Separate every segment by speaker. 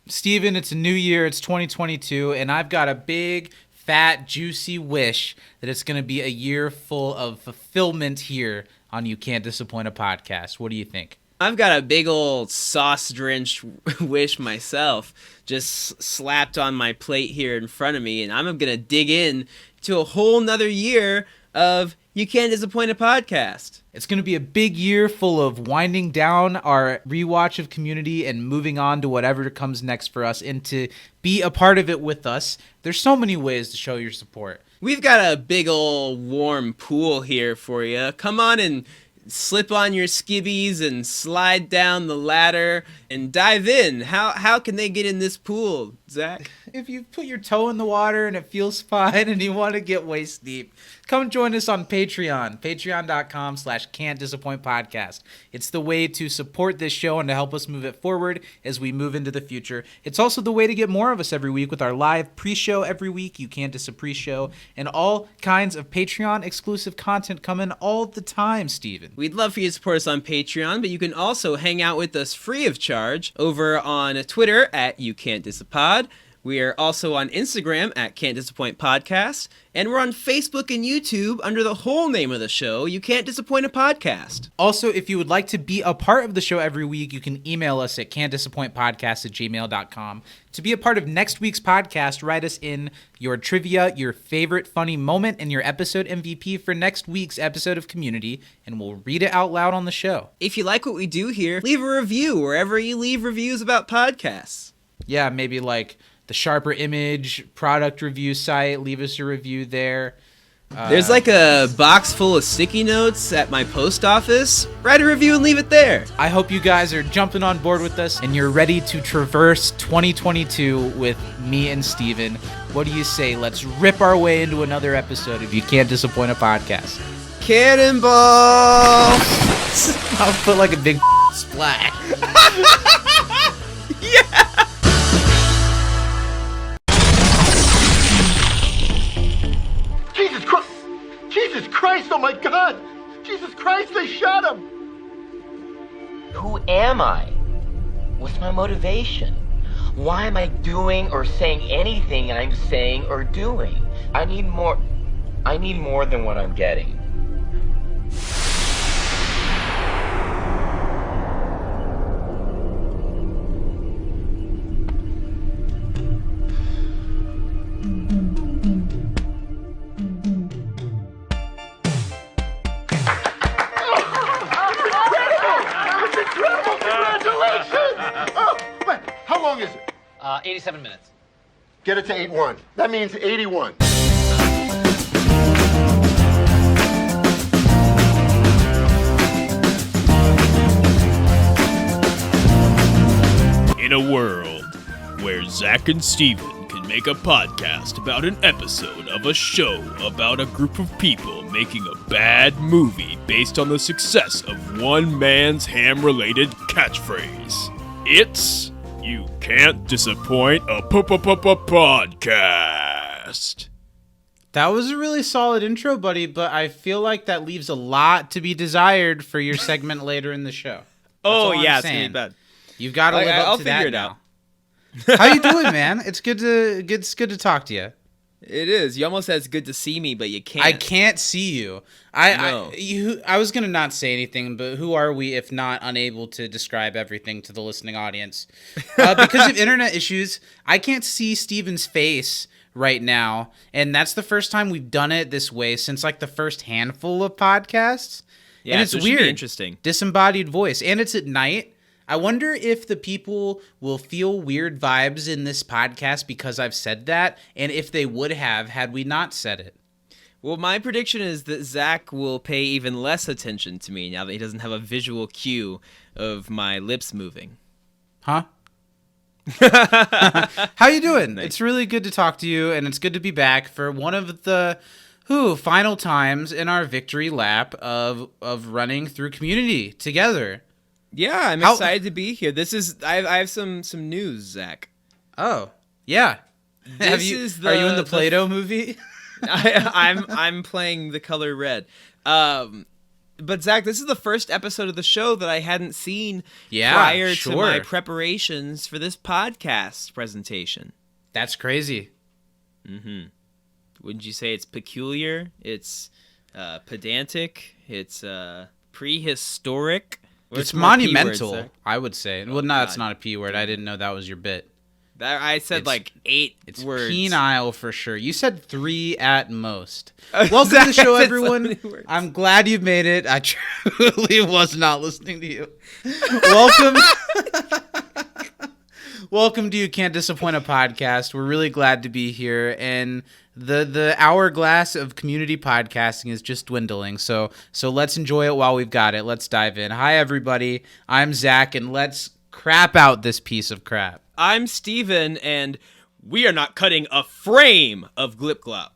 Speaker 1: Steven, it's a new year, it's 2022, and I've got a big, fat, juicy wish that it's going to be a year full of fulfillment here on You Can't Disappoint a Podcast. What do you think?
Speaker 2: I've got a big old sauce-drenched wish myself, just slapped on my plate here in front of me, and I'm going to dig in to a whole nother year of You Can't Disappoint a Podcast.
Speaker 1: It's going to be a big year full of winding down our rewatch of Community and moving on to whatever comes next for us, and to be a part of it with us. There's so many ways to show your support.
Speaker 2: We've got a big old warm pool here for you. Come on and slip on your skivvies and slide down the ladder and dive in. How can they get in this pool, Zach?
Speaker 1: If you put your toe in the water and it feels fine and you want to get waist deep, come join us on Patreon, patreon.com/can'tdisappointpodcast. It's the way to support this show and to help us move it forward as we move into the future. It's also the way to get more of us every week with our live pre-show every week, You Can't Dis a Pre-Show, and all kinds of Patreon exclusive content coming all the time, Steven.
Speaker 2: We'd love for you to support us on Patreon, but you can also hang out with us free of charge over on Twitter at You Can't Dis a Pod. We are also on Instagram at Can't Disappoint Podcast, and we're on Facebook and YouTube under the whole name of the show, You Can't Disappoint a Podcast.
Speaker 1: Also, if you would like to be a part of the show every week, you can email us at can'tdisappointpodcast@gmail.com. To be a part of next week's podcast, write us in your trivia, your favorite funny moment, and your episode MVP for next week's episode of Community, and we'll read it out loud on the show.
Speaker 2: If you like what we do here, leave a review wherever you leave reviews about podcasts.
Speaker 1: Yeah, maybe like the Sharper Image product review site. Leave us a review there.
Speaker 2: There's like a box full of sticky notes at my post office. Write a review and leave it there.
Speaker 1: I hope you guys are jumping on board with us and you're ready to traverse 2022 with me and Steven. What do you say? Let's rip our way into another episode of You Can't Disappoint a Podcast.
Speaker 2: Cannonball!
Speaker 1: I'll put like a big splash.
Speaker 2: Yeah!
Speaker 3: Jesus Christ, oh my God! Jesus Christ, they shot him!
Speaker 4: Who am I? What's my motivation? Why am I doing or saying anything I'm saying or doing? I need more than what I'm getting.
Speaker 3: How long is it?
Speaker 5: 87 minutes.
Speaker 3: Get it to 8-1. That means 81.
Speaker 6: In a world where Zach and Steven can make a podcast about an episode of a show about a group of people making a bad movie based on the success of one man's ham-related catchphrase, it's You Can't Disappoint a Podcast.
Speaker 1: That was a really solid intro, buddy, but I feel like that leaves a lot to be desired for your segment later in the show.
Speaker 2: Oh,
Speaker 1: yeah,
Speaker 2: it's gonna be bad.
Speaker 1: You've got to live up
Speaker 2: I'll
Speaker 1: to
Speaker 2: figure
Speaker 1: that
Speaker 2: it
Speaker 1: now.
Speaker 2: out.
Speaker 1: How you doing, man? It's good to talk to you.
Speaker 2: It is. You almost said it's good to see me, but you can't.
Speaker 1: I can't see you. I was gonna not say anything, but who are we if not unable to describe everything to the listening audience? Because of internet issues, I can't see Steven's face right now, and that's the first time we've done it this way since like the first handful of podcasts.
Speaker 2: Yeah,
Speaker 1: and it's
Speaker 2: so it should be
Speaker 1: weird.
Speaker 2: interesting.
Speaker 1: Disembodied voice, and it's at night. I wonder if the people will feel weird vibes in this podcast because I've said that, and if they would have had we not said it.
Speaker 2: Well, my prediction is that Zach will pay even less attention to me now that he doesn't have a visual cue of my lips moving.
Speaker 1: Huh? How you doing? Nice. It's really good to talk to you, and it's good to be back for one of the final times in our victory lap of running through Community together.
Speaker 2: Yeah, I'm excited to be here. I have some news, Zach.
Speaker 1: Oh, yeah. Are you in the Play-Doh movie?
Speaker 2: I'm playing The Color Red. But Zach, this is the first episode of the show that I hadn't seen
Speaker 1: Yeah,
Speaker 2: prior
Speaker 1: sure.
Speaker 2: to my preparations for this podcast presentation.
Speaker 1: That's crazy.
Speaker 2: Wouldn't you say it's peculiar? It's pedantic. It's prehistoric.
Speaker 1: It's
Speaker 2: more P words,
Speaker 1: monumental,
Speaker 2: Zach?
Speaker 1: I would say. Well, no, that's not a P word. I didn't know that was your bit.
Speaker 2: I said
Speaker 1: It's-
Speaker 2: like 8
Speaker 1: It's
Speaker 2: words.
Speaker 1: penile for sure. You said 3 at most. Welcome to the show,
Speaker 2: I said so
Speaker 1: everyone.
Speaker 2: many words.
Speaker 1: I'm glad you made it. I truly was not listening to you. Welcome. Welcome to You Can't Disappoint a Podcast. We're really glad to be here, and the hourglass of community podcasting is just dwindling. So let's enjoy it while we've got it. Let's dive in. Hi, everybody. I'm Zach, and let's crap out this piece of crap.
Speaker 2: I'm Steven, and we are not cutting a frame of Glip Glop.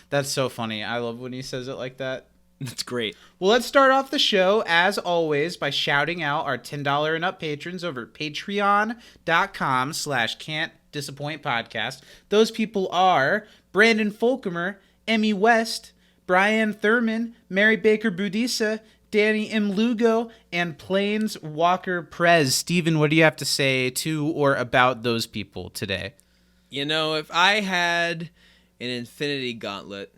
Speaker 1: That's so funny. I love when he says it like that.
Speaker 2: It's great.
Speaker 1: Well, let's start off the show, as always, by shouting out our $10 and up patrons over at patreon.com/can't disappoint podcast. Those people are Brandon Folcomer, Emmy West, Brian Thurman, Mary Baker Budisa, Danny M. Lugo, and Plains Walker Prez. Steven, what do you have to say to or about those people today?
Speaker 2: You know, if I had an infinity gauntlet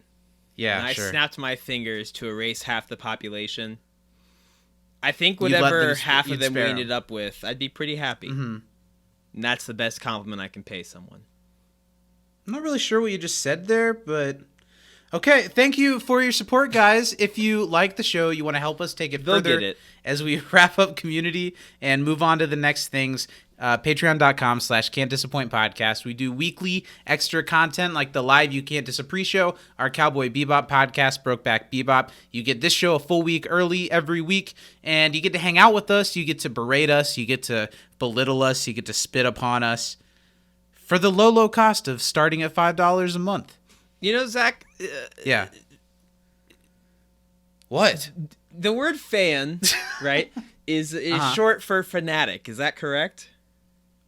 Speaker 1: Yeah,
Speaker 2: and I
Speaker 1: sure.
Speaker 2: snapped my fingers to erase half the population, I think
Speaker 1: You'd let
Speaker 2: whatever
Speaker 1: them
Speaker 2: half
Speaker 1: you'd
Speaker 2: of them we
Speaker 1: spare 'em.
Speaker 2: ended up with, I'd be pretty happy.
Speaker 1: Mm-hmm.
Speaker 2: And that's the best compliment I can pay someone.
Speaker 1: I'm not really sure what you just said there, but okay. Thank you for your support, guys. If you like the show, you want to help us take it
Speaker 2: They'll
Speaker 1: further
Speaker 2: get it.
Speaker 1: as we wrap up community and move on to the next things. Patreon.com/Can't Disappoint Podcast. We do weekly extra content like the live You Can't Dis pre-show, our Cowboy Bebop podcast, Brokeback Bebop. You get this show a full week early every week, and you get to hang out with us. You get to berate us. You get to belittle us. You get to spit upon us for the low cost of starting at $5 a month.
Speaker 2: You know, Zach,
Speaker 1: Yeah. What?
Speaker 2: the word fan, right, is short for fanatic. Is that correct?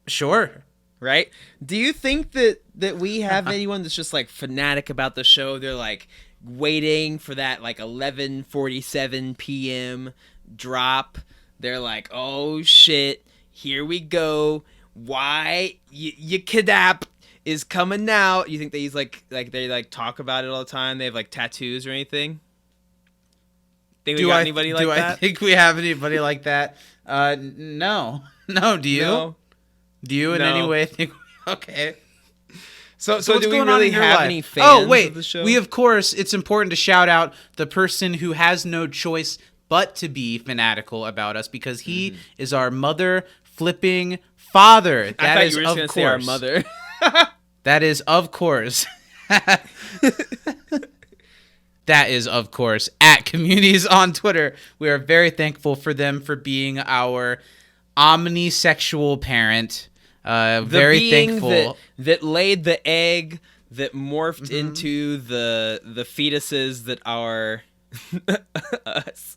Speaker 1: Sure.
Speaker 2: Right? Do you think that we have anyone that's just like fanatic about the show? They're like waiting for that like 11:47 p.m. drop. They're like, oh shit, here we go. Why you kidnap is coming now? You think that he's like they like talk about it all the time? They have like tattoos or anything? Think we got anybody like that?
Speaker 1: I think we have anybody like that? No. No, do you?
Speaker 2: No.
Speaker 1: Do you in
Speaker 2: No.
Speaker 1: any way think okay.
Speaker 2: So
Speaker 1: what's
Speaker 2: do we
Speaker 1: going on
Speaker 2: really
Speaker 1: in your
Speaker 2: have
Speaker 1: life?
Speaker 2: any fans
Speaker 1: Oh, wait.
Speaker 2: of the show?
Speaker 1: We, of course, it's important to shout out the person who has no choice but to be fanatical about us because he is our mother flipping father.
Speaker 2: I
Speaker 1: That
Speaker 2: thought
Speaker 1: is,
Speaker 2: you were just
Speaker 1: of
Speaker 2: going to
Speaker 1: course.
Speaker 2: say our mother.
Speaker 1: That is, of course. That is, of course, at Communities on Twitter. We are very thankful for them for being our omnisexual parent. Very
Speaker 2: being
Speaker 1: thankful.
Speaker 2: that laid the egg that morphed into the fetuses that are us.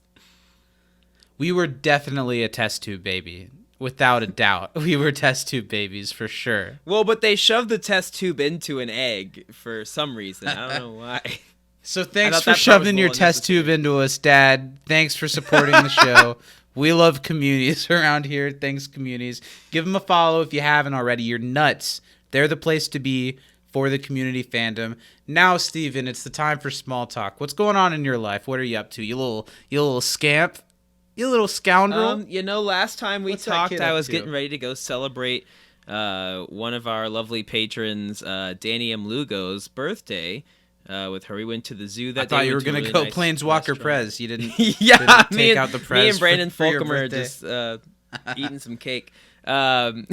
Speaker 1: We were definitely a test tube baby. Without a doubt. We were test tube babies for sure.
Speaker 2: Well, but they shoved the test tube into an egg for some reason. I don't know why.
Speaker 1: So
Speaker 2: I
Speaker 1: thanks
Speaker 2: thought
Speaker 1: for
Speaker 2: that part was
Speaker 1: shoving
Speaker 2: a
Speaker 1: your
Speaker 2: little
Speaker 1: test tube into us, Dad. Thanks for supporting the show. We love communities around here. Thanks, communities. Give them a follow if you haven't already. You're nuts. They're the place to be for the community fandom. Now, Steven, it's the time for small talk. What's going on in your life? What are you up to? You little scamp? You little scoundrel?
Speaker 2: You know, last time we
Speaker 1: What's that
Speaker 2: talked,
Speaker 1: kid
Speaker 2: I
Speaker 1: up
Speaker 2: was
Speaker 1: to?
Speaker 2: getting ready to go celebrate one of our lovely patrons, Danny M. Lugo's birthday. With her, we went to the zoo that
Speaker 1: I
Speaker 2: day.
Speaker 1: thought you were
Speaker 2: went to a
Speaker 1: going to
Speaker 2: really
Speaker 1: go
Speaker 2: nice
Speaker 1: Planeswalker
Speaker 2: restaurant.
Speaker 1: Prez. You didn't,
Speaker 2: Yeah,
Speaker 1: didn't
Speaker 2: me
Speaker 1: take
Speaker 2: and,
Speaker 1: out the
Speaker 2: me
Speaker 1: Prez
Speaker 2: and Brandon
Speaker 1: for your
Speaker 2: Folcomer
Speaker 1: birthday.
Speaker 2: just eating some cake. And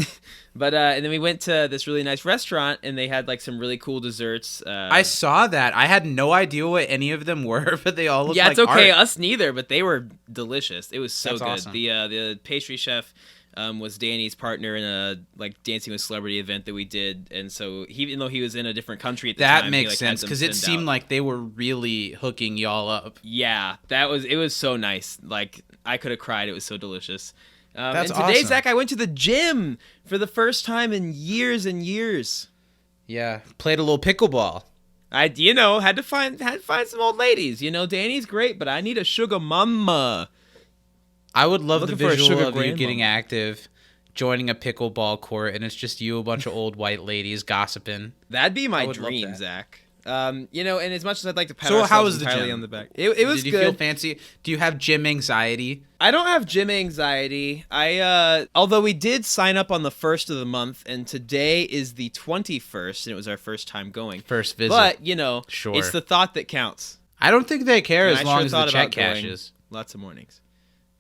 Speaker 2: then we went to this really nice restaurant, and they had like some really cool desserts.
Speaker 1: I saw that. I had no idea what any of them were, but they all looked
Speaker 2: yeah,
Speaker 1: like
Speaker 2: it's okay.
Speaker 1: art.
Speaker 2: Us neither, but they were delicious. It was so
Speaker 1: That's
Speaker 2: good.
Speaker 1: awesome.
Speaker 2: The pastry chef was Danny's partner in a like Dancing with Celebrity event that we did, and so even though he was in a different country at the
Speaker 1: That
Speaker 2: time,
Speaker 1: makes
Speaker 2: he, like,
Speaker 1: sense
Speaker 2: had them
Speaker 1: because it
Speaker 2: send
Speaker 1: seemed
Speaker 2: out.
Speaker 1: like they were really hooking y'all up.
Speaker 2: Yeah, it was so nice. Like I could have cried. It was so delicious.
Speaker 1: That's
Speaker 2: and today,
Speaker 1: awesome.
Speaker 2: Zach, I went to the gym for the first time in years and years.
Speaker 1: Yeah, played a little pickleball.
Speaker 2: had to find some old ladies. Danny's great, but I need a sugar mama.
Speaker 1: I would love
Speaker 2: Looking
Speaker 1: the
Speaker 2: for a
Speaker 1: visual
Speaker 2: sugar
Speaker 1: of you getting
Speaker 2: grandmama.
Speaker 1: active, joining a pickleball court, and it's just you, a bunch of old white ladies gossiping.
Speaker 2: That'd be my
Speaker 1: would love
Speaker 2: dream,
Speaker 1: that.
Speaker 2: Zach. And as much as I'd like to pat
Speaker 1: So
Speaker 2: ourselves
Speaker 1: how was the
Speaker 2: entirely
Speaker 1: gym?
Speaker 2: on the back, it was
Speaker 1: Did you
Speaker 2: good.
Speaker 1: feel fancy? Do you have gym anxiety?
Speaker 2: I don't have gym anxiety. Although we did sign up on the 1st of the month, and today is the 21st, and it was our first time going.
Speaker 1: First visit.
Speaker 2: But
Speaker 1: Sure.
Speaker 2: it's the thought that counts.
Speaker 1: I don't think they care
Speaker 2: And
Speaker 1: as
Speaker 2: I
Speaker 1: long
Speaker 2: sure
Speaker 1: as the
Speaker 2: thought
Speaker 1: check
Speaker 2: about going
Speaker 1: cashes.
Speaker 2: lots of mornings.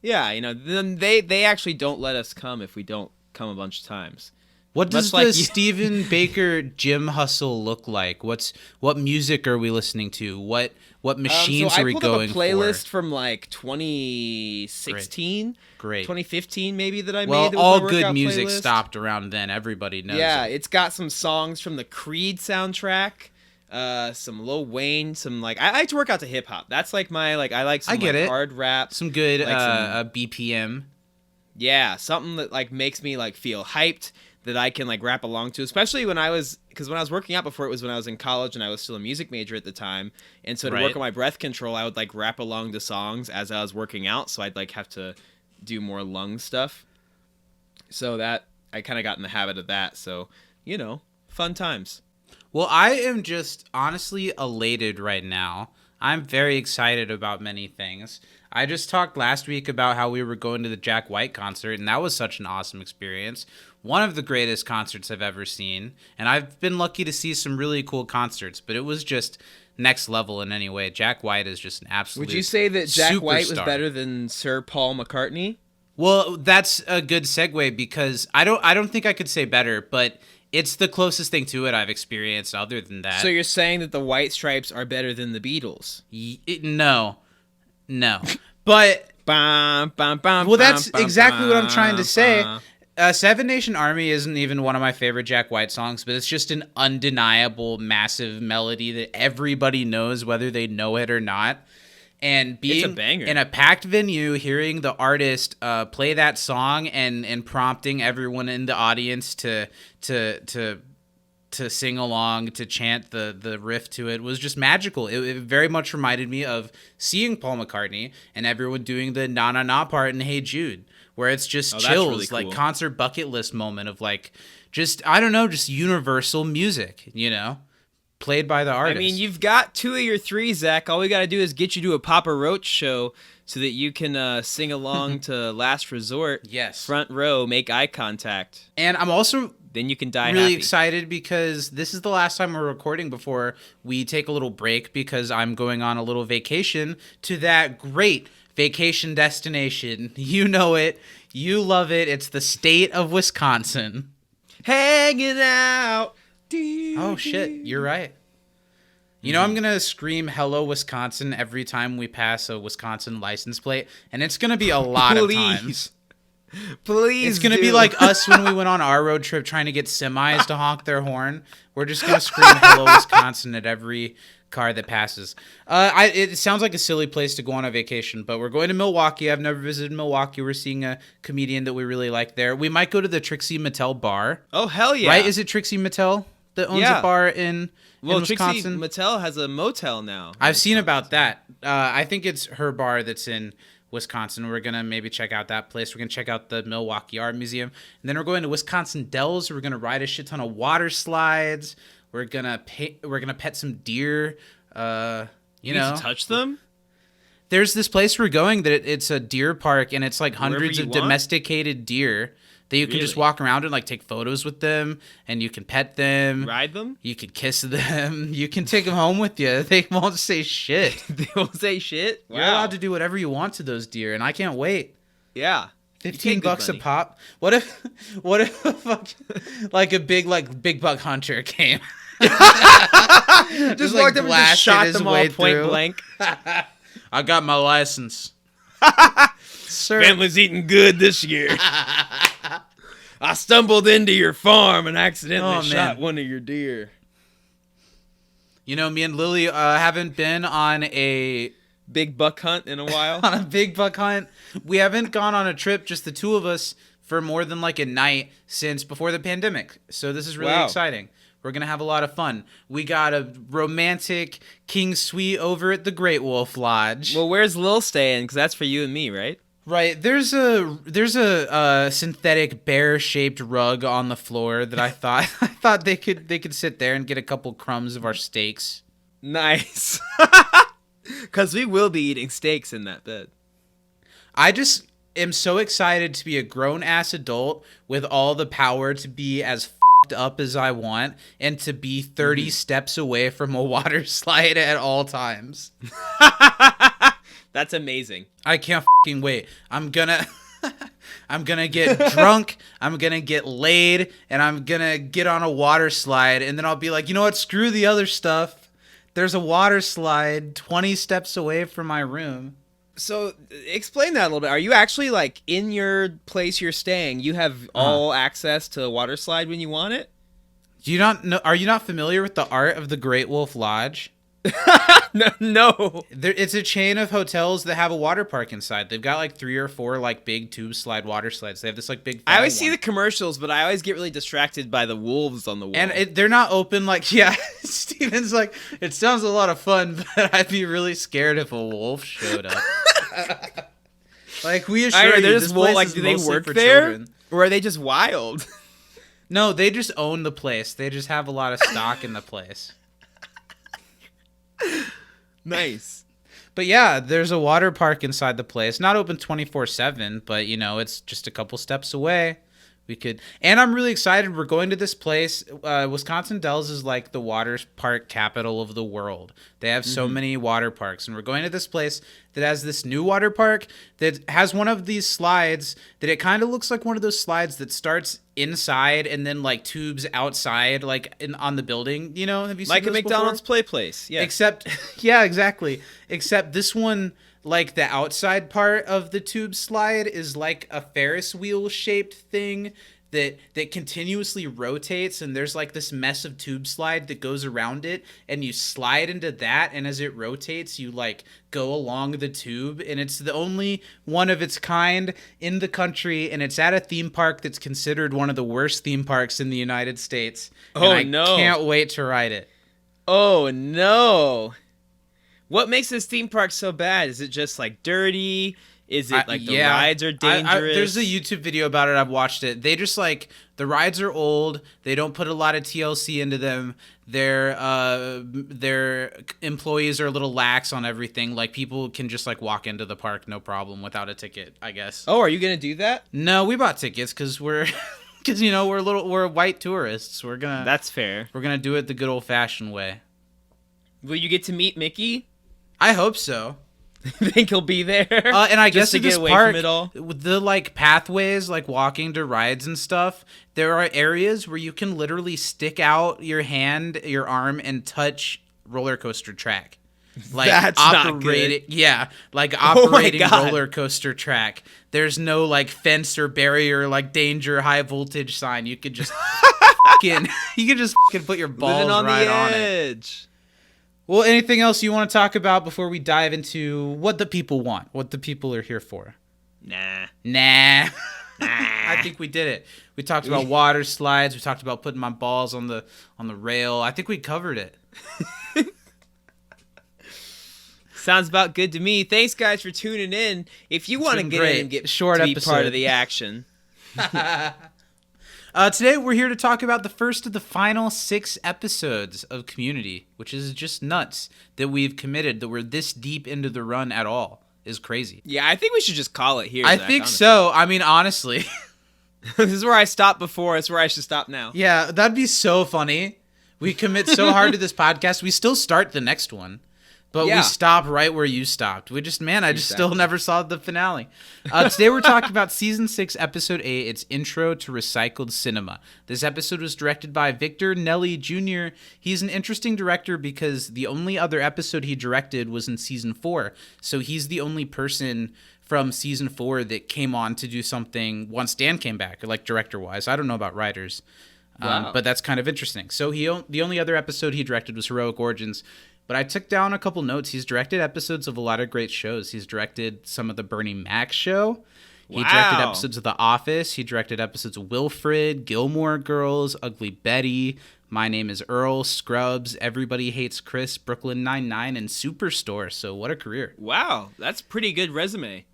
Speaker 2: Yeah, then they actually don't let us come if we don't come a bunch of times.
Speaker 1: What does
Speaker 2: Much like
Speaker 1: the
Speaker 2: you-
Speaker 1: Stephen Baker gym hustle look like? What music are we listening to? What machines
Speaker 2: so
Speaker 1: are we
Speaker 2: I pulled
Speaker 1: going
Speaker 2: up a playlist
Speaker 1: for?
Speaker 2: from like 2016,
Speaker 1: Great.
Speaker 2: 2015 maybe that I
Speaker 1: Well,
Speaker 2: made. That was
Speaker 1: all
Speaker 2: my
Speaker 1: good
Speaker 2: workout
Speaker 1: music
Speaker 2: playlist.
Speaker 1: stopped around then. Everybody knows.
Speaker 2: Yeah,
Speaker 1: it.
Speaker 2: it's got some songs from the Creed soundtrack, some Lil Wayne, some like I like to work out to hip hop. That's like my I like some
Speaker 1: I get
Speaker 2: like,
Speaker 1: it.
Speaker 2: hard rap.
Speaker 1: Some good
Speaker 2: like some-
Speaker 1: BPM.
Speaker 2: Yeah, something that like makes me like feel hyped that I can like rap along to, especially when I was working out before. It was when I was in college and I was still a music major at the time, and so to
Speaker 1: Right.
Speaker 2: work on my breath control, I would like rap along to songs as I was working out, so I'd like have to do more lung stuff. So that I kind of got in the habit of that. So fun times.
Speaker 1: Well, I am just honestly elated right now. I'm very excited about many things. I just talked last week about how we were going to the Jack White concert, and that was such an awesome experience. One of the greatest concerts I've ever seen, and I've been lucky to see some really cool concerts, but it was just next level in any way. Jack White is just an absolute
Speaker 2: Would you say that Jack White was
Speaker 1: superstar.
Speaker 2: better than Sir Paul McCartney?
Speaker 1: Well, that's a good segue because I don't think I could say better, but it's the closest thing to it I've experienced other than that.
Speaker 2: So you're saying that the White Stripes are better than the Beatles?
Speaker 1: No. But well, that's exactly what I'm trying to say. Seven Nation Army isn't even one of my favorite Jack White songs, but it's just an undeniable, massive melody that everybody knows whether they know it or not. And being
Speaker 2: It's a banger.
Speaker 1: in a packed venue, hearing the artist play that song and prompting everyone in the audience to sing along, to chant the riff to it was just magical. It very much reminded me of seeing Paul McCartney and everyone doing the na na na part in Hey Jude, where it's just
Speaker 2: that's
Speaker 1: chills,
Speaker 2: really cool.
Speaker 1: like concert bucket list moment of like, just, I don't know, just universal music, played by the artist.
Speaker 2: I mean, you've got 2 of your 3, Zach. All we got to do is get you to a Papa Roach show so that you can sing along to Last Resort.
Speaker 1: Yes.
Speaker 2: Front row, make eye contact.
Speaker 1: And I'm also
Speaker 2: Then you can die
Speaker 1: really
Speaker 2: happy.
Speaker 1: excited because this is the last time we're recording before we take a little break because I'm going on a little vacation to that great vacation destination. You know it. You love it. It's the state of Wisconsin.
Speaker 2: Hanging out.
Speaker 1: Oh, shit. You're right. I'm going to scream hello, Wisconsin every time we pass a Wisconsin license plate, and it's going to be a lot of times.
Speaker 2: Please
Speaker 1: It's going to be
Speaker 2: do.
Speaker 1: like us when we went on our road trip trying to get semis to honk their horn. We're just going to scream hello, Wisconsin at every car that passes. It sounds like a silly place to go on a vacation, but we're going to Milwaukee. I've never visited Milwaukee. We're seeing a comedian that we really like there. We might go to the Trixie Mattel bar.
Speaker 2: Oh, hell yeah.
Speaker 1: Right? Is it Trixie Mattel that owns
Speaker 2: Yeah.
Speaker 1: a bar in
Speaker 2: Trixie
Speaker 1: Wisconsin?
Speaker 2: Mattel has a motel now.
Speaker 1: I've seen about that. I think it's her bar that's in Wisconsin. We're going to maybe check out that place. We're going to check out the Milwaukee Art Museum. And then we're going to Wisconsin Dells. We're going to ride a shit ton of water slides. We're going to pet some deer.
Speaker 2: You need to touch them?
Speaker 1: There's this place we're going that it's a deer park, and it's like hundreds
Speaker 2: you
Speaker 1: of
Speaker 2: want?
Speaker 1: domesticated deer that you can just
Speaker 2: Really?
Speaker 1: walk around and like take photos with them, and you can pet them.
Speaker 2: Ride them?
Speaker 1: You can kiss them. You can take them home with you. They won't say shit.
Speaker 2: They won't say shit?
Speaker 1: You're allowed to do whatever you want to those deer, and I can't wait.
Speaker 2: Yeah. You take good
Speaker 1: $15 a
Speaker 2: money.
Speaker 1: pop. What if like a big buck hunter came?
Speaker 2: Just
Speaker 1: like,
Speaker 2: walked up and just
Speaker 1: blasted
Speaker 2: shot
Speaker 1: his
Speaker 2: them all
Speaker 1: way
Speaker 2: point
Speaker 1: through.
Speaker 2: blank.
Speaker 1: I got my license. Sir,
Speaker 2: Family's eating good this year. I stumbled into your farm and accidentally
Speaker 1: Oh, man.
Speaker 2: shot one of your deer.
Speaker 1: me and Lily haven't been on a
Speaker 2: Big buck hunt in a while.
Speaker 1: on a big buck hunt. We haven't gone on a trip, just the two of us, for more than like a night since before the pandemic. So this is really
Speaker 2: Wow.
Speaker 1: exciting. We're going to have a lot of fun. We got a romantic king suite over at the Great Wolf Lodge.
Speaker 2: Well, where's Lil staying? Because that's for you and me, right?
Speaker 1: Right. There's a synthetic bear-shaped rug on the floor that I thought they could sit there and get a couple crumbs of our steaks.
Speaker 2: Nice. Because we will be eating steaks in that bed.
Speaker 1: I just am so excited to be a grown-ass adult with all the power to be as up as I want and to be 30 steps away from a water slide at all times.
Speaker 2: That's amazing.
Speaker 1: I can't fucking wait. I'm gonna get drunk, I'm gonna get laid, and I'm gonna get on a water slide, and then I'll be like, you know what, screw the other stuff. There's a water slide 20 steps away from my room.
Speaker 2: So explain that a little bit. Are you actually like in your place you're staying? You have all access to a water slide when you want it?
Speaker 1: Do you not know? Are you not familiar with the art of the Great Wolf Lodge?
Speaker 2: No.
Speaker 1: It's a chain of hotels that have a water park inside. They've got like 3 or 4 like big tube slide water slides. They have this like big.
Speaker 2: I always see the commercials, but I always get really distracted by the wolves on the wall.
Speaker 1: And they're not open. Like, yeah, Steven's like, it sounds a lot of fun, but I'd be really scared if a wolf showed up. Like, we assure you, this place
Speaker 2: like,
Speaker 1: is
Speaker 2: do they
Speaker 1: mostly
Speaker 2: work
Speaker 1: for
Speaker 2: there,
Speaker 1: children.
Speaker 2: or are they just wild?
Speaker 1: No, they just own the place. They just have a lot of stock in the place.
Speaker 2: Nice.
Speaker 1: But yeah, there's a water park inside the place. Not open 24/7, but you know, it's just a couple steps away. We could, and I'm really excited. We're going to this place. Wisconsin Dells is like the water park capital of the world. They have so many water parks, and we're going to this place that has this new water park that has one of these slides that it kind of looks like one of those slides that starts inside and then like tubes outside, like on the building. You know, have you seen
Speaker 2: Like a
Speaker 1: those
Speaker 2: McDonald's
Speaker 1: before?
Speaker 2: play place? Yeah.
Speaker 1: Except, yeah, exactly. Except this one, like the outside part of the tube slide is like a Ferris wheel shaped thing that continuously rotates, and there's like this mess of tube slide that goes around it, and you slide into that, and as it rotates you like go along the tube, and it's the only one of its kind in the country, and it's at a theme park that's considered one of the worst theme parks in the United States.
Speaker 2: Oh,
Speaker 1: and I
Speaker 2: no.
Speaker 1: can't wait to ride it.
Speaker 2: Oh no. What makes this theme park so bad? Is it just like dirty? Is it like the rides are dangerous?
Speaker 1: There's a YouTube video about it. I've watched it. They just like, the rides are old. They don't put a lot of TLC into them. Their employees are a little lax on everything. Like, people can just like walk into the park no problem without a ticket, I guess.
Speaker 2: Oh, are you gonna do that?
Speaker 1: No, we bought tickets because we're you know, we're white tourists.
Speaker 2: That's fair.
Speaker 1: We're gonna do it the good old fashioned way.
Speaker 2: Will you get to meet Mickey?
Speaker 1: I hope so.
Speaker 2: Think he'll be there?
Speaker 1: And I guess
Speaker 2: to
Speaker 1: at
Speaker 2: get
Speaker 1: this
Speaker 2: away
Speaker 1: park,
Speaker 2: from it all?
Speaker 1: with the like pathways, like walking to rides and stuff, there are areas where you can literally stick out your hand, your arm, and touch roller coaster track. Like,
Speaker 2: That's not good.
Speaker 1: Yeah, like
Speaker 2: Oh my
Speaker 1: operating
Speaker 2: God.
Speaker 1: roller coaster track. There's no like fence or barrier, like danger, high voltage sign. You could just fucking put your balls
Speaker 2: Living on
Speaker 1: right
Speaker 2: the
Speaker 1: on it.
Speaker 2: edge.
Speaker 1: Well, anything else you want to talk about before we dive into what the people want, what the people are here for?
Speaker 2: Nah.
Speaker 1: I think we did it. We talked about water slides. We talked about putting my balls on the rail. I think we covered it.
Speaker 2: Sounds about good to me. Thanks, guys, for tuning in. If you want to
Speaker 1: been
Speaker 2: get
Speaker 1: great.
Speaker 2: in and get
Speaker 1: Short
Speaker 2: to be
Speaker 1: episode.
Speaker 2: part of the action,
Speaker 1: Today, we're here to talk about the first of the final 6 episodes of Community, which is just nuts that we've committed, that we're this deep into the run at all. Is crazy.
Speaker 2: yeah, I think we should just call it here.
Speaker 1: I
Speaker 2: Zach,
Speaker 1: think
Speaker 2: honestly.
Speaker 1: so. I mean, honestly.
Speaker 2: This is where I stopped before. It's where I should stop now.
Speaker 1: Yeah, that'd be so funny. We commit so hard to this podcast. We still start the next one, but
Speaker 2: Yeah.
Speaker 1: we stop right where you stopped. I just still never saw the finale. Today we're talking about Season 6, Episode 8. It's Intro to Recycled Cinema. This episode was directed by Victor Nelly Jr. He's an interesting director because the only other episode he directed was in Season 4. So he's the only person from Season 4 that came on to do something once Dan came back, like director-wise. I don't know about writers.
Speaker 2: Wow.
Speaker 1: But that's kind of interesting. So the only other episode he directed was Heroic Origins. But I took down a couple notes. He's directed episodes of a lot of great shows. He's directed some of the Bernie Mac show. He directed episodes of The Office. He directed episodes of Wilfred, Gilmore Girls, Ugly Betty, My Name is Earl, Scrubs, Everybody Hates Chris, Brooklyn Nine-Nine, and Superstore. So what a career.
Speaker 2: Wow, that's pretty good resume.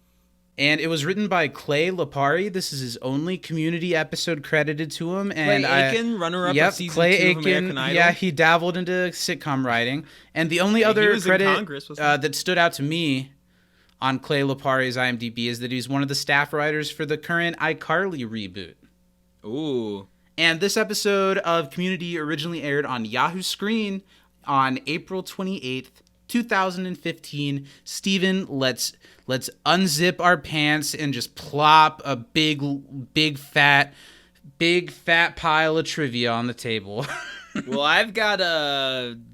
Speaker 1: And it was written by Clay Lipari. This is his only Community episode credited to him. And
Speaker 2: Clay Aiken, runner-up of season 2 of American Idol.
Speaker 1: Yeah, he dabbled into sitcom writing. And the only other credit that stood out to me on Clay Lipari's IMDb is that he's one of the staff writers for the current iCarly reboot.
Speaker 2: Ooh.
Speaker 1: And this episode of Community originally aired on Yahoo Screen on April 28th, 2015. Steven, let's unzip our pants and just plop a big fat pile of trivia on the table.
Speaker 2: Well, I've got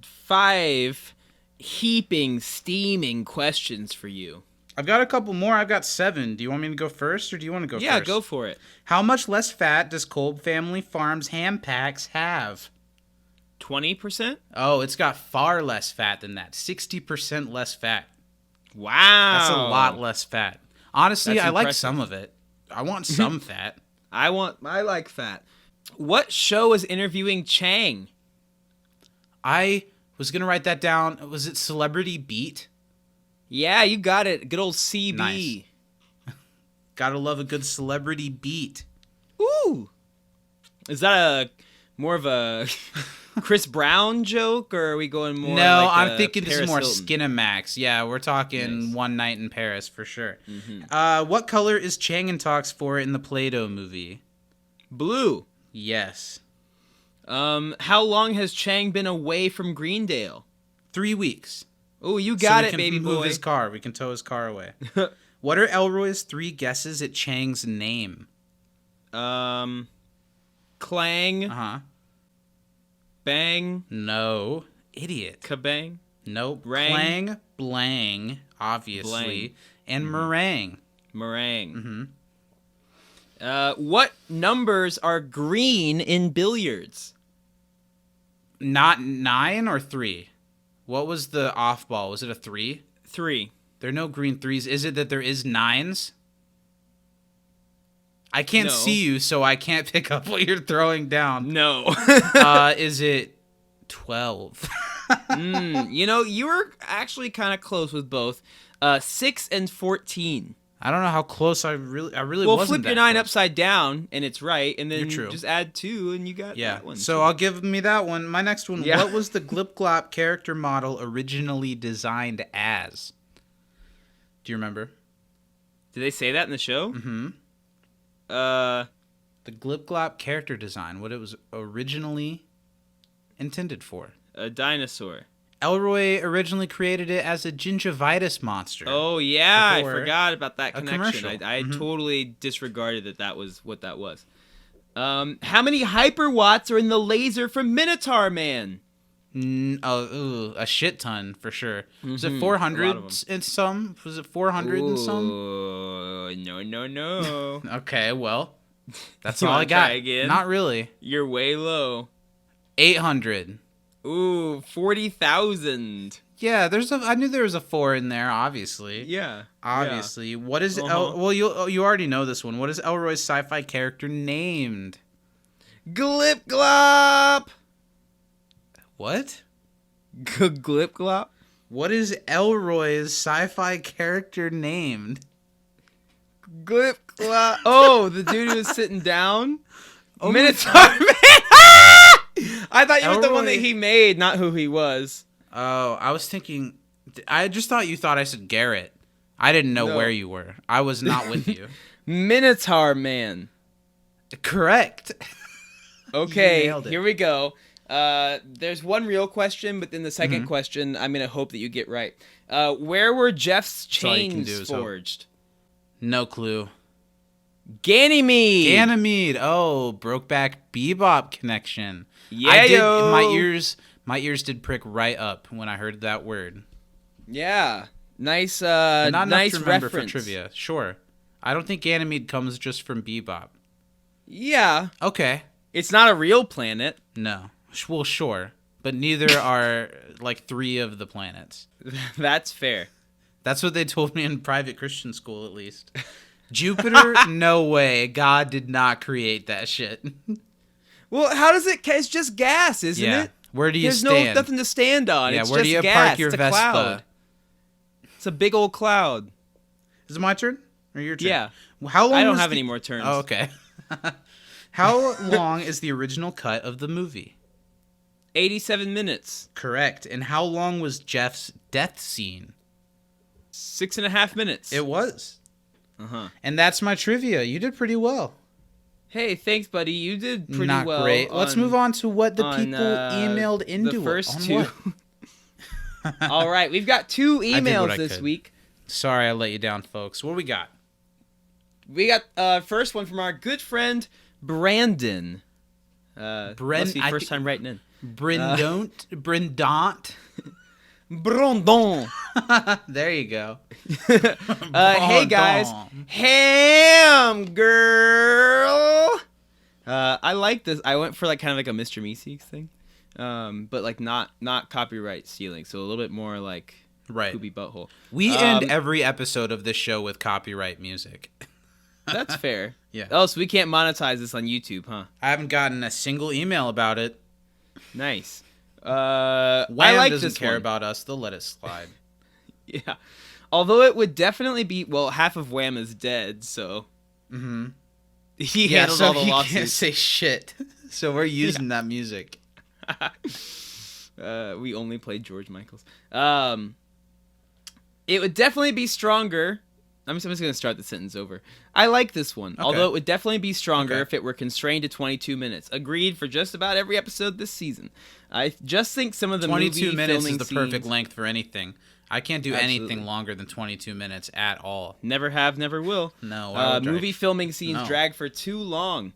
Speaker 2: 5 heaping, steaming questions for you.
Speaker 1: I've got a couple more. I've got 7. Do you want me to go first, or do you want to go first?
Speaker 2: Yeah, go for it.
Speaker 1: How much less fat does Kolb Family Farms ham packs have?
Speaker 2: 20%?
Speaker 1: Oh, it's got far less fat than that. 60% less fat.
Speaker 2: Wow.
Speaker 1: That's a lot less fat. Honestly,
Speaker 2: That's
Speaker 1: I like
Speaker 2: impressive.
Speaker 1: some of it. I want some fat.
Speaker 2: I like fat. What show is interviewing Chang?
Speaker 1: I was going to write that down. Was it Celebrity Beat?
Speaker 2: Yeah, you got it. Good old CB.
Speaker 1: Nice. Gotta love a good Celebrity Beat.
Speaker 2: Ooh. Is that more of a Chris Brown joke, or are we going more?
Speaker 1: No,
Speaker 2: like
Speaker 1: I'm thinking this is
Speaker 2: Paris
Speaker 1: more
Speaker 2: Hilton?
Speaker 1: Skinamax. Yeah, we're talking
Speaker 2: Nice.
Speaker 1: One Night in Paris for sure. Mm-hmm. What color is Chang and Talks for in the Play-Doh movie?
Speaker 2: Blue.
Speaker 1: Yes.
Speaker 2: How long has Chang been away from Greendale?
Speaker 1: 3 weeks.
Speaker 2: Oh, you got
Speaker 1: so
Speaker 2: it, baby
Speaker 1: move
Speaker 2: boy.
Speaker 1: his car. We can tow his car away. What are Elroy's 3 guesses at Chang's name?
Speaker 2: Clang.
Speaker 1: Uh-huh.
Speaker 2: Bang.
Speaker 1: No. Idiot.
Speaker 2: Kabang.
Speaker 1: Nope.
Speaker 2: Rang.
Speaker 1: Clang, blang, obviously.
Speaker 2: Blang.
Speaker 1: And meringue.
Speaker 2: Meringue. What numbers are green in billiards?
Speaker 1: Not 9 or 3? What was the off ball? Was it a 3?
Speaker 2: 3.
Speaker 1: There are no green 3s. Is it that there is 9s? I can't
Speaker 2: No.
Speaker 1: see you, so I can't pick up what you're throwing down.
Speaker 2: No.
Speaker 1: Is it 12?
Speaker 2: You were actually kind of close with both. 6 and 14.
Speaker 1: I don't know how close I really
Speaker 2: Well,
Speaker 1: wasn't.
Speaker 2: flip your
Speaker 1: that
Speaker 2: 9
Speaker 1: close.
Speaker 2: upside down, and it's right, and then
Speaker 1: You're true.
Speaker 2: just add 2, and you got
Speaker 1: Yeah.
Speaker 2: that one.
Speaker 1: So I'll give me that one. My next one.
Speaker 2: Yeah.
Speaker 1: What was the Glip Glop character model originally designed as? Do you remember?
Speaker 2: Did they say that in the show?
Speaker 1: Mm-hmm.
Speaker 2: Uh,
Speaker 1: The Glip Glop character design. What it was originally intended for.
Speaker 2: a dinosaur.
Speaker 1: Elroy originally created it as a gingivitis monster.
Speaker 2: Oh, yeah,
Speaker 1: Before
Speaker 2: I forgot about that
Speaker 1: a
Speaker 2: connection.
Speaker 1: commercial.
Speaker 2: I totally disregarded that was what that was. How many hyperwatts are in the laser from Minotaur Man?
Speaker 1: A shit ton for sure. Was it
Speaker 2: A lot
Speaker 1: 400
Speaker 2: of
Speaker 1: and some? Was it 400 and some?
Speaker 2: Oh, no.
Speaker 1: Okay, well, that's
Speaker 2: You
Speaker 1: all I
Speaker 2: wanna
Speaker 1: got.
Speaker 2: try again?
Speaker 1: Not really.
Speaker 2: You're way low.
Speaker 1: 800.
Speaker 2: Ooh, 40,000.
Speaker 1: Yeah, I knew there was a 4 in there, obviously.
Speaker 2: Yeah.
Speaker 1: Obviously. What is
Speaker 2: Uh-huh.
Speaker 1: you already know this one. What is Elroy's sci-fi character named?
Speaker 2: Glip Glop.
Speaker 1: What?
Speaker 2: Glip Glop.
Speaker 1: What is Elroy's sci-fi character named?
Speaker 2: Glip Glop. Oh, the dude who was sitting down?
Speaker 1: Oh,
Speaker 2: Minotaur Man. I thought you were the one
Speaker 1: Elroy.
Speaker 2: that he made, not who he was.
Speaker 1: Oh, I was thinking. I just thought you thought I said Garrett. I didn't know
Speaker 2: No.
Speaker 1: where you were. I was not with you.
Speaker 2: Minotaur Man.
Speaker 1: Correct.
Speaker 2: Okay,
Speaker 1: You nailed it.
Speaker 2: here we go. There's one real question, but then the second question, I'm going to hope that you get right. Where were Jeff's
Speaker 1: all you can
Speaker 2: chains
Speaker 1: do is hope.
Speaker 2: forged?
Speaker 1: No clue.
Speaker 2: Ganymede.
Speaker 1: Ganymede. Oh, Brokeback Bebop connection.
Speaker 2: Yeah,
Speaker 1: I did.
Speaker 2: yo.
Speaker 1: My ears did prick right up when I heard that word.
Speaker 2: Yeah. Nice,
Speaker 1: Not enough
Speaker 2: nice
Speaker 1: to remember
Speaker 2: reference.
Speaker 1: for trivia. Sure. I don't think Ganymede comes just from Bebop.
Speaker 2: Yeah.
Speaker 1: Okay.
Speaker 2: It's not a real planet.
Speaker 1: No. Well, sure. But neither are like 3 of the planets.
Speaker 2: That's fair.
Speaker 1: That's what they told me in private Christian school, at least. Jupiter? No way. God did not create that shit.
Speaker 2: Well, how does it? It's just gas, isn't
Speaker 1: Yeah.
Speaker 2: it?
Speaker 1: Where do you
Speaker 2: There's
Speaker 1: stand?
Speaker 2: nothing to stand on.
Speaker 1: Yeah,
Speaker 2: It's
Speaker 1: where
Speaker 2: just
Speaker 1: do you
Speaker 2: gas.
Speaker 1: park your
Speaker 2: It's a
Speaker 1: Vespa?
Speaker 2: cloud. It's a big old cloud.
Speaker 1: Is it my turn or your turn?
Speaker 2: Yeah.
Speaker 1: How long?
Speaker 2: I don't
Speaker 1: was
Speaker 2: have
Speaker 1: the-
Speaker 2: any more turns.
Speaker 1: Oh, okay. How long is the original cut of the movie?
Speaker 2: 87 minutes.
Speaker 1: Correct. And how long was Jeff's death scene?
Speaker 2: 6.5 minutes.
Speaker 1: It was.
Speaker 2: Uh-huh.
Speaker 1: And that's my trivia. You did pretty well.
Speaker 2: Hey, thanks, buddy. You did pretty
Speaker 1: Not
Speaker 2: well.
Speaker 1: great. Let's move on to what the people emailed into
Speaker 2: the first
Speaker 1: on
Speaker 2: two.
Speaker 1: what?
Speaker 2: All right, we've got 2
Speaker 1: did what
Speaker 2: emails
Speaker 1: I
Speaker 2: this
Speaker 1: could.
Speaker 2: week.
Speaker 1: Sorry I let you down, folks. What do we got?
Speaker 2: We got first one from our good friend Brandon. Must be first time writing in.
Speaker 1: Brindont.
Speaker 2: Brandon.
Speaker 1: There you go.
Speaker 2: Hey guys, ham girl. I like this. I went for like kind of like a Mr. Meeseeks thing, but like not copyright stealing. So a little bit more like
Speaker 1: Right.
Speaker 2: poopy butthole.
Speaker 1: We end every episode of this show with copyright music.
Speaker 2: That's fair.
Speaker 1: Yeah.
Speaker 2: Oh, so we can't monetize this on YouTube, huh?
Speaker 1: I haven't gotten a single email about it.
Speaker 2: Nice.
Speaker 1: Wham
Speaker 2: I like
Speaker 1: doesn't
Speaker 2: this
Speaker 1: care
Speaker 2: one.
Speaker 1: about us. They'll let it slide.
Speaker 2: Yeah. Although it would definitely be, well, half of Wham is dead, so. Mm-hmm. He handles all the
Speaker 1: he
Speaker 2: lawsuits.
Speaker 1: can't say shit. So we're using that music.
Speaker 2: We only played George Michael's. It would definitely be stronger. I'm just going to start the sentence over. I like this one, although it would definitely be stronger if it were constrained to 22 minutes. Agreed for just about every episode this season. I just think some of the
Speaker 1: 22
Speaker 2: movie
Speaker 1: minutes is
Speaker 2: filming
Speaker 1: the perfect
Speaker 2: scenes-
Speaker 1: length for anything. I can't do
Speaker 2: Absolutely.
Speaker 1: anything longer than 22 minutes at all.
Speaker 2: Never have, never will.
Speaker 1: No, I would
Speaker 2: movie filming scenes
Speaker 1: No.
Speaker 2: drag for too long.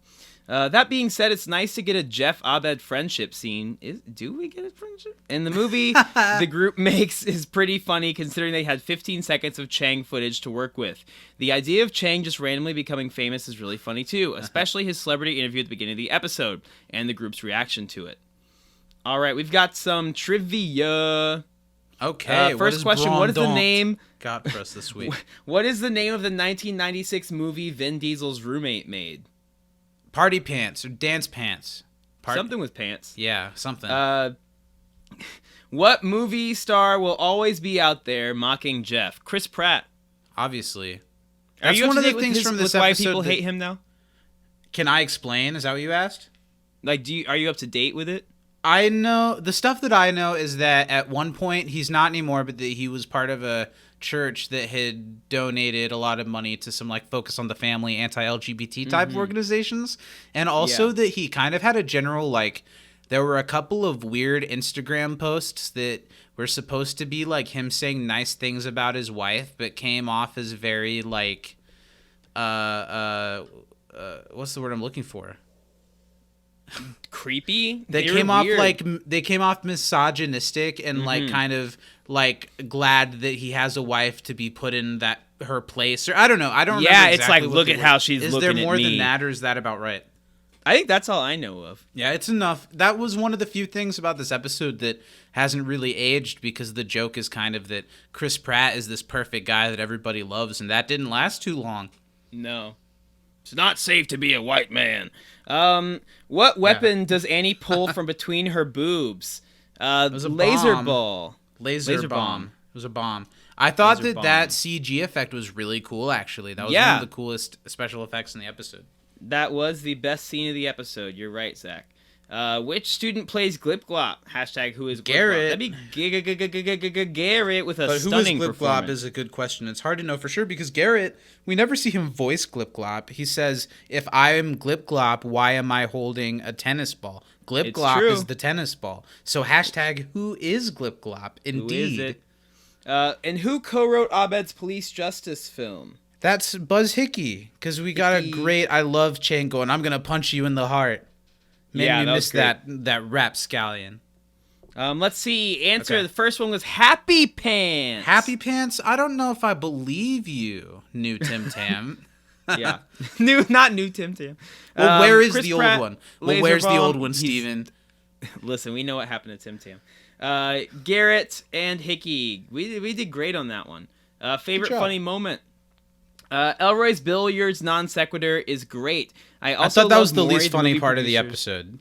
Speaker 2: That being said, it's nice to get a Jeff Abed friendship scene. Do we get a friendship? In the movie, the group makes is pretty funny considering they had 15 seconds of Chang footage to work with. The idea of Chang just randomly becoming famous is really funny too, especially his celebrity interview at the beginning of the episode and the group's reaction to it. All right, we've got some trivia.
Speaker 1: Okay,
Speaker 2: First question, what is the name?
Speaker 1: Got for us this week?
Speaker 2: What is the name of the 1996 movie Vin Diesel's roommate made?
Speaker 1: Party pants or dance pants?
Speaker 2: Something with pants.
Speaker 1: Yeah, something.
Speaker 2: What movie star will always be out there mocking Jeff? Chris Pratt.
Speaker 1: Obviously.
Speaker 2: Are
Speaker 1: That's
Speaker 2: you
Speaker 1: one
Speaker 2: up
Speaker 1: of
Speaker 2: to
Speaker 1: the
Speaker 2: date
Speaker 1: things
Speaker 2: with
Speaker 1: from
Speaker 2: with
Speaker 1: this
Speaker 2: why
Speaker 1: episode.
Speaker 2: people
Speaker 1: that-
Speaker 2: hate him now?
Speaker 1: Can I explain? Is that what you asked?
Speaker 2: Like, are you up to date with it?
Speaker 1: I know the stuff that I know is that at one point he's not anymore, but that he was part of a church that had donated a lot of money to some like focus on the family, anti-LGBT type organizations, and also
Speaker 2: Yeah.
Speaker 1: that he kind of had a general like. There were a couple of weird Instagram posts that were supposed to be like him saying nice things about his wife, but came off as very like, what's the word I'm looking for?
Speaker 2: Creepy.
Speaker 1: They
Speaker 2: were
Speaker 1: came off
Speaker 2: weird.
Speaker 1: like they came off misogynistic and like kind of like glad that he has a wife to be put in that her place, or I don't know. I don't.
Speaker 2: Yeah,
Speaker 1: remember
Speaker 2: it's
Speaker 1: exactly
Speaker 2: like,
Speaker 1: what
Speaker 2: look
Speaker 1: the
Speaker 2: at
Speaker 1: word-
Speaker 2: how she's
Speaker 1: Is
Speaker 2: looking
Speaker 1: there
Speaker 2: at
Speaker 1: more
Speaker 2: me.
Speaker 1: than that, or is that about right?
Speaker 2: I think that's all I know of.
Speaker 1: Yeah, it's enough. That was one of the few things about this episode that hasn't really aged, because the joke is kind of that Chris Pratt is this perfect guy that everybody loves, and that didn't last too long.
Speaker 2: No. It's not safe to be a white man. What weapon does Annie pull from between her boobs?
Speaker 1: was a
Speaker 2: laser
Speaker 1: bomb.
Speaker 2: ball.
Speaker 1: Laser bomb. It was a bomb. I thought
Speaker 2: Laser
Speaker 1: that
Speaker 2: bomb.
Speaker 1: CG effect was really cool, actually. That was
Speaker 2: Yeah.
Speaker 1: one of the coolest special effects in the episode.
Speaker 2: That was the best scene of the episode. You're right, Zach. Which student plays Glip Glop? Hashtag who is Glip
Speaker 1: Garrett.
Speaker 2: Glop? That'd be Garrett with a
Speaker 1: But who is
Speaker 2: stunning
Speaker 1: Glip Glop
Speaker 2: performance.
Speaker 1: is a good question. It's hard to know for sure because Garrett, we never see him voice Glip Glop. He says, if I am Glip Glop, why am I holding a tennis ball? Glip
Speaker 2: It's
Speaker 1: Glop
Speaker 2: true.
Speaker 1: is the tennis ball. So hashtag who is Glip Glop?
Speaker 2: Who
Speaker 1: Indeed.
Speaker 2: is it? And who co-wrote Abed's police justice film?
Speaker 1: That's Buzz Hickey, because we got
Speaker 2: Hickey.
Speaker 1: a great I love chain going, I'm going to punch you in the heart. Made
Speaker 2: Yeah,
Speaker 1: me
Speaker 2: that was
Speaker 1: miss
Speaker 2: great.
Speaker 1: that rapscallion.
Speaker 2: Let's see. Answer.
Speaker 1: Okay.
Speaker 2: The first one was Happy Pants.
Speaker 1: Happy Pants? I don't know if I believe you, new Tim Tam.
Speaker 2: Yeah. Not new Tim Tam.
Speaker 1: Well, where is
Speaker 2: Chris
Speaker 1: the
Speaker 2: Pratt,
Speaker 1: old one? Well,
Speaker 2: Laser
Speaker 1: where's the
Speaker 2: Bomb.
Speaker 1: old one,
Speaker 2: He's-
Speaker 1: Steven?
Speaker 2: Listen, we know what happened to Tim Tam. Garrett and Hickey. We did great on that one. Favorite
Speaker 1: job.
Speaker 2: funny moment. Elroy's billiards non sequitur is great. I
Speaker 1: I
Speaker 2: also
Speaker 1: thought that was
Speaker 2: love
Speaker 1: the
Speaker 2: Maury,
Speaker 1: least funny
Speaker 2: movie
Speaker 1: part of the
Speaker 2: producer.
Speaker 1: episode.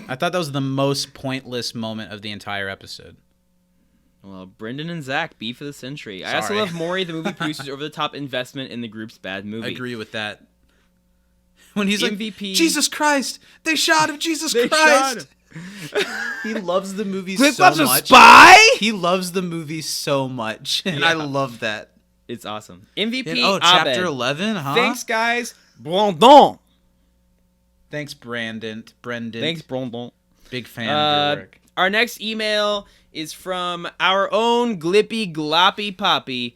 Speaker 1: I thought that was the most pointless moment of the entire episode.
Speaker 2: Well, Brendan and Zach, beef of the century. I also
Speaker 1: Sorry.
Speaker 2: love Maury, the movie producer's over-the-top investment in the group's bad movie.
Speaker 1: Agree with that. When he's
Speaker 2: MVP.
Speaker 1: like, Jesus Christ! They shot him, Jesus
Speaker 2: They
Speaker 1: Christ!
Speaker 2: shot
Speaker 1: He loves the movie
Speaker 2: Cliff
Speaker 1: so
Speaker 2: Bob's a
Speaker 1: much.
Speaker 2: spy?
Speaker 1: He loves the movie so much, and I love that.
Speaker 2: It's awesome. MVP,
Speaker 1: And, oh,
Speaker 2: Abed.
Speaker 1: chapter 11, huh?
Speaker 2: Thanks, guys. Brandon.
Speaker 1: Thanks, Brendan.
Speaker 2: Thanks, Brandon.
Speaker 1: Big fan of your work.
Speaker 2: Our next email is from our own Glippy Gloppy Poppy,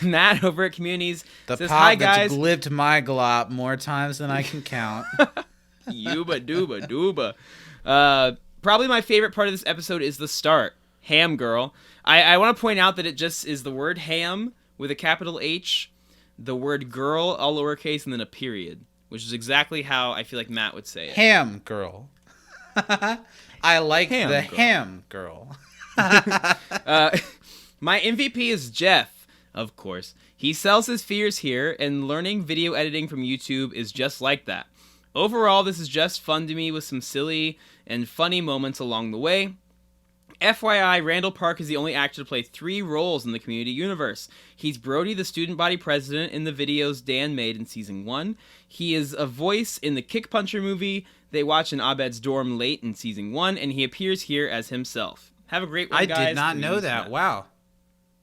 Speaker 2: Matt over at Communities.
Speaker 1: The
Speaker 2: says,
Speaker 1: pop
Speaker 2: hi,
Speaker 1: that's
Speaker 2: guys.
Speaker 1: glipped my glop more times than I can count.
Speaker 2: Yuba dooba dooba. Probably my favorite part of this episode is the start. Ham girl. I want to point out that it just is the word ham with a capital H, the word girl, all lowercase, and then a period, which is exactly how I feel like Matt would say it.
Speaker 1: Ham girl. I like
Speaker 2: Ham
Speaker 1: the
Speaker 2: girl.
Speaker 1: ham girl.
Speaker 2: My MVP is Jeff, of course. He sells his fears here, and learning video editing from YouTube is just like that. Overall, this is just fun to me with some silly and funny moments along the way. FYI, Randall Park is the only actor to play 3 roles in the Community universe. He's Brody, the student body president, in the videos Dan made in season 1. He is a voice in the Kick Puncher movie they watch in Abed's dorm late in season 1, and he appears here as himself. Have a great one,
Speaker 1: I
Speaker 2: guys.
Speaker 1: did not know that. Wow.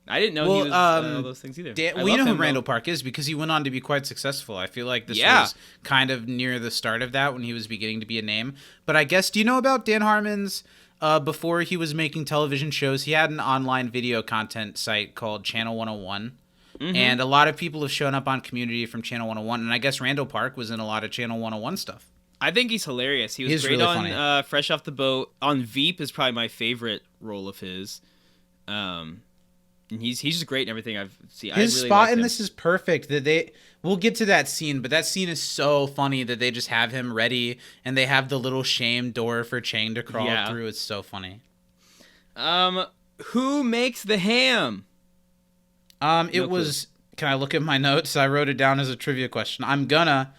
Speaker 2: I didn't know he was all those things either.
Speaker 1: Dan,
Speaker 2: I
Speaker 1: well, you
Speaker 2: love
Speaker 1: know who
Speaker 2: him,
Speaker 1: Randall
Speaker 2: though.
Speaker 1: Park is because he went on to be quite successful. I feel like this
Speaker 2: Yeah.
Speaker 1: was kind of near the start of that when he was beginning to be a name. But I guess, do you know about Dan Harmon's, before he was making television shows, he had an online video content site called Channel 101.
Speaker 2: Mm-hmm.
Speaker 1: And a lot of people have shown up on Community from Channel 101. And I guess Randall Park was in a lot of Channel 101 stuff.
Speaker 2: I think he's hilarious. He was
Speaker 1: He's
Speaker 2: great
Speaker 1: really
Speaker 2: on
Speaker 1: funny.
Speaker 2: Fresh Off the Boat. On Veep is probably my favorite role of his. And he's just great in everything I've seen.
Speaker 1: His
Speaker 2: I really
Speaker 1: spot
Speaker 2: like
Speaker 1: in
Speaker 2: him.
Speaker 1: this is perfect. We'll get to that scene, but that scene is so funny that they just have him ready and they have the little shame door for Chang to crawl
Speaker 2: Yeah.
Speaker 1: through. It's so funny.
Speaker 2: Who makes the ham?
Speaker 1: It was. Can I look at my notes? I wrote it down as a trivia question. I'm gonna.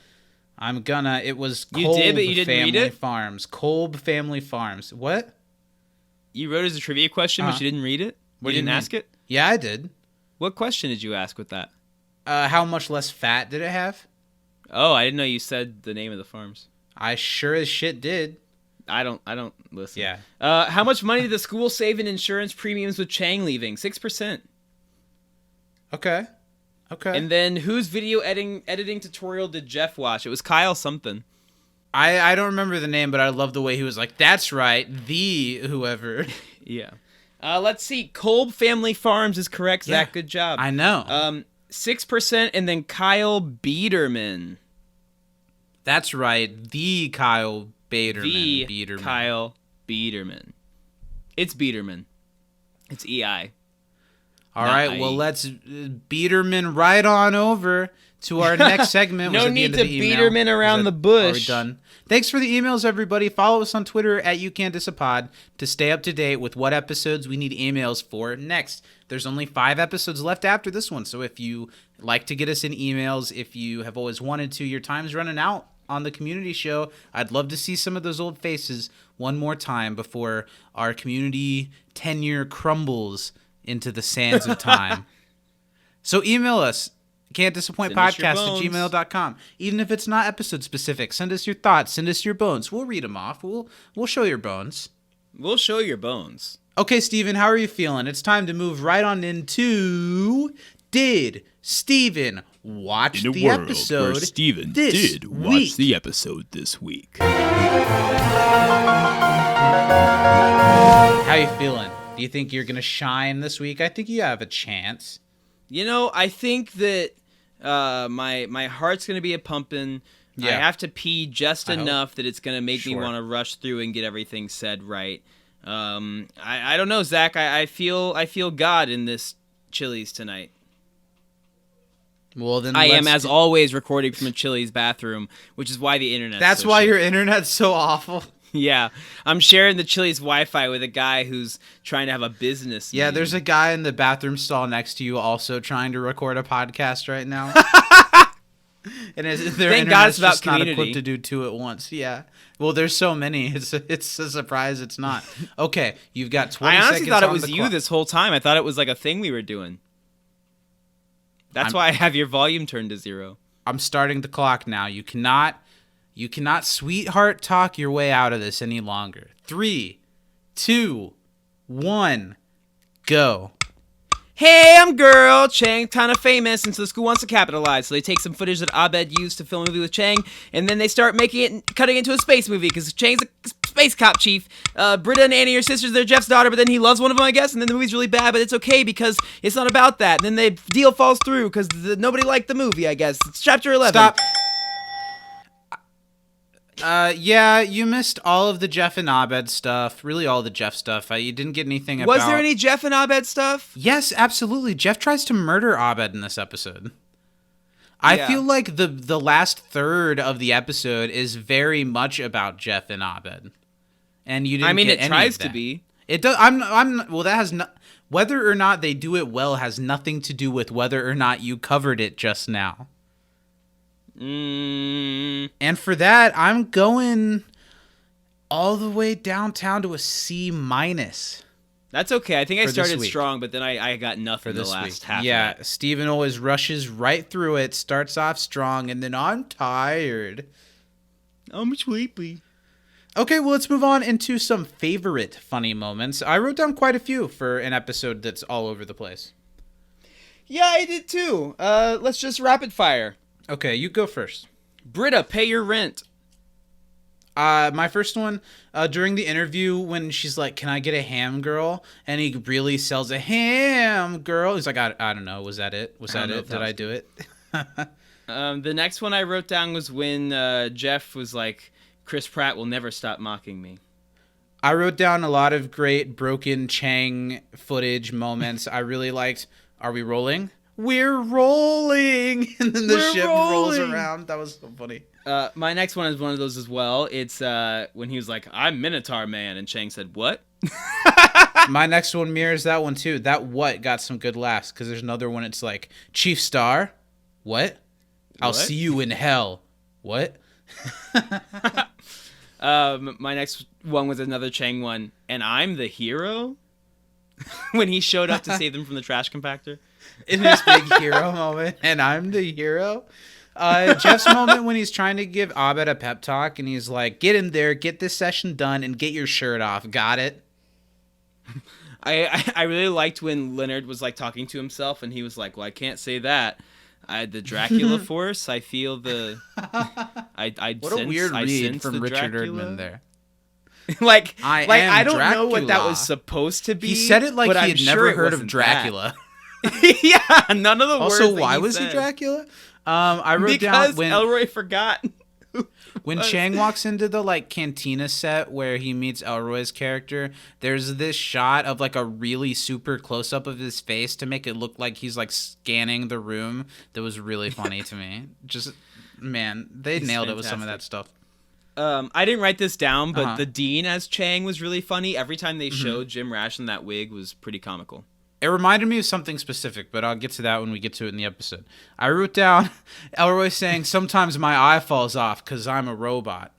Speaker 1: It was Kolb
Speaker 2: You did, but you didn't read
Speaker 1: Family
Speaker 2: it?
Speaker 1: Farms. Kolb Family Farms. What?
Speaker 2: You wrote it as a trivia question, but you didn't read it?
Speaker 1: What
Speaker 2: You
Speaker 1: do you
Speaker 2: didn't
Speaker 1: mean?
Speaker 2: ask it?
Speaker 1: Yeah, I did.
Speaker 2: What question did you ask with that?
Speaker 1: How much less fat did it have?
Speaker 2: Oh, I didn't know you said the name of the farms.
Speaker 1: I sure as shit did.
Speaker 2: I don't listen.
Speaker 1: Yeah.
Speaker 2: How much money did the school save in insurance premiums with Chang leaving? 6%.
Speaker 1: Okay.
Speaker 2: And then whose video editing tutorial did Jeff watch? It was Kyle something.
Speaker 1: I don't remember the name, but I love the way he was like, "That's right, the whoever."
Speaker 2: Yeah. Let's see. Kolb Family Farms is correct, Zach.
Speaker 1: Yeah,
Speaker 2: Good job.
Speaker 1: I know.
Speaker 2: 6%, and then Kyle Biederman.
Speaker 1: That's right, the Kyle Biederman.
Speaker 2: The Kyle Biederman. It's Biederman. It's EI.
Speaker 1: All
Speaker 2: not
Speaker 1: right,
Speaker 2: IE.
Speaker 1: well, let's Biederman right on over to our next segment.
Speaker 2: No
Speaker 1: was at the
Speaker 2: need
Speaker 1: end of
Speaker 2: to
Speaker 1: the email.
Speaker 2: Biederman around the bush.
Speaker 1: Are we done? Thanks for the emails, everybody. Follow us on Twitter at YouCan'tDisapod to stay up to date with what episodes we need emails for next. There's only 5 episodes left after this one, so if you like to get us in emails, if you have always wanted to, your time's running out on the community show. I'd love to see some of those old faces one more time before our community tenure crumbles into the sands of time. So email us, can'tdisappointpodcast@gmail.com. Even if it's not episode specific, send us your thoughts, send us your bones. We'll read them off. We'll show your bones.
Speaker 2: We'll show your bones.
Speaker 1: Okay, Steven, how are you feeling? It's time to move right on into Did Steven watch
Speaker 6: In a
Speaker 1: the
Speaker 6: world
Speaker 1: episode
Speaker 6: where Steven
Speaker 1: this
Speaker 6: did watch
Speaker 1: week?
Speaker 6: the episode this week.
Speaker 1: How you feeling? Do you think you're going to shine this week? I think you have a chance.
Speaker 2: You know, I think that my heart's going to be a pumping. I
Speaker 1: Yeah.
Speaker 2: have to pee just
Speaker 1: I hope.
Speaker 2: enough that it's going to make me
Speaker 1: Sure.
Speaker 2: want to rush through and get everything said right. I don't know, Zach. I feel God in this Chili's tonight.
Speaker 1: Well, then
Speaker 2: I am,
Speaker 1: let's
Speaker 2: as always, recording from a Chili's bathroom, which is why the internet.
Speaker 1: That's why your internet's so awful.
Speaker 2: Yeah, I'm sharing the Chili's Wi-Fi with a guy who's trying to have a business.
Speaker 1: Yeah,
Speaker 2: name.
Speaker 1: there's a guy in the bathroom stall next to you also trying to record a podcast right now. And their
Speaker 2: Thank God
Speaker 1: internet's
Speaker 2: it's about
Speaker 1: just not
Speaker 2: Community.
Speaker 1: equipped to do 2 at once. Yeah. Well, there's so many. It's a surprise it's not. Okay, you've got 20
Speaker 2: I honestly
Speaker 1: seconds
Speaker 2: thought it
Speaker 1: on
Speaker 2: was
Speaker 1: the
Speaker 2: you
Speaker 1: clock.
Speaker 2: this whole time. I thought it was like a thing we were doing. That's why I have your volume turned to 0.
Speaker 1: I'm starting the clock now. You cannot sweetheart talk your way out of this any longer. 3, 2, 1, go.
Speaker 2: Hey, I'm girl. Chang kind of famous, and so the school wants to capitalize. So they take some footage that Abed used to film a movie with Chang, and then they start cutting it into a space movie because Chang's a space cop chief. Britta and Annie are sisters. They're Jeff's daughter, but then he loves one of them, I guess. And then the movie's really bad, but it's okay because it's not about that. And then the deal falls through because nobody liked the movie, I guess. It's chapter 11.
Speaker 1: Stop. Yeah, you missed all of the Jeff and Abed stuff. Really, all the Jeff stuff. You didn't get anything about.
Speaker 2: Was there any Jeff and Abed stuff?
Speaker 1: Yes, absolutely. Jeff tries to murder Abed in this episode. I feel like the last third of the episode is very much about Jeff and Abed, and you didn't. Get
Speaker 2: it
Speaker 1: any
Speaker 2: tries
Speaker 1: of that.
Speaker 2: to be.
Speaker 1: It does. I'm. Well, that has no. Whether or not they do it well has nothing to do with whether or not you covered it just now. And for that, I'm going all the way downtown to a C-.
Speaker 2: That's okay. I think I
Speaker 1: For this
Speaker 2: started
Speaker 1: week.
Speaker 2: strong, but then I got nothing the last half.
Speaker 1: Yeah,
Speaker 2: of it.
Speaker 1: Steven always rushes right through it, starts off strong, and then I'm tired.
Speaker 2: I'm sleepy.
Speaker 1: Okay, well, let's move on into some favorite funny moments. I wrote down quite a few for an episode that's all over the place.
Speaker 2: Yeah, I did too. Let's just rapid fire.
Speaker 1: Okay, you go first.
Speaker 2: Britta, pay your rent.
Speaker 1: My first one, during the interview when she's like, "Can I get a ham girl?" And he really sells a ham girl. He's like, I don't know. Was that it? Was that it? Did I do it?
Speaker 2: The next one I wrote down was when Jeff was like, Chris Pratt will never stop mocking me.
Speaker 1: I wrote down a lot of great broken Chang footage moments. I really liked, are we rolling? We're rolling! And then the ship rolls around. That was so funny.
Speaker 2: My next one is one of those as well. It's when he was like, I'm Minotaur Man, and Chang said, what?
Speaker 1: My next one mirrors that one too. That what got some good laughs, because there's another one, it's like, Chief Star? What? I'll see you in hell. What?
Speaker 2: My next one was another Chang one, and I'm the hero? When he showed up to save them from the trash compactor.
Speaker 1: In this big hero moment, and I'm the hero. Jeff's moment when he's trying to give Abed a pep talk, and he's like, get in there, get this session done, and get your shirt off. Got it?
Speaker 2: I really liked when Leonard was like talking to himself, and he was like, well, I can't say that. I had the Dracula force. I feel the...
Speaker 1: What a weird read from Richard Erdman there.
Speaker 2: I don't know what that was supposed to be.
Speaker 1: He said it like he had never heard of Dracula.
Speaker 2: Yeah, none of the words.
Speaker 1: Also, why was he Dracula? I wrote down when
Speaker 2: Elroy forgot.
Speaker 1: When Chang walks into the like cantina set where he meets Elroy's character, there's this shot of like a really super close up of his face to make it look like he's like scanning the room. That was really funny to me. Just man, they nailed it with some of that stuff.
Speaker 2: I didn't write this down, but the Dean as Chang was really funny. Every time they showed Jim Rash in that wig was pretty comical.
Speaker 1: It reminded me of something specific, but I'll get to that when we get to it in the episode. I wrote down Elroy saying, sometimes my eye falls off because I'm a robot.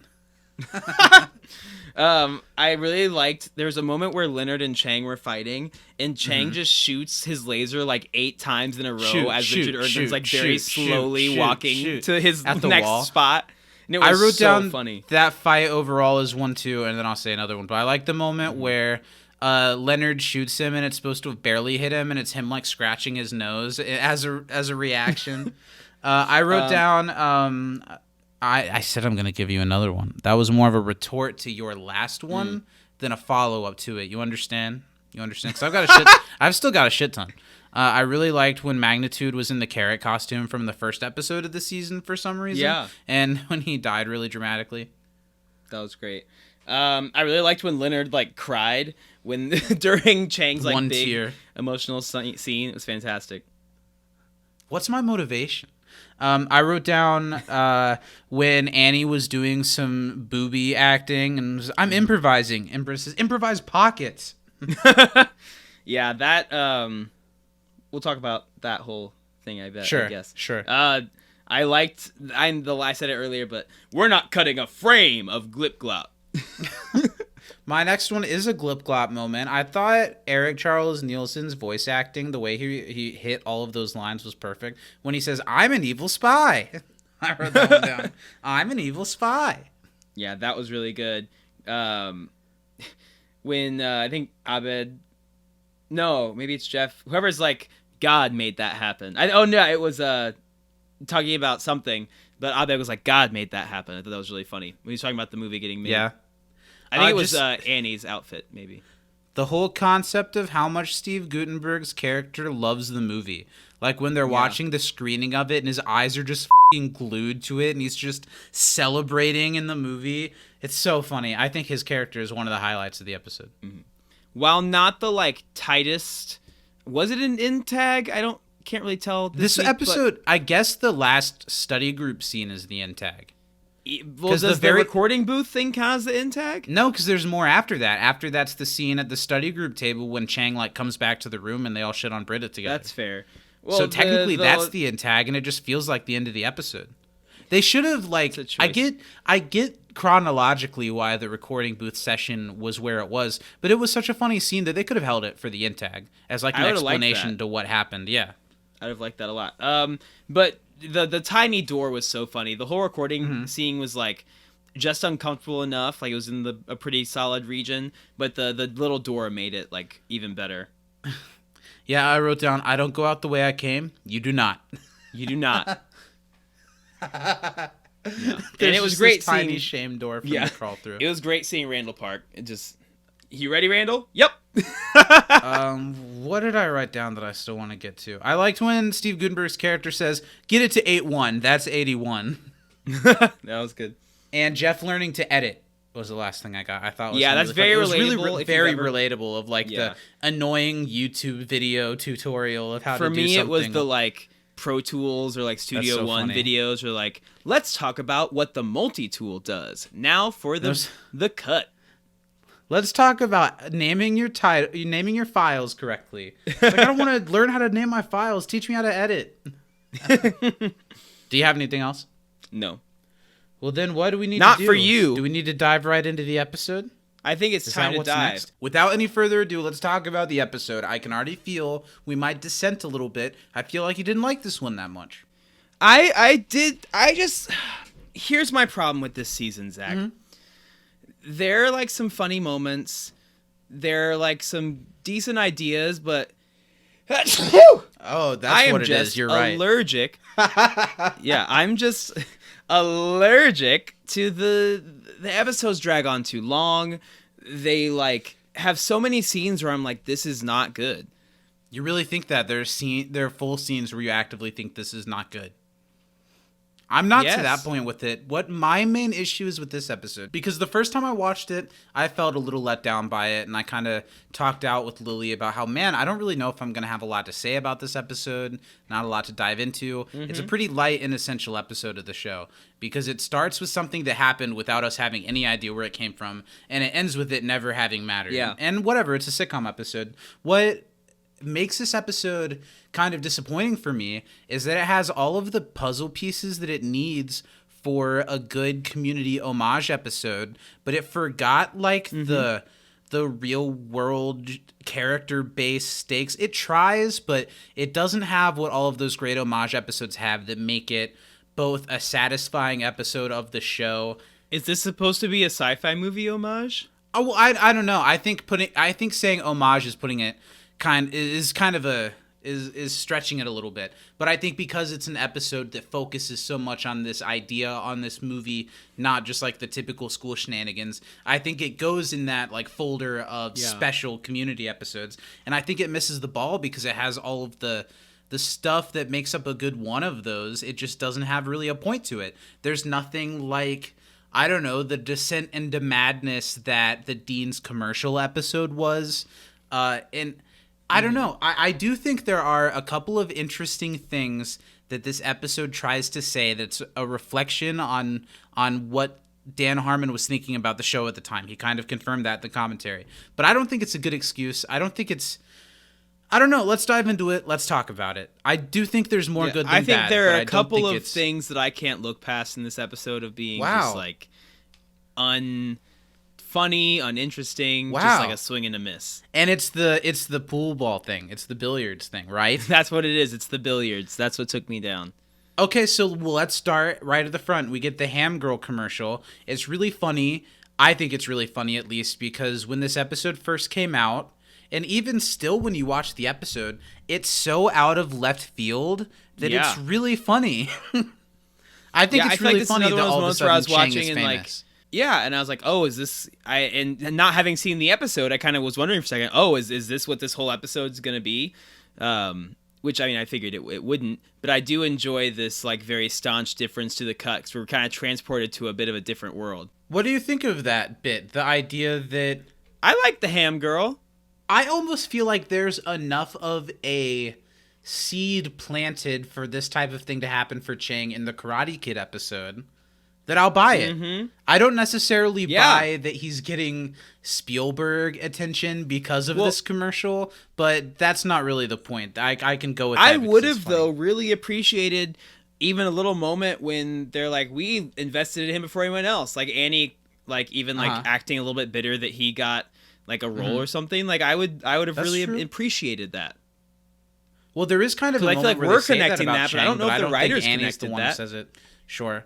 Speaker 2: I really liked, there was a moment where Leonard and Chang were fighting, and Chang just shoots his laser like 8 times in a row as Richard Erdman's like very slowly walking to his
Speaker 1: at the
Speaker 2: next
Speaker 1: wall.
Speaker 2: spot. And it was
Speaker 1: I wrote
Speaker 2: so
Speaker 1: down
Speaker 2: funny.
Speaker 1: That fight overall is 1-2, and then I'll say another one. But I like the moment where Leonard shoots him, and it's supposed to have barely hit him, and it's him like scratching his nose as a reaction. I wrote down. I said I'm gonna give you another one. That was more of a retort to your last one than a follow up to it. You understand? You understand? Because I've still got a shit ton. I really liked when Magnitude was in the carrot costume from the first episode of the season for some reason.
Speaker 2: Yeah.
Speaker 1: And when he died really dramatically.
Speaker 2: That was great. I really liked when Leonard like cried when during Chang's like big emotional scene. It was fantastic.
Speaker 1: What's my motivation? I wrote down when Annie was doing some booby acting and was, I'm improvising. Improvise pockets.
Speaker 2: Yeah, that we'll talk about that whole thing. I bet.
Speaker 1: Sure.
Speaker 2: I guess.
Speaker 1: Sure.
Speaker 2: I I said it earlier, but we're not cutting a frame of Glip Glop.
Speaker 1: My next one is a Glip Glop moment. I thought Eric Charles Nielsen's voice acting, the way he hit all of those lines was perfect. When he says, "I'm an evil spy." I wrote that one down. I'm an evil spy.
Speaker 2: Yeah, that was really good. When I think Abed, no, maybe it's Jeff, whoever's like, God made that happen. It was talking about something, but Abed was like, God made that happen. I thought that was really funny when he was talking about the movie getting made.
Speaker 1: Yeah.
Speaker 2: I think it was Annie's outfit, maybe.
Speaker 1: The whole concept of how much Steve Guttenberg's character loves the movie. Like when they're watching the screening of it and his eyes are just f***ing glued to it and he's just celebrating in the movie. It's so funny. I think his character is one of the highlights of the episode.
Speaker 2: Mm-hmm. While not the like tightest, was it an in tag? Can't really tell.
Speaker 1: This
Speaker 2: week,
Speaker 1: episode, I guess the last study group scene is the end tag.
Speaker 2: Well, does the recording booth thing count as the in tag?
Speaker 1: No, because there's more after that. After that's the scene at the study group table when Chang like comes back to the room and they all shit on Britta together.
Speaker 2: That's fair. Well,
Speaker 1: so technically that's the end tag, and it just feels like the end of the episode. They should have like. I get chronologically why the recording booth session was where it was, but it was such a funny scene that they could have held it for the end tag as like an explanation to what happened. Yeah,
Speaker 2: I'd have liked that a lot. But the tiny door was so funny. The whole recording scene was like just uncomfortable enough. Like it was in a pretty solid region, but the little door made it like even better.
Speaker 1: Yeah, I wrote down, I don't go out the way I came. You do not.
Speaker 2: You do not.
Speaker 1: Yeah.
Speaker 2: And it was great seeing
Speaker 1: tiny shame door for me to crawl through.
Speaker 2: It was great seeing Randall Park. You ready, Randall? Yep.
Speaker 1: What did I write down that I still want to get to? I liked when Steve Guttenberg's character says, "Get it to 8-1. That's 81."
Speaker 2: That was good.
Speaker 1: And Jeff learning to edit was the last thing I got. I thought was
Speaker 2: that's very relatable.
Speaker 1: It was really relatable of like the annoying YouTube video tutorial of how to do something. For me,
Speaker 2: it was the like Pro Tools or like Studio One videos or like, let's talk about what the multi-tool does. Now for the cut.
Speaker 1: Let's talk about naming your files correctly. Like, I don't want to learn how to name my files. Teach me how to edit. Do you have anything else?
Speaker 2: No.
Speaker 1: Well, then what do we need to do?
Speaker 2: Not for you.
Speaker 1: Do we need to dive right into the episode?
Speaker 2: I think it's time to dive. Next?
Speaker 1: Without any further ado, let's talk about the episode. I can already feel we might dissent a little bit. I feel like you didn't like this one that much.
Speaker 2: I did. Here's my problem with this season, Zach. Mm-hmm. There are like some funny moments. There are like some decent ideas, but
Speaker 1: oh, that's what it is. You're right.
Speaker 2: Allergic. Yeah, I'm just allergic to the episodes drag on too long. They like have so many scenes where I'm like, this is not good.
Speaker 1: You really think that there are full scenes where you actively think this is not good? I'm not to that point with it. What my main issue is with this episode, because the first time I watched it, I felt a little let down by it, and I kind of talked out with Lily about how, man, I don't really know if I'm going to have a lot to say about this episode, not a lot to dive into. Mm-hmm. It's a pretty light and essential episode of the show, because it starts with something that happened without us having any idea where it came from, and it ends with it never having mattered.
Speaker 2: Yeah.
Speaker 1: And whatever, it's a sitcom episode. What makes this episode kind of disappointing for me is that it has all of the puzzle pieces that it needs for a good community homage episode, but it forgot like the real world character based stakes. It tries, but it doesn't have what all of those great homage episodes have that make it both a satisfying episode of the show.
Speaker 2: Is this supposed to be a sci-fi movie homage?
Speaker 1: Oh, well, I don't know. I think saying homage is putting it is stretching it a little bit. But I think because it's an episode that focuses so much on this idea, on this movie, not just like the typical school shenanigans, I think it goes in that like folder of special community episodes. And I think it misses the ball because it has all of the stuff that makes up a good one of those. It just doesn't have really a point to it. There's nothing like, I don't know, the descent into madness that the Dean's commercial episode was. And I don't know. I do think there are a couple of interesting things that this episode tries to say that's a reflection on what Dan Harmon was thinking about the show at the time. He kind of confirmed that in the commentary. But I don't think it's a good excuse. I don't think it's I don't know. Let's dive into it. Let's talk about it. I do think there's more good than bad.
Speaker 2: I think there are
Speaker 1: but
Speaker 2: a couple of things that I can't look past in this episode of being just like unfunny, uninteresting, just like a swing and a miss.
Speaker 1: And it's the pool ball thing. It's the billiards thing, right?
Speaker 2: That's what it is. It's the billiards. That's what took me down.
Speaker 1: Okay, so let's start right at the front. We get the Ham Girl commercial. It's really funny. I think it's really funny, at least, because when this episode first came out, and even still when you watch the episode, it's so out of left field that it's really funny. I think it's really funny that all of a sudden Chang is famous.
Speaker 2: And I was like, oh, is this... And not having seen the episode, I kind of was wondering for a second, oh, is this what this whole episode's going to be? Which, I mean, I figured it wouldn't. But I do enjoy this, like, very staunch difference to the cut, because we're kind of transported to a bit of a different world.
Speaker 1: What do you think of that bit? The idea that...
Speaker 2: I like the Ham Girl.
Speaker 1: I almost feel like there's enough of a seed planted for this type of thing to happen for Chang in the Karate Kid episode that I'll buy it. Mm-hmm. I don't necessarily buy that he's getting Spielberg attention because of this commercial, but that's not really the point. I can go with that.
Speaker 2: I would have, though, really appreciated even a little moment when they're like, we invested in him before anyone else. Like Annie, like even like acting a little bit bitter that he got like a role or something. Like I would have really appreciated that.
Speaker 1: Well, there is kind of a moment
Speaker 2: like
Speaker 1: where
Speaker 2: we're
Speaker 1: they say
Speaker 2: connecting
Speaker 1: that,
Speaker 2: but I don't know if the writers
Speaker 1: Annie's
Speaker 2: connected
Speaker 1: the one
Speaker 2: that.
Speaker 1: Who says it. Sure.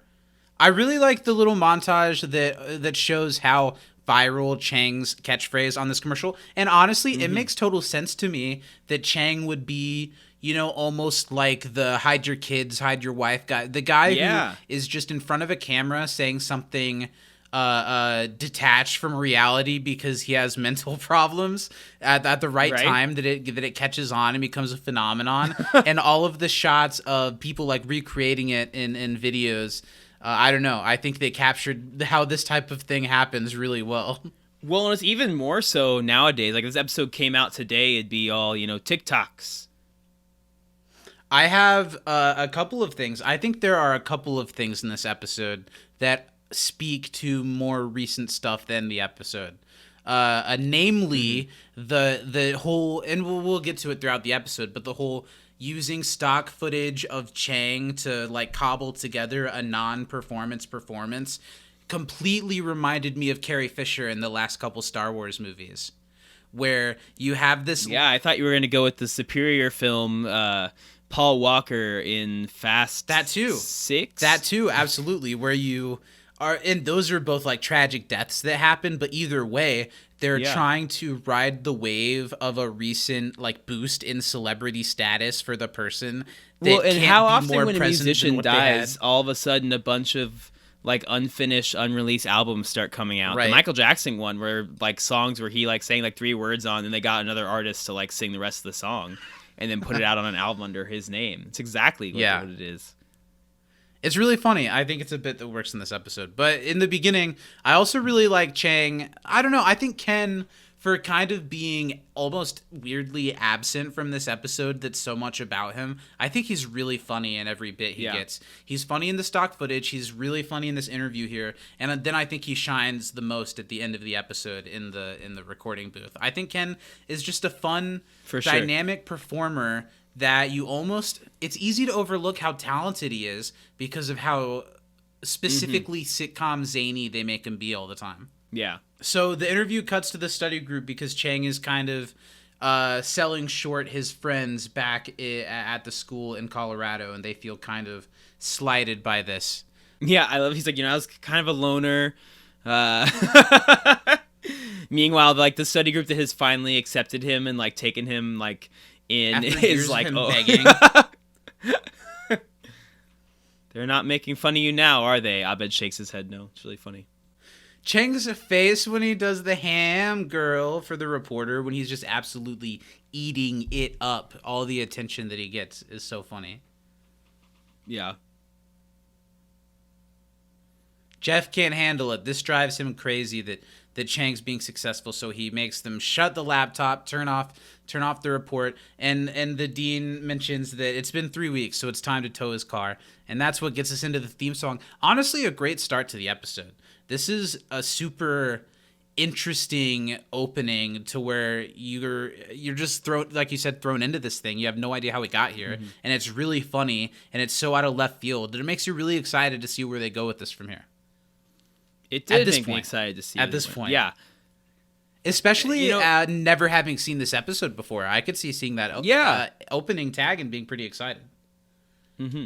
Speaker 1: I really like the little montage that shows how viral Chang's catchphrase on this commercial. And honestly, it makes total sense to me that Chang would be, you know, almost like the hide your kids, hide your wife guy. The guy who is just in front of a camera saying something detached from reality because he has mental problems at the right time that it catches on and becomes a phenomenon. And all of the shots of people like recreating it in videos, I don't know. I think they captured how this type of thing happens really well.
Speaker 2: Well, and it's even more so nowadays. Like, if this episode came out today, it'd be all, you know, TikToks.
Speaker 1: I have a couple of things. I think there are a couple of things in this episode that speak to more recent stuff than the episode. Namely, the whole, and we'll get to it throughout the episode, but the whole using stock footage of Chang to like cobble together a non-performance performance completely reminded me of Carrie Fisher in the last couple Star Wars movies, where you have this...
Speaker 2: Yeah, I thought you were going to go with the superior film, Paul Walker in Fast...
Speaker 1: That too.
Speaker 2: 6?
Speaker 1: That too, absolutely, where you are... And those are both like tragic deaths that happen, but either way, they're trying to ride the wave of a recent like boost in celebrity status for the person.
Speaker 2: Well, and how often when a musician dies, all of a sudden a bunch of like unfinished, unreleased albums start coming out.
Speaker 1: Right.
Speaker 2: The Michael Jackson one, where like songs where he like sang like 3 words on, and they got another artist to like sing the rest of the song, and then put it out on an album under his name. It's exactly what it is.
Speaker 1: It's really funny. I think it's a bit that works in this episode. But in the beginning, I also really like Chang. I don't know. I think Ken, for kind of being almost weirdly absent from this episode that's so much about him, I think he's really funny in every bit he gets. He's funny in the stock footage. He's really funny in this interview here. And then I think he shines the most at the end of the episode in the recording booth. I think Ken is just a fun, dynamic performer that you almost... It's easy to overlook how talented he is because of how specifically sitcom zany they make him be all the time.
Speaker 2: Yeah.
Speaker 1: So the interview cuts to the study group because Chang is kind of selling short his friends back at the school in Colorado, and they feel kind of slighted by this.
Speaker 2: Yeah, I love... He's like, you know, I was kind of a loner. Meanwhile, like, the study group that has finally accepted him and, like, taken him, like... is like,
Speaker 1: begging.
Speaker 2: They're not making fun of you now, are they? Abed shakes his head no. It's really funny.
Speaker 1: Chang's face when he does the ham girl for the reporter, when he's just absolutely eating it up. All the attention that he gets is so funny.
Speaker 2: Yeah.
Speaker 1: Jeff can't handle it. This drives him crazy that Chang's being successful, so he makes them shut the laptop, turn off the report, and the dean mentions that it's been 3 weeks, so it's time to tow his car, and that's what gets us into the theme song. Honestly, a great start to the episode. This is a super interesting opening to where you're just thrown, like you said, thrown into this thing. You have no idea how we got here, and it's really funny, and it's so out of left field that it makes you really excited to see where they go with this from here.
Speaker 2: It did make me excited to see
Speaker 1: at this point.
Speaker 2: Yeah.
Speaker 1: Especially never having seen this episode before. I could see seeing that opening tag and being pretty excited.
Speaker 2: Mm-hmm.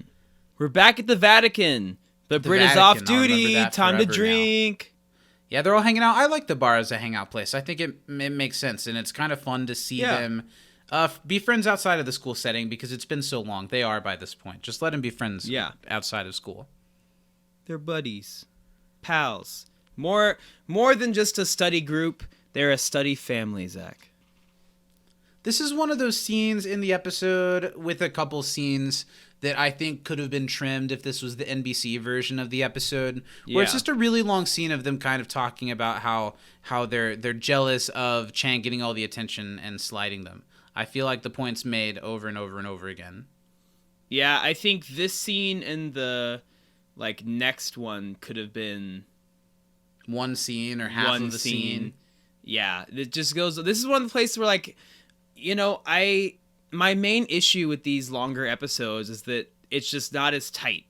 Speaker 2: We're back at the Vatican. The Brit is off duty. Time to drink.
Speaker 1: Now. Yeah, they're all hanging out. I like the bar as a hangout place. I think it makes sense, and it's kind of fun to see them be friends outside of the school setting because it's been so long. They are by this point. Just let them be friends outside of school.
Speaker 2: They're buddies. Pals. More than just a study group. They're a study family, Zach.
Speaker 1: This is one of those scenes in the episode with a couple scenes that I think could have been trimmed if this was the NBC version of the episode, where it's just a really long scene of them kind of talking about how they're jealous of Chang getting all the attention and slighting them. I feel like the point's made over and over and over again.
Speaker 2: Yeah, I think this scene and the next one could have been
Speaker 1: one scene or half of the scene.
Speaker 2: Yeah, it just goes. This is one of the places where, my main issue with these longer episodes is that it's just not as tight.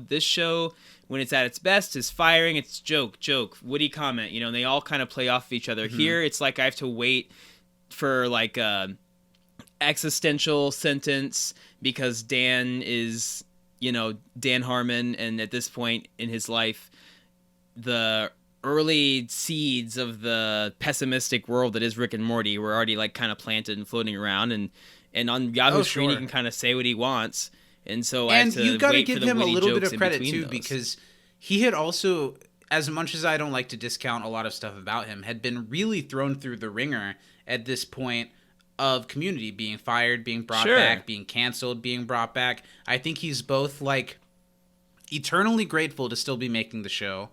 Speaker 2: This show, when it's at its best, is firing. It's joke, witty comment. And they all kind of play off of each other. Mm-hmm. Here, it's like I have to wait for a existential sentence because Dan is, Dan Harmon, and at this point in his life, the early seeds of the pessimistic world that is Rick and Morty were already kind of planted and floating around, and on Yahoo screen he can kind of say what he wants, and so I have to
Speaker 1: you've got to give him a little bit
Speaker 2: of
Speaker 1: of credit too, because he had also, as much as I don't like to discount a lot of stuff about him, had been really thrown through the ringer at this point of Community, being fired, being brought back, being canceled, being brought back. I think he's both eternally grateful to still be making the show.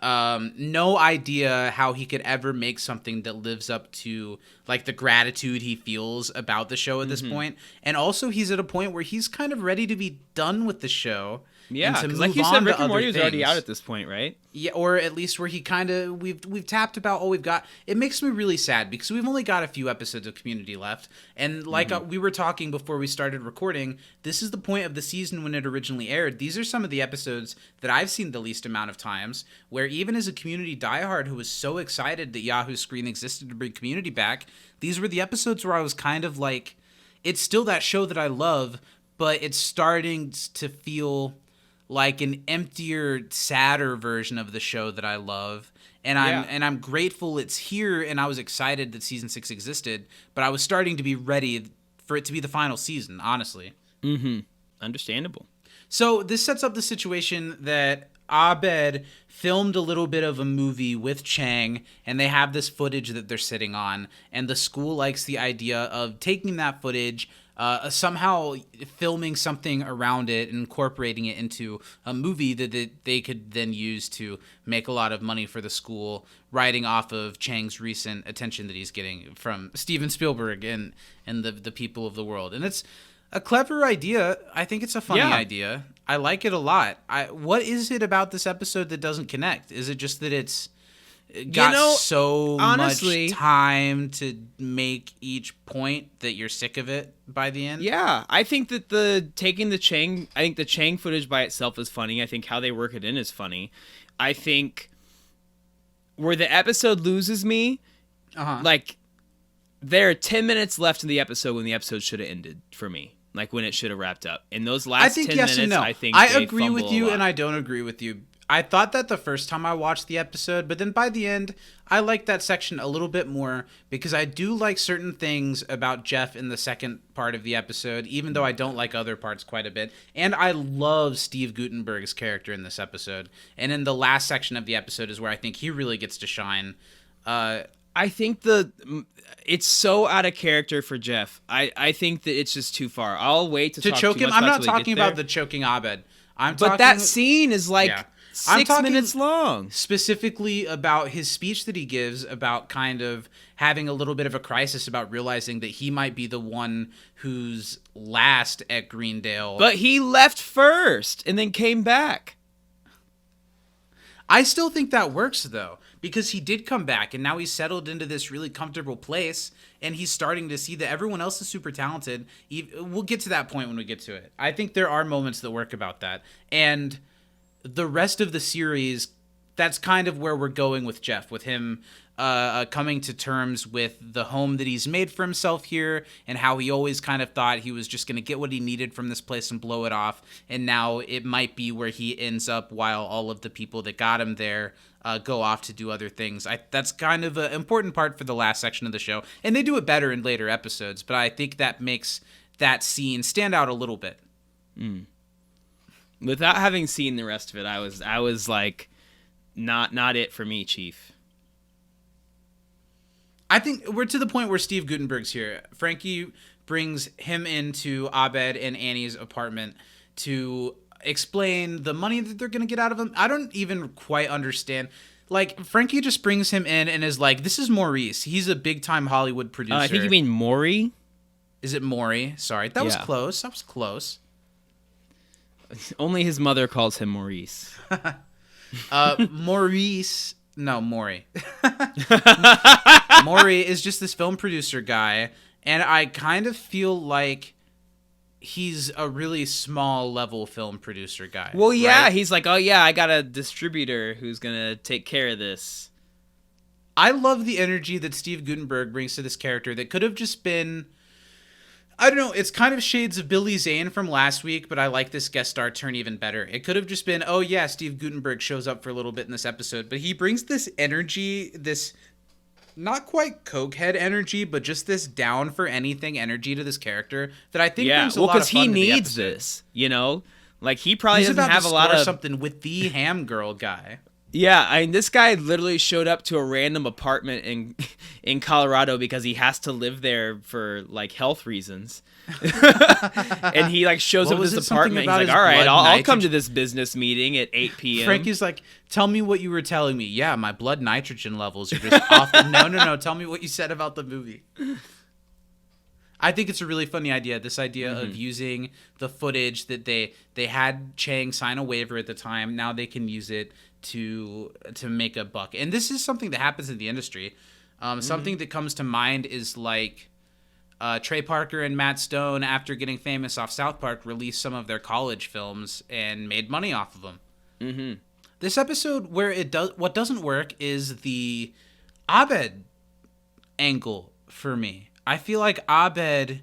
Speaker 1: No idea how he could ever make something that lives up to the gratitude he feels about the show at this point. And also he's at a point where he's kind of ready to be done with the show.
Speaker 2: Yeah, because like you said, Rick and Morty was already out at this point, right?
Speaker 1: Yeah, or at least where he kind of, we've tapped about all we've got. It makes me really sad because we've only got a few episodes of Community left. And we were talking before we started recording, this is the point of the season when it originally aired. These are some of the episodes that I've seen the least amount of times, where even as a Community diehard who was so excited that Yahoo Screen existed to bring Community back, these were the episodes where I was kind of it's still that show that I love, but it's starting to feel like an emptier, sadder version of the show that I love. And I'm grateful it's here, and I was excited that season 6 existed, but I was starting to be ready for it to be the final season, honestly.
Speaker 2: Mm-hmm. Understandable.
Speaker 1: So this sets up the situation that Abed filmed a little bit of a movie with Chang, and they have this footage that they're sitting on, and the school likes the idea of taking that footage, somehow filming something around it and incorporating it into a movie that they could then use to make a lot of money for the school, riding off of Chang's recent attention that he's getting from Steven Spielberg and the people of the world. And it's a clever idea. I think it's a funny idea. I like it a lot. What is it about this episode that doesn't connect? Is it just that it's got honestly, much time to make each point that you're sick of it by the end?
Speaker 2: Yeah, I think that the Chang footage by itself is funny. I think how they work it in is funny. I think where the episode loses me, there are 10 minutes left in the episode when the episode should have ended for me. When it should have wrapped up. In those last 10 minutes, I think
Speaker 1: I agree with you and I don't agree with you. I thought that the first time I watched the episode, but then by the end, I liked that section a little bit more because I do like certain things about Jeff in the second part of the episode, even though I don't like other parts quite a bit. And I love Steve Guttenberg's character in this episode. And in the last section of the episode is where I think he really gets to shine.
Speaker 2: I think it's so out of character for Jeff. I think that it's just too far. I'll wait to
Speaker 1: choke him. I'm not talking about the choking Abed.
Speaker 2: But that scene is 6 minutes long.
Speaker 1: Specifically about his speech that he gives about kind of having a little bit of a crisis about realizing that he might be the one who's last at Greendale.
Speaker 2: But he left first and then came back.
Speaker 1: I still think that works though, because he did come back and now he's settled into this really comfortable place and he's starting to see that everyone else is super talented. We'll get to that point when we get to it. I think there are moments that work about that. And the rest of the series, that's kind of where we're going with Jeff, with him coming to terms with the home that he's made for himself here and how he always kind of thought he was just going to get what he needed from this place and blow it off. And now it might be where he ends up while all of the people that got him there go off to do other things. That's kind of an important part for the last section of the show. And they do it better in later episodes, but I think that makes that scene stand out a little bit.
Speaker 2: Without having seen the rest of it, I was like, not it for me, Chief.
Speaker 1: I think we're to the point where Steve Guttenberg's here. Frankie brings him into Abed and Annie's apartment to explain the money that they're going to get out of him. I don't even quite understand. Like, Frankie just brings him in and is like, this is Maurice. He's a big-time Hollywood producer.
Speaker 2: I think you mean Maury?
Speaker 1: Is it Maury? Sorry. That was close. That was close.
Speaker 2: Only his mother calls him Maurice.
Speaker 1: Maurice... No, Maury. Maury is just this film producer guy, and I kind of feel like he's a really small level film producer guy.
Speaker 2: Well, yeah,
Speaker 1: right?
Speaker 2: He's like, oh yeah, I got a distributor who's gonna take care of this.
Speaker 1: I love the energy that Steve Guttenberg brings to this character that could have just been, I don't know, it's kind of shades of Billy Zane from last week, but I like this guest star turn even better. It could have just been, oh yeah, Steve Guttenberg shows up for a little bit in this episode, but he brings this energy, this not quite cokehead energy, but just this down for anything energy to this character that I think brings a lot of fun to the episode.
Speaker 2: He needs this, you know? Like, he probably
Speaker 1: He's
Speaker 2: doesn't
Speaker 1: about
Speaker 2: have
Speaker 1: to
Speaker 2: a lot
Speaker 1: score
Speaker 2: of
Speaker 1: something with the ham girl guy.
Speaker 2: Yeah, I mean, this guy literally showed up to a random apartment in Colorado because he has to live there for, like, health reasons. And he, like, shows up at this apartment. He's like, all right, I'll come to this business meeting at 8 p.m.
Speaker 1: Frankie's like, tell me what you were telling me. Yeah, my blood nitrogen levels are just off. No. Tell me what you said about the movie. I think it's a really funny idea, this idea of using the footage that they had Chang sign a waiver at the time. Now they can use it to make a buck. And this is something that happens in the industry. Something that comes to mind is like Trey Parker and Matt Stone, after getting famous off South Park, released some of their college films and made money off of them. Mm-hmm. This episode, where what doesn't work is the Abed angle for me. I feel like Abed...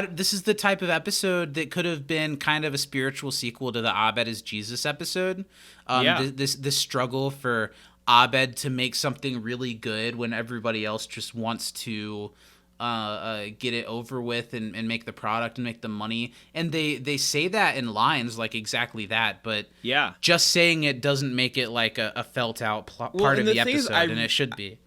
Speaker 1: this is the type of episode that could have been kind of a spiritual sequel to the Abed is Jesus episode. This struggle for Abed to make something really good when everybody else just wants to get it over with and make the product and make the money. And they say that in lines like exactly that, but just saying it doesn't make it like a felt out part of the episode, and it should be.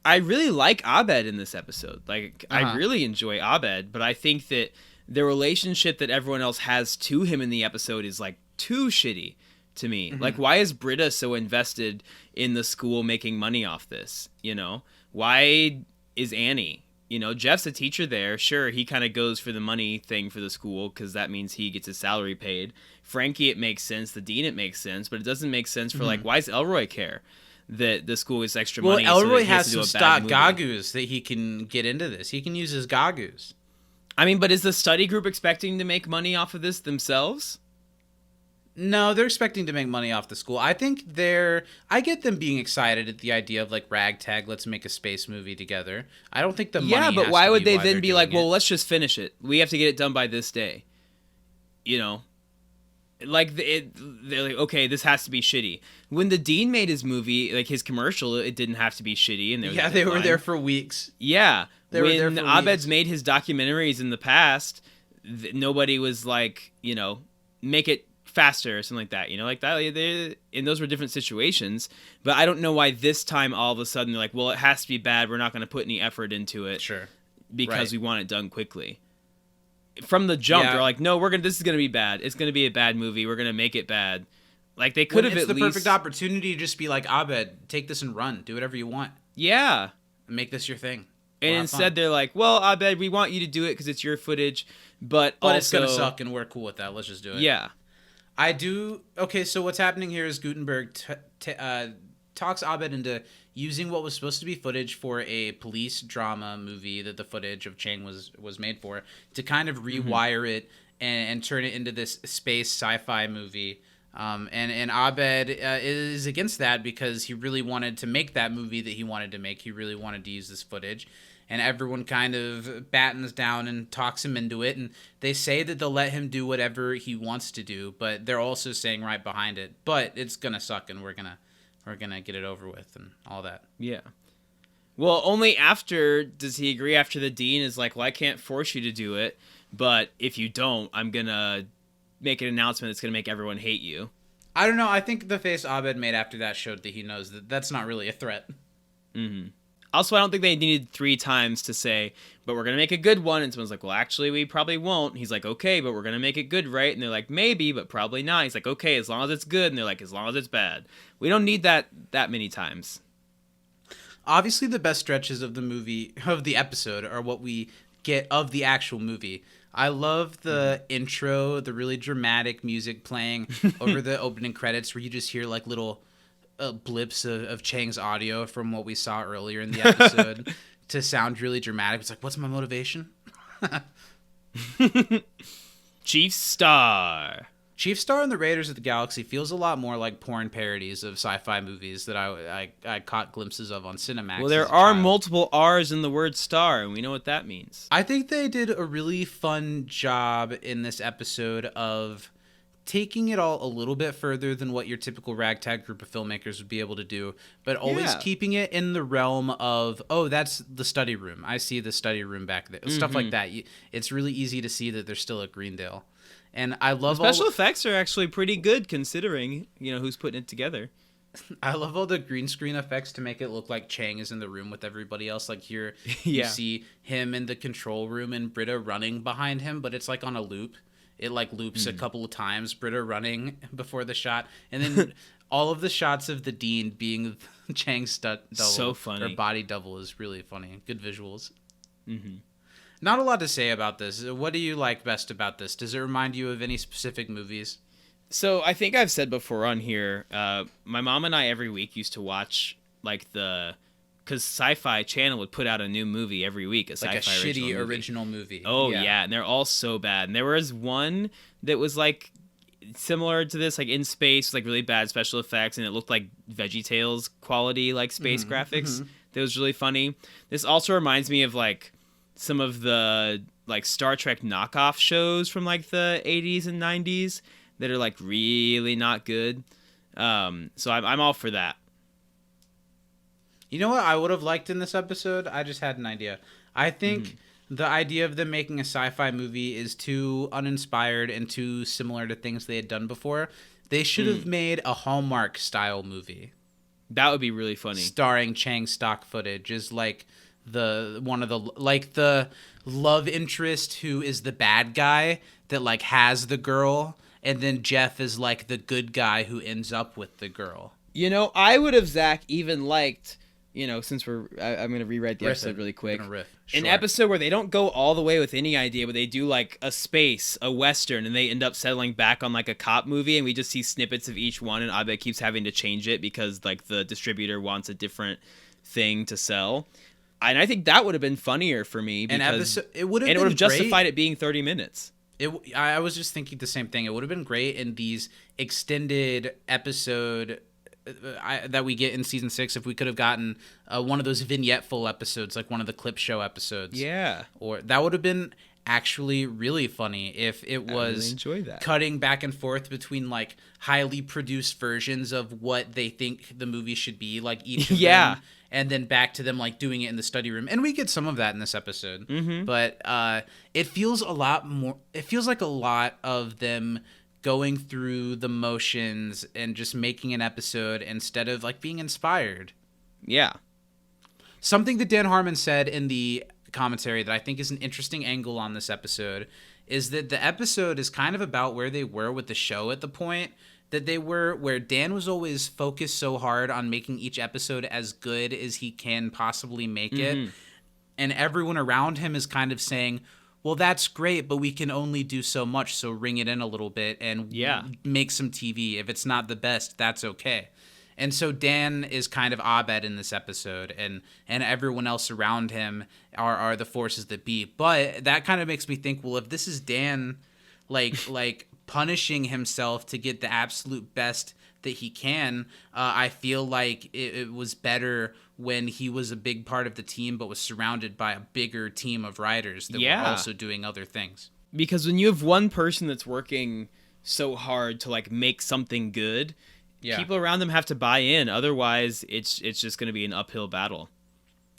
Speaker 2: I really like Abed in this episode. Like, I really enjoy Abed, but I think that the relationship that everyone else has to him in the episode is, like, too shitty to me. Mm-hmm. Like, why is Britta so invested in the school making money off this, you know? Why is Annie? You know, Jeff's a teacher there. Sure, he kind of goes for the money thing for the school because that means he gets his salary paid. Frankie, it makes sense. The dean, it makes sense. But it doesn't make sense for, like, why does Elroy care that the school is extra money?
Speaker 1: Well, Elroy has some stock gagoos that he can get into this. He can use his gagoos.
Speaker 2: I mean, but is the study group expecting to make money off of this themselves?
Speaker 1: No, they're expecting to make money off the school. I think I get them being excited at the idea of, like, ragtag, let's make a space movie together. I don't think the money
Speaker 2: Yeah, but why would they then be like, well,
Speaker 1: it.
Speaker 2: Let's just finish it. We have to get it done by this day. You know? Like, they're like, okay, this has to be shitty. When the dean made his movie, like his commercial, it didn't have to be shitty. And
Speaker 1: they were there for weeks.
Speaker 2: Yeah. When Abed's made his documentaries in the past, nobody was like, you know, make it faster or something like that. You know, like that. And those were different situations. But I don't know why this time all of a sudden they're like, well, it has to be bad. We're not going to put any effort into it.
Speaker 1: Sure.
Speaker 2: Because we want it done quickly. From the jump, they're like, no, this is going to be bad. It's going to be a bad movie. We're going to make it bad. Like, they could have at least...
Speaker 1: It's the perfect opportunity to just be like, Abed, take this and run. Do whatever you want.
Speaker 2: Yeah.
Speaker 1: And make this your thing.
Speaker 2: And instead they're like, well, Abed, we want you to do it because it's your footage, but also...
Speaker 1: it's going to suck and we're cool with that. Let's just do it.
Speaker 2: Yeah.
Speaker 1: I do... Okay, so what's happening here is Gutenberg talks Abed into using what was supposed to be footage for a police drama movie that the footage of Chang was made for, to kind of rewire it and turn it into this space sci-fi movie. And Abed is against that because he really wanted to make that movie that he wanted to make. He really wanted to use this footage. And everyone kind of battens down and talks him into it. And they say that they'll let him do whatever he wants to do, but they're also saying right behind it, but it's going to suck and we're going to get it over with and all that.
Speaker 2: Yeah. Well, only after does he agree, after the dean is like, well, I can't force you to do it, but if you don't, I'm going to make an announcement that's going to make everyone hate you.
Speaker 1: I don't know. I think the face Abed made after that showed that he knows that that's not really a threat.
Speaker 2: Mm-hmm. Also, I don't think they needed 3 times to say, but we're going to make a good one. And someone's like, well, actually, we probably won't. And he's like, okay, but we're going to make it good, right? And they're like, maybe, but probably not. He's like, okay, as long as it's good. And they're like, as long as it's bad. We don't need that many times.
Speaker 1: Obviously, the best stretches of the episode are what we get of the actual movie. I love the intro, the really dramatic music playing over the opening credits where you just hear like little blips of Chang's audio from what we saw earlier in the episode to sound really dramatic. It's like, what's my motivation?
Speaker 2: Chief Star
Speaker 1: and the Raiders of the Galaxy feels a lot more like porn parodies of sci-fi movies that I caught glimpses of on Cinemax.
Speaker 2: Well, there are multiple R's in the word star, and we know what that means.
Speaker 1: I think they did a really fun job in this episode of taking it all a little bit further than what your typical ragtag group of filmmakers would be able to do, but always keeping it in the realm of, oh, that's the study room. I see the study room back there. Stuff like that. It's really easy to see that they're still at Greendale. And I love
Speaker 2: special effects are actually pretty good considering, who's putting it together.
Speaker 1: I love all the green screen effects to make it look like Chang is in the room with everybody else. Like here, you see him in the control room and Britta running behind him, but it's like on a loop. It like loops a couple of times, Britta running before the shot. And then all of the shots of the Dean being Chang's stunt double
Speaker 2: so funny.
Speaker 1: or body double is really funny. Good visuals.
Speaker 2: Mm-hmm.
Speaker 1: Not a lot to say about this. What do you like best about this? Does it remind you of any specific movies?
Speaker 2: So I think I've said before on here, my mom and I every week used to watch like because Sci-Fi Channel would put out a new movie every week, a
Speaker 1: like
Speaker 2: sci-fi
Speaker 1: a shitty original movie.
Speaker 2: Oh yeah, and they're all so bad. And there was one that was like similar to this, like in space, like really bad special effects, and it looked like VeggieTales quality, like space graphics. That was really funny. This also reminds me of like some of the like Star Trek knockoff shows from like the 80s and 90s that are like really not good. So I'm all for that.
Speaker 1: You know what I would have liked in this episode? I just had an idea. I think the idea of them making a sci-fi movie is too uninspired and too similar to things they had done before. They should have made a Hallmark style movie.
Speaker 2: That would be really funny.
Speaker 1: Starring Chang stock footage is like the love interest who is the bad guy that like has the girl, and then Jeff is like the good guy who ends up with the girl.
Speaker 2: I would have, Zach, even liked, since I'm going to rewrite the episode really quick. An episode where they don't go all the way with any idea, but they do like a Western, and they end up settling back on like a cop movie, and we just see snippets of each one, and Abed keeps having to change it because like the distributor wants a different thing to sell. And I think that would have been funnier for me because
Speaker 1: it would have
Speaker 2: justified it being 30 minutes.
Speaker 1: I was just thinking the same thing. It would have been great in these extended episode that we get in season 6 if we could have gotten one of those vignette full episodes, like one of the clip show episodes.
Speaker 2: Yeah.
Speaker 1: Or that would have been actually really funny if it was cutting back and forth between like highly produced versions of what they think the movie should be, like each of them, and then back to them like doing it in the study room. And we get some of that in this episode. But it feels like a lot of them going through the motions and just making an episode instead of like being inspired.
Speaker 2: Yeah.
Speaker 1: Something that Dan Harmon said in the commentary that I think is an interesting angle on this episode is that the episode is kind of about where they were with the show at the point that they were, where Dan was always focused so hard on making each episode as good as he can possibly make it. And everyone around him is kind of saying, well, that's great, but we can only do so much, so ring it in a little bit and make some TV. If it's not the best, that's okay. And so Dan is kind of Abed in this episode, and everyone else around him are the forces that be. But that kind of makes me think, well, if this is Dan, like punishing himself to get the absolute best that he can, I feel like it was better when he was a big part of the team, but was surrounded by a bigger team of writers that were also doing other things.
Speaker 2: Because when you have one person that's working so hard to like make something good, people around them have to buy in. Otherwise, it's just going to be an uphill battle.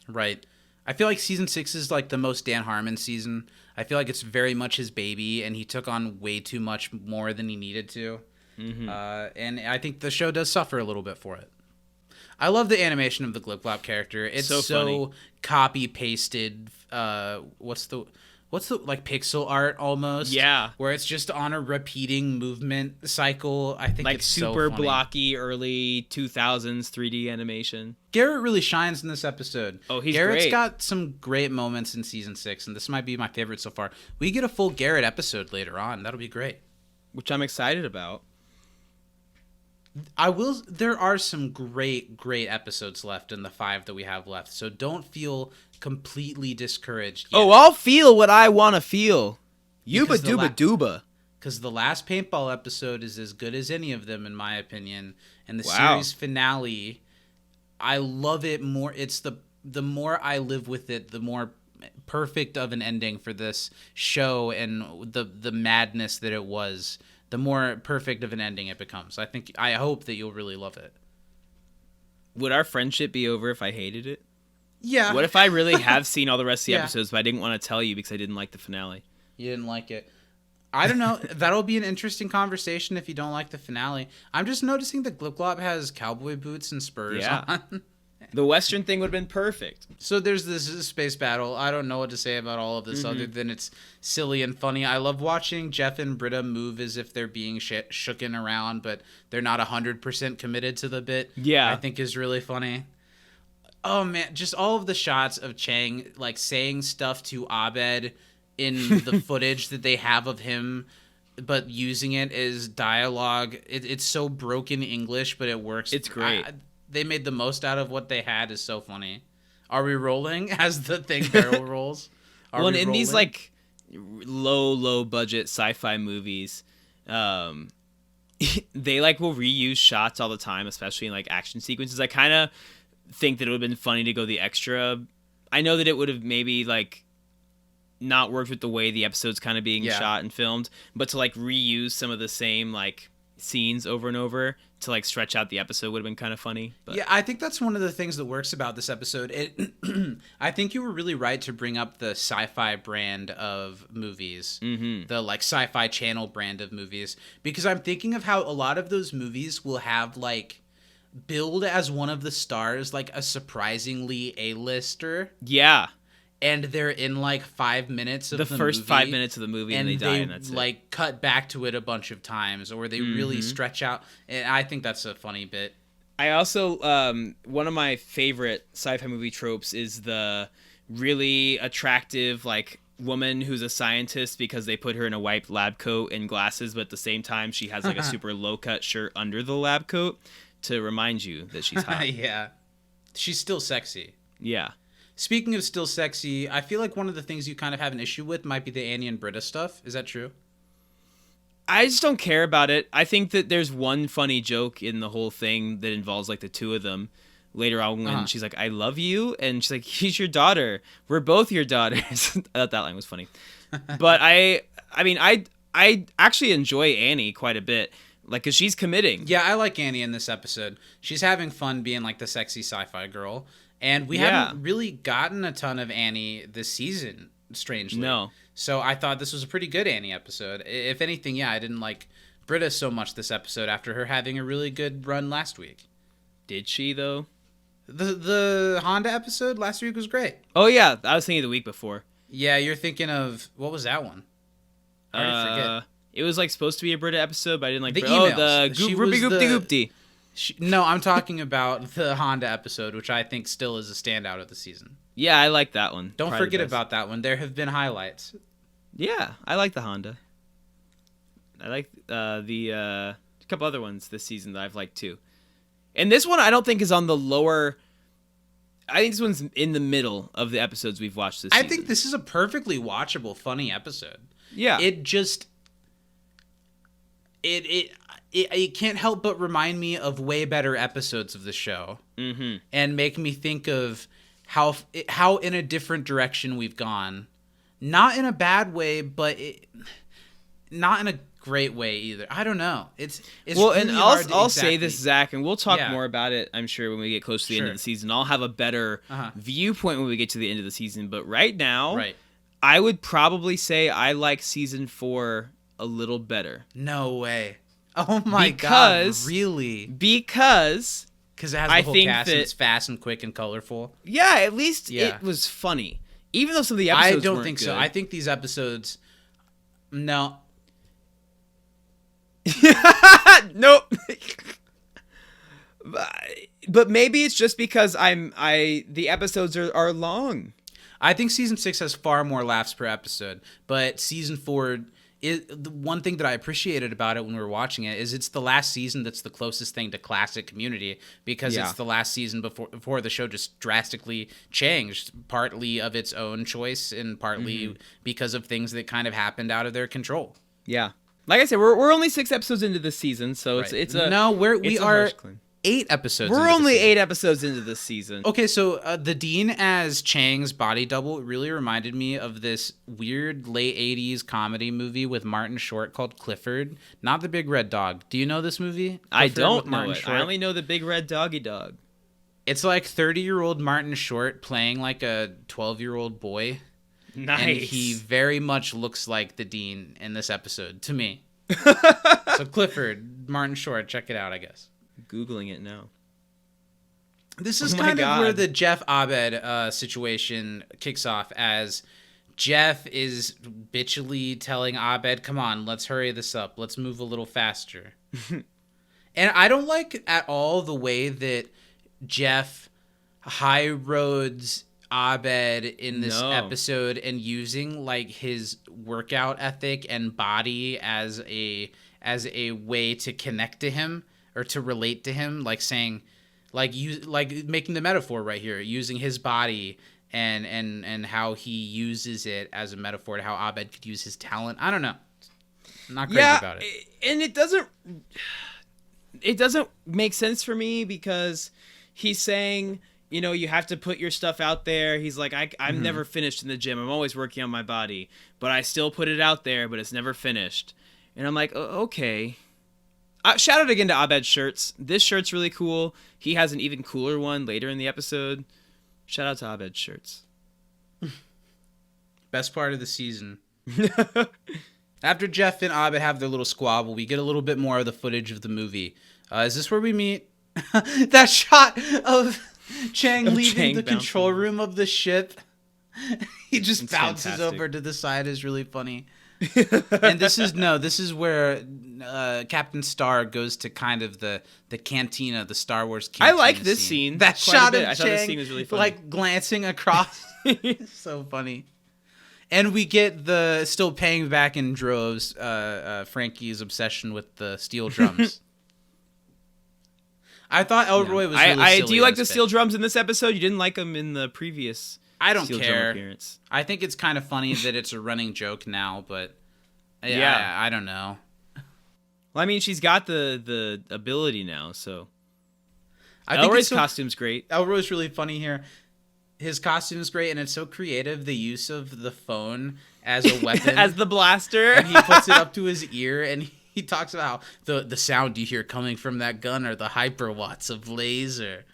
Speaker 1: Right. I feel like season 6 is like the most Dan Harmon season. I feel like it's very much his baby, and he took on way too much more than he needed to. Mm-hmm. And I think the show does suffer a little bit for it. I love the animation of the Glip Glop character. It's so copy pasted. What's the like pixel art almost?
Speaker 2: Yeah,
Speaker 1: where it's just on a repeating movement cycle. I think
Speaker 2: like
Speaker 1: it's
Speaker 2: super
Speaker 1: so funny.
Speaker 2: blocky early 2000s 3D animation.
Speaker 1: Garrett really shines in this episode.
Speaker 2: Oh, he's
Speaker 1: Garrett's
Speaker 2: great.
Speaker 1: got some great moments in season 6, and this might be my favorite so far. We get a full Garrett episode later on. That'll be great,
Speaker 2: which I'm excited about.
Speaker 1: There are some great episodes left in the 5 that we have left, so don't feel completely discouraged yet.
Speaker 2: Oh, I'll feel what I want to feel. Yuba dooba dooba.
Speaker 1: Because the last paintball episode is as good as any of them, in my opinion. And the
Speaker 2: Wow.
Speaker 1: series finale, I love it more. It's the more I live with it, the more perfect of an ending for this show and the madness that it was, the more perfect of an ending it becomes. I hope that you'll really love it.
Speaker 2: Would our friendship be over if I hated it?
Speaker 1: Yeah.
Speaker 2: What if I really have seen all the rest of the episodes, but I didn't want to tell you because I didn't like the finale?
Speaker 1: You didn't like it. I don't know. That'll be an interesting conversation if you don't like the finale. I'm just noticing that Glip Glop has cowboy boots and spurs on.
Speaker 2: The Western thing would have been perfect.
Speaker 1: So there's this space battle. I don't know what to say about all of this other than it's silly and funny. I love watching Jeff and Britta move as if they're being shooken around, but they're not 100% committed to the bit.
Speaker 2: Yeah.
Speaker 1: I think is really funny. Oh, man. Just all of the shots of Chang, like, saying stuff to Abed in the footage that they have of him, but using it as dialogue. It's so broken English, but it works.
Speaker 2: It's great.
Speaker 1: They made the most out of what they had. Is so funny. Are we rolling as the thing barrel rolls?
Speaker 2: Well, in these like low budget sci-fi movies, they like will reuse shots all the time, especially in like action sequences. I kind of think that it would have been funny to go the extra. I know that it would have maybe like not worked with the way the episode's kind of being shot and filmed, but to like reuse some of the same like scenes over and over to like stretch out the episode would have been kind of funny. But.
Speaker 1: Yeah, I think that's one of the things that works about this episode. I think you were really right to bring up the sci-fi brand of movies, the like sci-fi channel brand of movies, because I'm thinking of how a lot of those movies will have like billed as one of the stars like a surprisingly A-lister.
Speaker 2: Yeah.
Speaker 1: And they're in like 5 minutes of the
Speaker 2: first
Speaker 1: movie,
Speaker 2: 5 minutes of the movie, and they die, and that's
Speaker 1: like
Speaker 2: it.
Speaker 1: cut back to it a bunch of times, or they really stretch out. And I think that's a funny bit.
Speaker 2: I also one of my favorite sci-fi movie tropes is the really attractive like woman who's a scientist because they put her in a white lab coat and glasses, but at the same time she has like a super low cut shirt under the lab coat to remind you that she's hot.
Speaker 1: Yeah, she's still sexy.
Speaker 2: Yeah.
Speaker 1: Speaking of still sexy, I feel like one of the things you kind of have an issue with might be the Annie and Britta stuff. Is that true?
Speaker 2: I just don't care about it. I think that there's one funny joke in the whole thing that involves like the two of them later on when she's like, I love you. And she's like, he's your daughter. We're both your daughters. I thought that line was funny. But I mean, I actually enjoy Annie quite a bit. Like, because she's committing.
Speaker 1: Yeah, I like Annie in this episode. She's having fun being like the sexy sci-fi girl. And we haven't really gotten a ton of Annie this season, strangely.
Speaker 2: No.
Speaker 1: So I thought this was a pretty good Annie episode. If anything, I didn't like Britta so much this episode after her having a really good run last week.
Speaker 2: Did she, though?
Speaker 1: The Honda episode last week was great.
Speaker 2: Oh, yeah. I was thinking the week before.
Speaker 1: Yeah, you're thinking of... What was that one? I already forget.
Speaker 2: It was like supposed to be a Britta episode, but I didn't like
Speaker 1: the
Speaker 2: Britta.
Speaker 1: emails.
Speaker 2: Oh, the Goopty Goopty.
Speaker 1: No, I'm talking about the Honda episode, which I think still is a standout of the season.
Speaker 2: Yeah, I like that one.
Speaker 1: Don't forget about that one. There have been highlights.
Speaker 2: Yeah, I like the Honda. I like a couple other ones this season that I've liked too. And this one I don't think is on the lower. I think this one's in the middle of the episodes we've watched this season.
Speaker 1: I think this is a perfectly watchable, funny episode.
Speaker 2: Yeah.
Speaker 1: It just it can't help but remind me of way better episodes of the show, and make me think of how in a different direction we've gone, not in a bad way, but not in a great way either. I don't know. It's
Speaker 2: well,
Speaker 1: really
Speaker 2: and
Speaker 1: hard to
Speaker 2: I'll
Speaker 1: exactly...
Speaker 2: say this, Zach, and we'll talk
Speaker 1: Yeah.
Speaker 2: more about it, I'm sure, when we get close to the end
Speaker 1: Sure.
Speaker 2: of the season. I'll have a better viewpoint when we get to the end of the season. But right now,
Speaker 1: Right.
Speaker 2: I would probably say I like season 4 a little better.
Speaker 1: No way. Oh my
Speaker 2: Because-
Speaker 1: god! Really?
Speaker 2: Because,
Speaker 1: Because it has the
Speaker 2: I
Speaker 1: whole
Speaker 2: think
Speaker 1: cast and
Speaker 2: that-
Speaker 1: it's fast and quick and colorful.
Speaker 2: yeah, at least
Speaker 1: Yeah.
Speaker 2: it was funny. Even though some of the episodes
Speaker 1: I don't
Speaker 2: weren't
Speaker 1: think
Speaker 2: good.
Speaker 1: so. I think these episodes. No.
Speaker 2: Nope. But maybe it's just because the episodes are long.
Speaker 1: I think season 6 has far more laughs per episode, but season 4 the one thing that I appreciated about it when we were watching it is it's the last season that's the closest thing to classic Community, because
Speaker 2: Yeah.
Speaker 1: it's the last season before the show just drastically changed, partly of its own choice and partly because of things that kind of happened out of their control.
Speaker 2: Yeah. Like I said, we're only 6 episodes into this season, so
Speaker 1: Right.
Speaker 2: it's a
Speaker 1: no, we
Speaker 2: it's a
Speaker 1: are
Speaker 2: harsh claim.
Speaker 1: 8 episodes.
Speaker 2: We're
Speaker 1: into the
Speaker 2: only
Speaker 1: season.
Speaker 2: 8 episodes into this season.
Speaker 1: Okay, so the Dean as Chang's body double really reminded me of this weird late 80s comedy movie with Martin Short called Clifford, not the Big Red Dog. Do you know this movie?
Speaker 2: I
Speaker 1: Clifford
Speaker 2: don't
Speaker 1: with
Speaker 2: know
Speaker 1: Martin
Speaker 2: it.
Speaker 1: Short?
Speaker 2: I only know the big red doggy dog.
Speaker 1: It's like 30-year-old Martin Short playing like a 12-year-old boy.
Speaker 2: Nice.
Speaker 1: And he very much looks like the Dean in this episode, to me. So Clifford, Martin Short, check it out, I guess.
Speaker 2: Googling it now.
Speaker 1: This is
Speaker 2: Oh my
Speaker 1: kind of where
Speaker 2: God.
Speaker 1: the Jeff Abed situation kicks off, as Jeff is bitchily telling Abed, come on, let's hurry this up. Let's move a little faster. And I don't like at all the way that Jeff high roads Abed in this
Speaker 2: No.
Speaker 1: episode and using like his workout ethic and body as a way to connect to him or to relate to him, like saying, like making the metaphor right here, using his body and how he uses it as a metaphor to how Abed could use his talent. I don't know. I'm not crazy about it.
Speaker 2: And it doesn't make sense for me because he's saying, you know, you have to put your stuff out there. He's like, I'm never finished in the gym. I'm always working on my body, but I still put it out there, but it's never finished. And I'm like, okay. Shout out again to Abed's shirts. This shirt's really cool. He has an even cooler one later in the episode. Shout out to Abed's shirts.
Speaker 1: Best part of the season. After Jeff and Abed have their little squabble, we get a little bit more of the footage of the movie. Is this where we meet? That shot of Chang leaving
Speaker 2: Chang
Speaker 1: the
Speaker 2: bouncing.
Speaker 1: control room of the ship. He just
Speaker 2: It's
Speaker 1: bounces
Speaker 2: fantastic.
Speaker 1: over to the side is really funny. And this is where Captain Star goes to kind of the cantina, the Star Wars
Speaker 2: I
Speaker 1: cantina.
Speaker 2: like this scene
Speaker 1: That
Speaker 2: quite a
Speaker 1: shot
Speaker 2: bit.
Speaker 1: of
Speaker 2: I thought this
Speaker 1: Chang,
Speaker 2: scene was really funny.
Speaker 1: like glancing across. So funny. And we get the still paying back in droves Frankie's obsession with the steel drums. I thought Elroy was really silly.
Speaker 2: do you like
Speaker 1: in
Speaker 2: the
Speaker 1: this
Speaker 2: steel
Speaker 1: bit.
Speaker 2: drums in this episode? You didn't like them in the previous
Speaker 1: I don't
Speaker 2: steel
Speaker 1: care.
Speaker 2: drum appearance.
Speaker 1: I think it's kind of funny that it's a running joke now, but
Speaker 2: Yeah.
Speaker 1: I don't know.
Speaker 2: Well, I mean, she's got the ability now, so.
Speaker 1: I think
Speaker 2: Elroy's
Speaker 1: it's so,
Speaker 2: costume's great.
Speaker 1: Elroy's really funny here. His costume is great, and it's so creative, the use of the phone as a weapon.
Speaker 2: As the blaster.
Speaker 1: And he puts it up to his ear, and he talks about how the sound you hear coming from that gun are the hyperwatts of laser.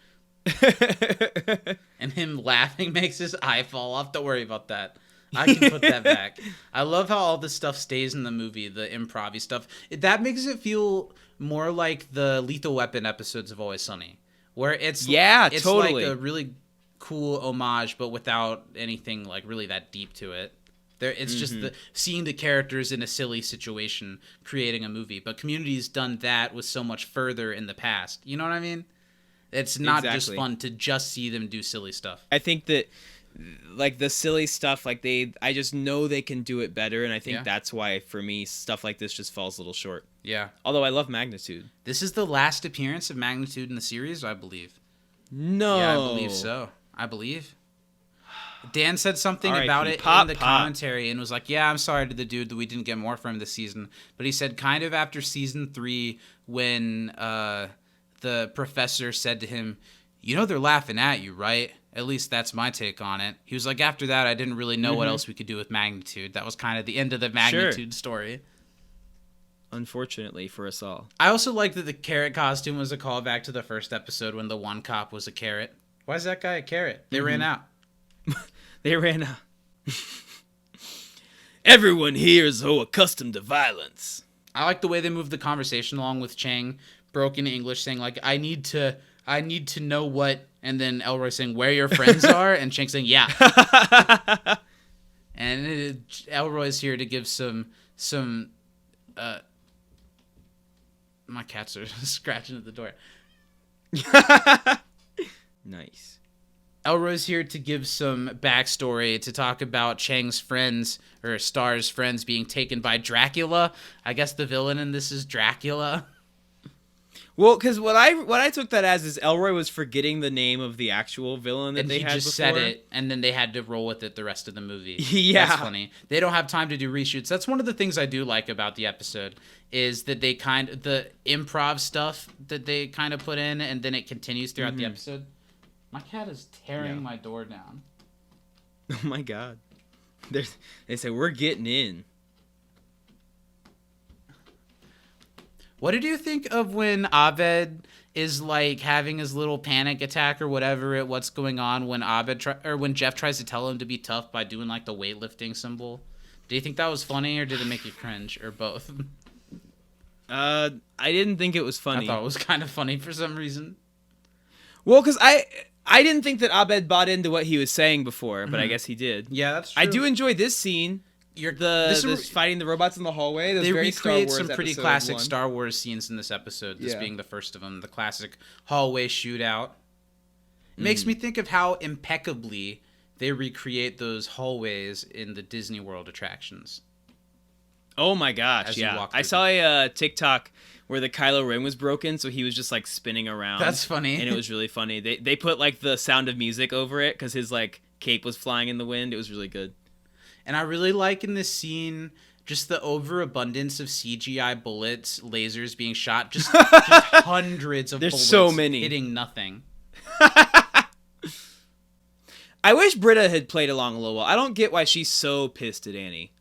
Speaker 1: And him laughing makes his eye fall off. Don't worry about that. I can put that back. I love how all this stuff stays in the movie, the improv-y stuff. That makes it feel more like the Lethal Weapon episodes of Always Sunny, where it's
Speaker 2: totally.
Speaker 1: like a really cool homage, but without anything like really that deep to it. It's just seeing the characters in a silly situation, creating a movie. But Community's done that with so much further in the past. You know what I mean? It's not just
Speaker 2: Exactly.
Speaker 1: fun to just see them do silly stuff.
Speaker 2: I think that like the silly stuff, like I just know they can do it better, and I think that's why for me stuff like this just falls a little short.
Speaker 1: Yeah.
Speaker 2: Although I love Magnitude.
Speaker 1: This is the last appearance of Magnitude in the series, I believe.
Speaker 2: No.
Speaker 1: Yeah, I believe so. I believe. Dan said something about it
Speaker 2: Pop,
Speaker 1: in the commentary and was like, yeah, I'm sorry to the dude that we didn't get more from him this season. But he said kind of after season 3 when the professor said to him, you know they're laughing at you, right? At least that's my take on it. He was like, after that, I didn't really know what else we could do with Magnitude. That was kind of the end of the Magnitude story.
Speaker 2: Unfortunately for us all.
Speaker 1: I also like that the carrot costume was a callback to the first episode when the one cop was a carrot. Why is that guy a carrot? They ran out.
Speaker 2: They ran out. Everyone here is so accustomed to violence.
Speaker 1: I like the way they moved the conversation along with Chang, broken English, saying like, I need to know what, and then Elroy saying where your friends are, and Chang saying yeah. And Elroy's here to give some. My cats are scratching at the door.
Speaker 2: Nice.
Speaker 1: Elroy's here to give some backstory, to talk about Chang's friends, or Star's friends, being taken by Dracula. I guess the villain in this is Dracula.
Speaker 2: Well, because what I took that as is Elroy was forgetting the name of the actual villain that they had before. And he just said it, and then they had to roll with it the rest of the movie. Yeah.
Speaker 1: That's funny. They don't have time to do reshoots. That's one of the things I do like about the episode, is that they the improv stuff that they kind of put in, and then it continues throughout the episode. My cat is tearing my door down.
Speaker 2: Oh my god. They say, we're getting in.
Speaker 1: What did you think of when Abed is like having his little panic attack or whatever what's going on when when Jeff tries to tell him to be tough by doing like the weightlifting symbol? Do you think that was funny, or did it make you cringe, or both?
Speaker 2: I didn't think it was funny.
Speaker 1: I thought it was kind of funny for some reason.
Speaker 2: Well, because I didn't think that Abed bought into what he was saying before, but I guess he did.
Speaker 1: Yeah, that's true.
Speaker 2: I do enjoy this scene. This fighting the robots in the hallway.
Speaker 1: They
Speaker 2: very
Speaker 1: recreate
Speaker 2: Star Wars
Speaker 1: some pretty
Speaker 2: episode
Speaker 1: classic
Speaker 2: 1.
Speaker 1: Star Wars scenes in this episode. This being the first of them, the classic hallway shootout. It makes me think of how impeccably they recreate those hallways in the Disney World attractions.
Speaker 2: Oh my gosh, yeah. I saw a TikTok where the Kylo Ren was broken, so he was just like spinning around.
Speaker 1: That's funny.
Speaker 2: And it was really funny. They put like the Sound of Music over it because his like cape was flying in the wind. It was really good.
Speaker 1: And I really like in this scene just the overabundance of CGI bullets, lasers being shot, just hundreds of bullets
Speaker 2: so many
Speaker 1: hitting nothing.
Speaker 2: I wish Britta had played along a little while. I don't get why she's so pissed at Annie.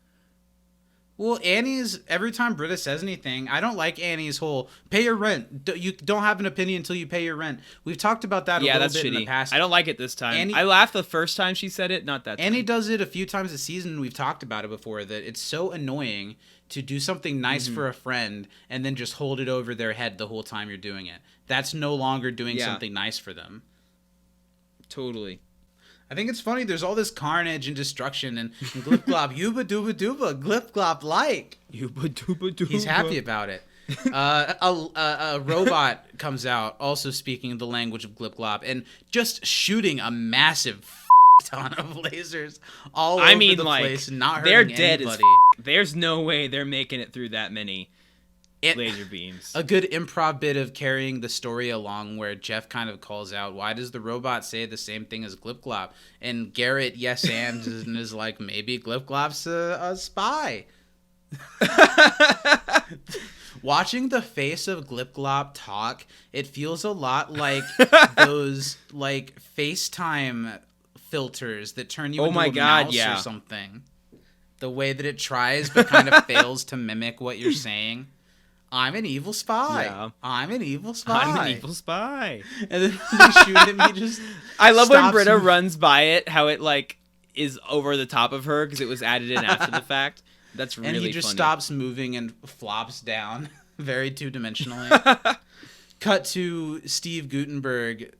Speaker 1: Well, Annie's, every time Britta says anything, I don't like Annie's whole, pay your rent. You don't have an opinion until you pay your rent. We've talked about that a little bit in the past.
Speaker 2: I don't like it this time. I laughed the first time she said it, not that time.
Speaker 1: Annie does it a few times this season. We've talked about it before, that it's so annoying to do something nice for a friend and then just hold it over their head the whole time you're doing it. That's no longer doing something nice for them.
Speaker 2: Totally.
Speaker 1: I think it's funny. There's all this carnage and destruction, and Glip Glop, yuba dooba dooba, Glip Glop like.
Speaker 2: Yuba dooba dooba.
Speaker 1: He's happy about it. A robot comes out, also speaking the language of Glip Glop, and just shooting a massive ton of lasers all over the place, not hurting
Speaker 2: they're dead
Speaker 1: anybody.
Speaker 2: There's no way they're making it through that many laser beams.
Speaker 1: A good improv bit of carrying the story along where Jeff kind of calls out, why does the robot say the same thing as Glip Glop? And Garrett yes and is like, maybe Glip Glop's a spy. Watching the face of Glip Glop talk, it feels a lot like those like FaceTime filters that turn you into a mouse or something. The way that it tries but kind of fails to mimic what you're saying. I'm an evil spy. Yeah. I'm an evil spy.
Speaker 2: I'm an evil spy.
Speaker 1: And then they shoot him. He just
Speaker 2: I love when Britta runs by it, how it like is over the top of her because it was added in after the fact. That's really funny.
Speaker 1: And he just stops moving and flops down very two-dimensionally. Cut to Steve Guttenberg.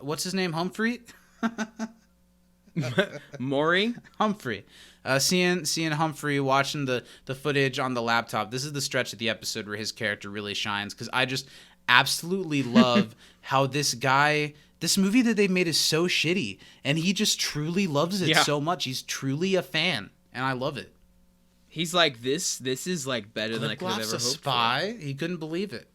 Speaker 1: What's his name? Humphrey?
Speaker 2: Maury?
Speaker 1: Humphrey. Seeing Humphrey watching the footage on the laptop. This is the stretch of the episode where his character really shines, because I just absolutely love how this guy this movie that they made is so shitty, and he just truly loves it
Speaker 2: Yeah.
Speaker 1: so much. He's truly a fan, and I love it.
Speaker 2: He's like, this is like better than I could have
Speaker 1: Glip-Glop's
Speaker 2: ever
Speaker 1: a
Speaker 2: hoped
Speaker 1: spy. He couldn't believe it.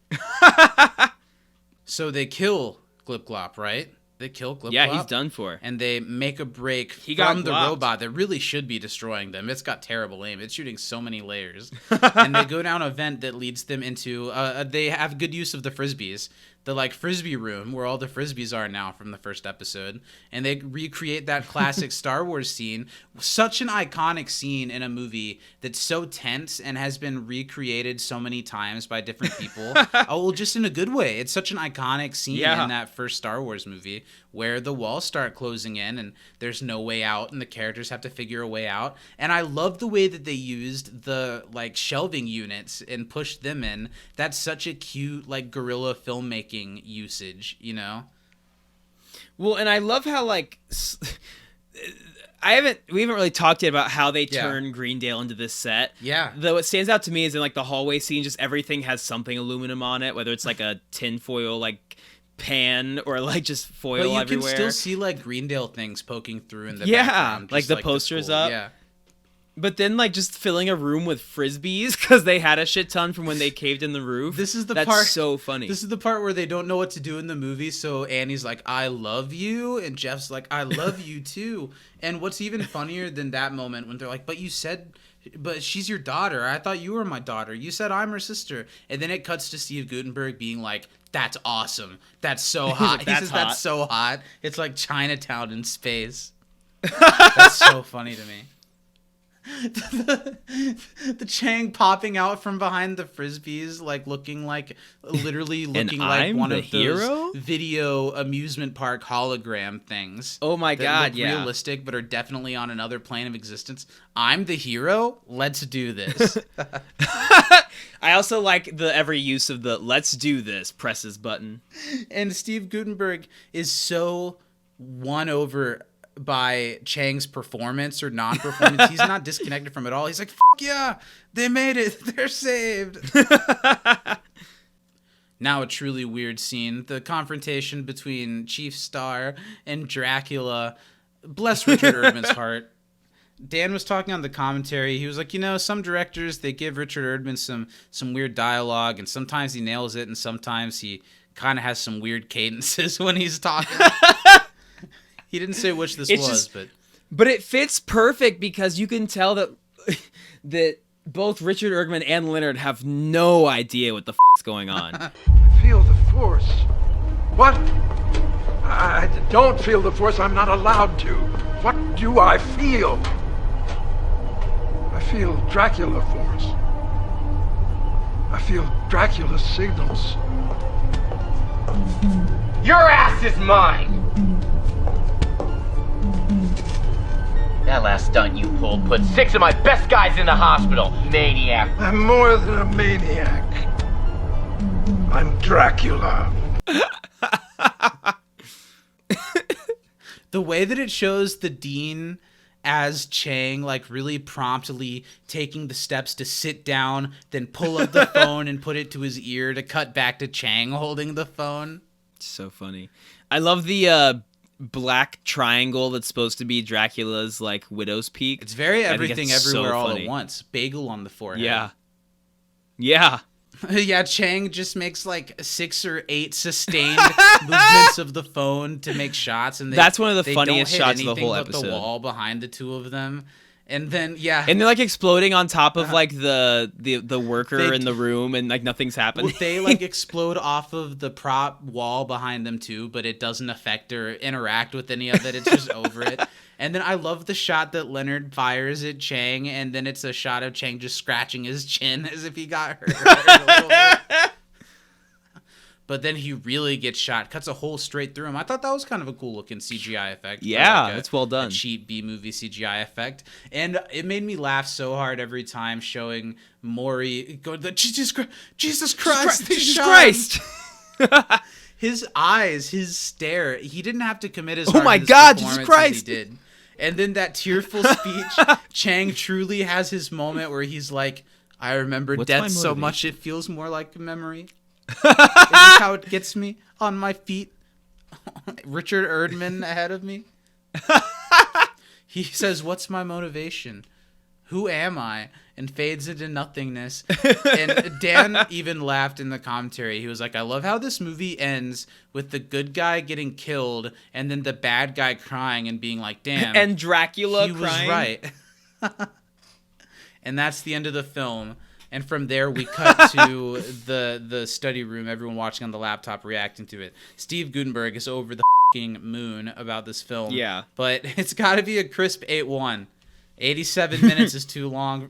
Speaker 1: So they kill Glip-Glop, right? They kill Glip-Glop.
Speaker 2: for. Yeah, he's done for.
Speaker 1: And they make a break
Speaker 2: got
Speaker 1: from the
Speaker 2: glopped.
Speaker 1: robot that really should be destroying them. It's got terrible aim. It's shooting so many layers. And they go down a vent that leads them into... they have good use of the Frisbees. The, like, Frisbee room where all the Frisbees are now from the first episode. And they recreate that classic Star Wars scene. Such an iconic scene in a movie that's so tense and has been recreated so many times by different people. Oh, well, just in a good way. It's such an iconic scene
Speaker 2: Yeah.
Speaker 1: in that first Star Wars movie where the walls start closing in and there's no way out and the characters have to figure a way out. And I love the way that they used the, like, shelving units and pushed them in. That's such a cute, like, guerrilla filmmaking usage, you know?
Speaker 2: Well, and I love how, like, we haven't really talked yet about how they
Speaker 1: Yeah.
Speaker 2: turn Greendale into this set.
Speaker 1: Yeah.
Speaker 2: Though what stands out to me is in, like, the hallway scene, just everything has something aluminum on it, whether it's like a tinfoil, like, pan or like just foil
Speaker 1: But you
Speaker 2: everywhere.
Speaker 1: can still see, like, Greendale things poking through in the
Speaker 2: Yeah,
Speaker 1: background.
Speaker 2: like
Speaker 1: just,
Speaker 2: the
Speaker 1: the
Speaker 2: posters
Speaker 1: school.
Speaker 2: up.
Speaker 1: Yeah.
Speaker 2: But then, like, just filling a room with Frisbees because they had a shit ton from when they caved in the roof.
Speaker 1: This is the
Speaker 2: That's
Speaker 1: part.
Speaker 2: so funny.
Speaker 1: This is the part where they don't know what to do in the movie. So Annie's like, "I love you," and Jeff's like, "I love you too." And what's even funnier than that moment when they're like, "But you said, but she's your daughter. I thought you were my daughter. You said I'm her sister." And then it cuts to Steve Guttenberg being like, "That's awesome. That's so hot."
Speaker 2: like,
Speaker 1: He
Speaker 2: "That's
Speaker 1: says,
Speaker 2: hot."
Speaker 1: "That's so hot." It's like Chinatown in space. That's so funny to me. The Chang popping out from behind the Frisbees, like looking like like
Speaker 2: I'm
Speaker 1: one
Speaker 2: the
Speaker 1: of
Speaker 2: hero?
Speaker 1: those video amusement park hologram things.
Speaker 2: Oh my
Speaker 1: that
Speaker 2: God,
Speaker 1: look
Speaker 2: yeah.
Speaker 1: realistic, but are definitely on another plane of existence. I'm the hero. Let's do this.
Speaker 2: I also like the every use of the "let's do this" presses button.
Speaker 1: And Steve Guttenberg is so won over by Chang's performance or non-performance. He's not disconnected from it all. He's like, "F yeah, they made it. They're saved." Now a truly weird scene. The confrontation between Chief Star and Dracula. Bless Richard Erdman's heart. Dan was talking on the commentary. He was like, some directors, they give Richard Erdman some weird dialogue, and sometimes he nails it, and sometimes he kind of has some weird cadences when he's talking. He didn't say which this was,
Speaker 2: but it fits perfect because you can tell that that both Richard Erdman and Leonard have no idea what the is going on.
Speaker 5: I feel the force. What? I don't feel the force. I'm not allowed to. What do I feel? I feel Dracula force. I feel Dracula's signals.
Speaker 4: Your ass is mine! That last stunt you pulled put 6 of my best guys in the hospital, maniac.
Speaker 5: I'm more than a maniac. I'm Dracula.
Speaker 1: The way that it shows the Dean as Chang, like, really promptly taking the steps to sit down, then pull up the phone and put it to his ear to cut back to Chang holding the phone.
Speaker 2: So funny. I love the black triangle that's supposed to be Dracula's, like, widow's peak.
Speaker 1: It's very
Speaker 2: I think
Speaker 1: everything
Speaker 2: it's
Speaker 1: everywhere
Speaker 2: so
Speaker 1: all
Speaker 2: funny.
Speaker 1: at once. Bagel on the forehead.
Speaker 2: Yeah. Yeah.
Speaker 1: Yeah, Chang just makes like 6 or 8 sustained movements of the phone to make shots, and
Speaker 2: That's one of the
Speaker 1: they
Speaker 2: funniest
Speaker 1: don't hit
Speaker 2: shots of the
Speaker 1: anything
Speaker 2: whole
Speaker 1: but
Speaker 2: episode.
Speaker 1: The wall behind the two of them, and then
Speaker 2: And they're like exploding on top of like the worker
Speaker 1: They-
Speaker 2: in the room, and like nothing's happening.
Speaker 1: they like explode off of the prop wall behind them too, but it doesn't affect or interact with any of it. It's just over it. And then I love the shot that Leonard fires at Chang, and then it's a shot of Chang just scratching his chin as if he got hurt a little bit. But then he really gets shot, cuts a hole straight through him. I thought that was kind of a cool looking CGI effect.
Speaker 2: Yeah,
Speaker 1: Like
Speaker 2: it's well done.
Speaker 1: A cheap B-movie CGI effect. And it made me laugh so hard every time showing Maury going, Jesus Christ, Jesus Christ, they
Speaker 2: Jesus
Speaker 1: shot him."
Speaker 2: Christ!
Speaker 1: His eyes, his stare, he didn't have to commit as
Speaker 2: Oh
Speaker 1: hard
Speaker 2: my
Speaker 1: to this
Speaker 2: God, Jesus
Speaker 1: performance as he
Speaker 2: Christ.
Speaker 1: did. And then that tearful speech, Chang truly has his moment where he's like, I remember
Speaker 2: What's my
Speaker 1: death so
Speaker 2: motivation?
Speaker 1: much it feels more like a memory. Is this how it gets me on my feet? Richard Erdman ahead of me. He says, "What's my motivation? Who am I?" and fades into nothingness. And Dan even laughed in the commentary. He was like, "I love how this movie ends with the good guy getting killed and then the bad guy crying and being like, damn."
Speaker 2: And Dracula
Speaker 1: he
Speaker 2: crying.
Speaker 1: was right. And that's the end of the film. And from there, we cut to the study room, everyone watching on the laptop reacting to it. Steve Guttenberg is over the fucking moon about this film.
Speaker 2: Yeah.
Speaker 1: But it's got to be a crisp 8-1. 87 minutes is too long.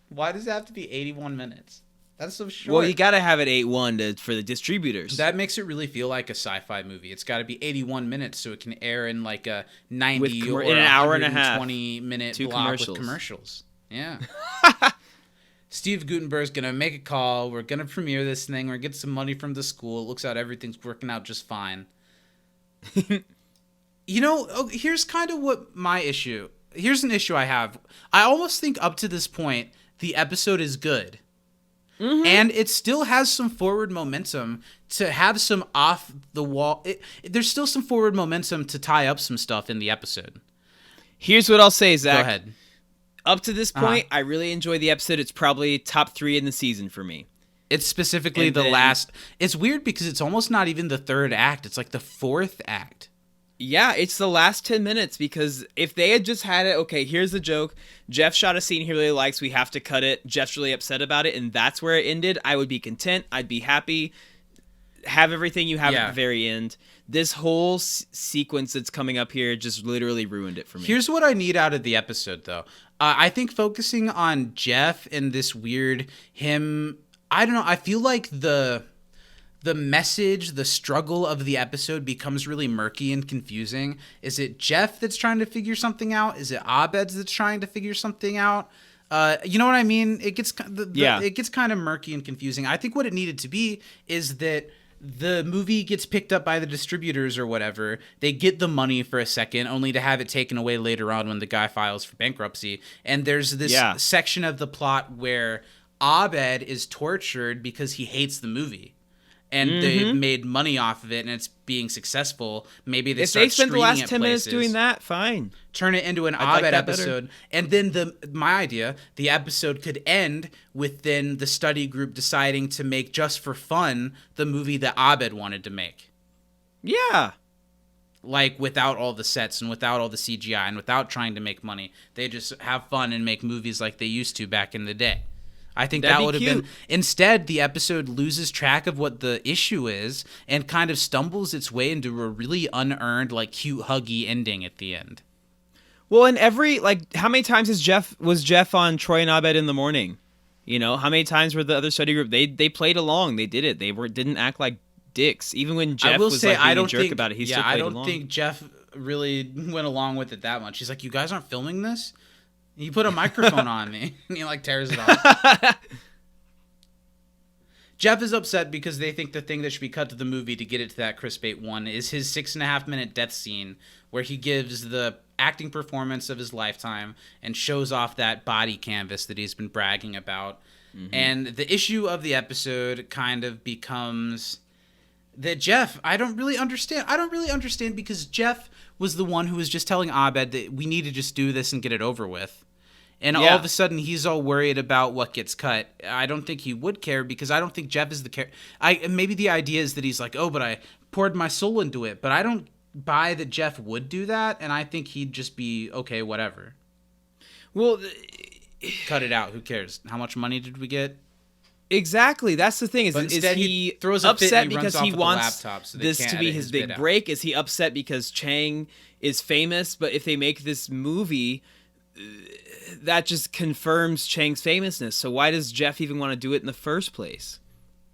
Speaker 1: Why does it have to be 81 minutes? That's so short.
Speaker 2: Well, you got to have it 8-1 for the distributors.
Speaker 1: That makes it really feel like a sci-fi movie. It's got to be 81 minutes so it can air in like a 90 or
Speaker 2: in an hour and a half.
Speaker 1: 20-minute
Speaker 2: Two
Speaker 1: block
Speaker 2: commercials.
Speaker 1: with commercials. Yeah. Steve Guttenberg's going to make a call. We're going to premiere this thing. We're going to get some money from the school. It looks like everything's working out just fine. Here's kind of what my issue. Here's an issue I have. I almost think up to this point, the episode is good. Mm-hmm. And it still has some forward momentum to have some off the wall. There's still some forward momentum to tie up some stuff in the episode.
Speaker 2: Here's what I'll say, Zach.
Speaker 1: Go ahead.
Speaker 2: Up to this point, I really enjoy the episode. It's probably top 3 in the season for me.
Speaker 1: It's specifically last. It's weird because it's almost not even the third act. It's like the fourth act.
Speaker 2: Yeah, it's the last 10 minutes because if they had just had it, okay, here's the joke. Jeff shot a scene he really likes. We have to cut it. Jeff's really upset about it, and that's where it ended. I would be content. I'd be happy. Have everything you have at the very end. This whole sequence that's coming up here just literally ruined it for me.
Speaker 1: Here's what I need out of the episode, though. I think focusing on Jeff and this weird him, I don't know. I feel like the message, the struggle of the episode becomes really murky and confusing. Is it Jeff that's trying to figure something out? Is it Abed that's trying to figure something out? You know what I mean? It gets it gets kind of murky and confusing. I think what it needed to be is that the movie gets picked up by the distributors or whatever. They get the money for a second, only to have it taken away later on when the guy files for bankruptcy. And there's this section of the plot where Abed is tortured because he hates the movie. And they've made money off of it, and it's being successful. Maybe they start
Speaker 2: spend the last 10 minutes
Speaker 1: places,
Speaker 2: doing that, fine.
Speaker 1: Turn it into an
Speaker 2: I'd
Speaker 1: Abed episode. And then my idea, the episode could end with then the study group deciding to make, just for fun, the movie that Abed wanted to make.
Speaker 2: Yeah.
Speaker 1: Like, without all the sets and without all the CGI and without trying to make money. They just have fun and make movies like they used to back in the day. I think that would have been. Instead, the episode loses track of what the issue is and kind of stumbles its way into a really unearned, like, cute, huggy ending at the end.
Speaker 2: Well, in every, like, how many times was Jeff on Troy and Abed in the morning? You know, how many times were the other study group? They played along. They did it. They didn't act like dicks. Even when Jeff was being a jerk about it, he still played along. I don't think
Speaker 1: Jeff really went along with it that much. He's like, "You guys aren't filming this? You put a microphone on me." And he, like, tears it off. Jeff is upset because they think the thing that should be cut to the movie to get it to that crisp 8-1 is his 6.5-minute death scene where he gives the acting performance of his lifetime and shows off that body canvas that he's been bragging about. Mm-hmm. And the issue of the episode kind of becomes that Jeff, I don't really understand because Jeff was the one who was just telling Abed that we need to just do this and get it over with. And all of a sudden, he's all worried about what gets cut. I don't think he would care because I don't think Jeff is the maybe the idea is that he's like, oh, but I poured my soul into it. But I don't buy that Jeff would do that. And I think he'd just be, okay, whatever.
Speaker 2: Well,
Speaker 1: cut it out. Who cares? How much money did we get?
Speaker 2: Exactly. That's the thing. Is he
Speaker 1: throws a
Speaker 2: upset
Speaker 1: fit and he
Speaker 2: because
Speaker 1: runs
Speaker 2: he
Speaker 1: off
Speaker 2: wants
Speaker 1: laptop so
Speaker 2: this to be his big break? Is he upset because Chang is famous? But if they make this movie, that just confirms Chang's famousness. So why does Jeff even want to do it in the first place?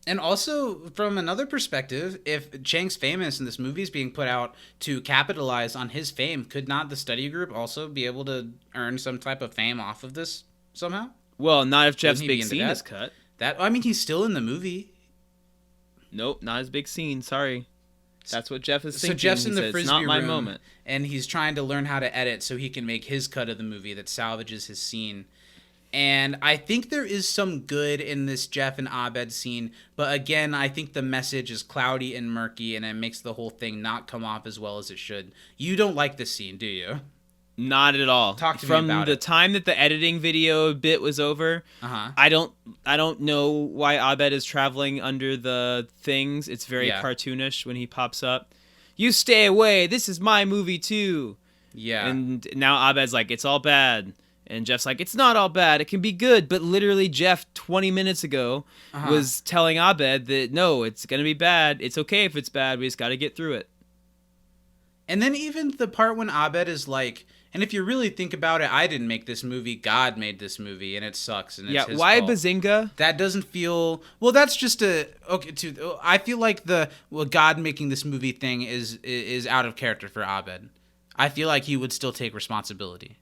Speaker 1: And also, from another perspective, if Chang's famous and this movie is being put out to capitalize on his fame, could not the study group also be able to earn some type of fame off of this somehow?
Speaker 2: Well, not if Jeff's big scene is cut.
Speaker 1: He's still in the movie.
Speaker 2: Nope, not his big scene. Sorry. That's what Jeff is thinking.
Speaker 1: So Jeff's in the frisbee
Speaker 2: not my
Speaker 1: room,
Speaker 2: moment.
Speaker 1: And he's trying to learn how to edit so he can make his cut of the movie that salvages his scene. And I think there is some good in this Jeff and Abed scene, but again, I think the message is cloudy and murky, and it makes the whole thing not come off as well as it should. You don't like this scene, do you?
Speaker 2: Not at all.
Speaker 1: Talk to me
Speaker 2: From
Speaker 1: about
Speaker 2: the
Speaker 1: it.
Speaker 2: time that the editing video bit was over, I don't know why Abed is traveling under the things. It's very cartoonish when he pops up. You stay away. This is my movie too.
Speaker 1: Yeah.
Speaker 2: And now Abed's like, it's all bad. And Jeff's like, it's not all bad. It can be good. But literally, Jeff, 20 minutes ago, was telling Abed that, no, it's going to be bad. It's okay if it's bad. We just got to get through it.
Speaker 1: And then even the part when Abed is like, and if you really think about it, I didn't make this movie. God made this movie, and it sucks. And it's his
Speaker 2: why
Speaker 1: fault.
Speaker 2: Bazinga?
Speaker 1: That doesn't feel well. That's just I feel like the God making this movie thing is out of character for Abed. I feel like he would still take responsibility.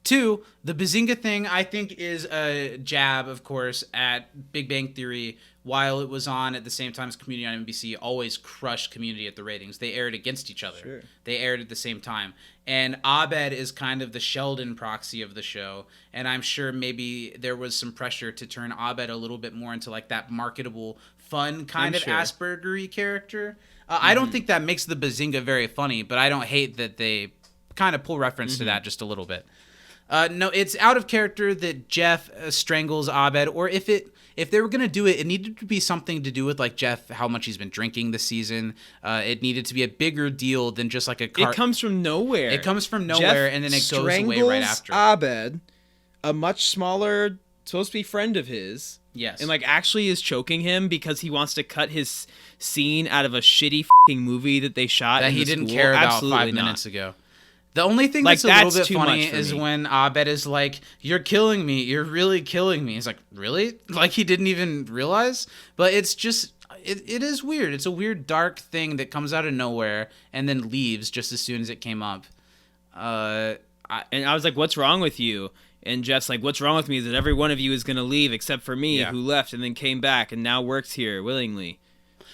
Speaker 1: 2, the Bazinga thing, I think, is a jab, of course, at Big Bang Theory. While it was on at the same time as Community on NBC, always crushed Community at the ratings. They aired against each other. Sure. They aired at the same time. And Abed is kind of the Sheldon proxy of the show. And I'm sure maybe there was some pressure to turn Abed a little bit more into like that marketable, fun kind of Asperger-y character. I don't think that makes the Bazinga very funny, but I don't hate that they kind of pull reference to that just a little bit. No, it's out of character that Jeff strangles Abed, or if they were going to do it, it needed to be something to do with like Jeff, how much he's been drinking this season. It needed to be a bigger deal than just like a
Speaker 2: It comes from nowhere.
Speaker 1: It comes from nowhere, and then it goes away right after.
Speaker 2: Abed, a much smaller, supposed to be friend of his.
Speaker 1: Yes.
Speaker 2: And like actually is choking him because he wants to cut his scene out of a shitty fucking movie that they shot
Speaker 1: that
Speaker 2: in
Speaker 1: he
Speaker 2: the
Speaker 1: didn't
Speaker 2: school.
Speaker 1: care about
Speaker 2: Absolutely
Speaker 1: 5
Speaker 2: not.
Speaker 1: minutes ago. The only thing
Speaker 2: Like,
Speaker 1: that's a little
Speaker 2: that's
Speaker 1: bit
Speaker 2: too
Speaker 1: funny
Speaker 2: much for
Speaker 1: is
Speaker 2: me.
Speaker 1: when Abed is like, "You're killing me. You're really killing me." He's like, "Really?" Like he didn't even realize. But it's just, it is weird. It's a weird, dark thing that comes out of nowhere and then leaves just as soon as it came up.
Speaker 2: And I was like, what's wrong with you? And Jeff's like, what's wrong with me is that every one of you is going to leave except for me, who left and then came back and now works here willingly.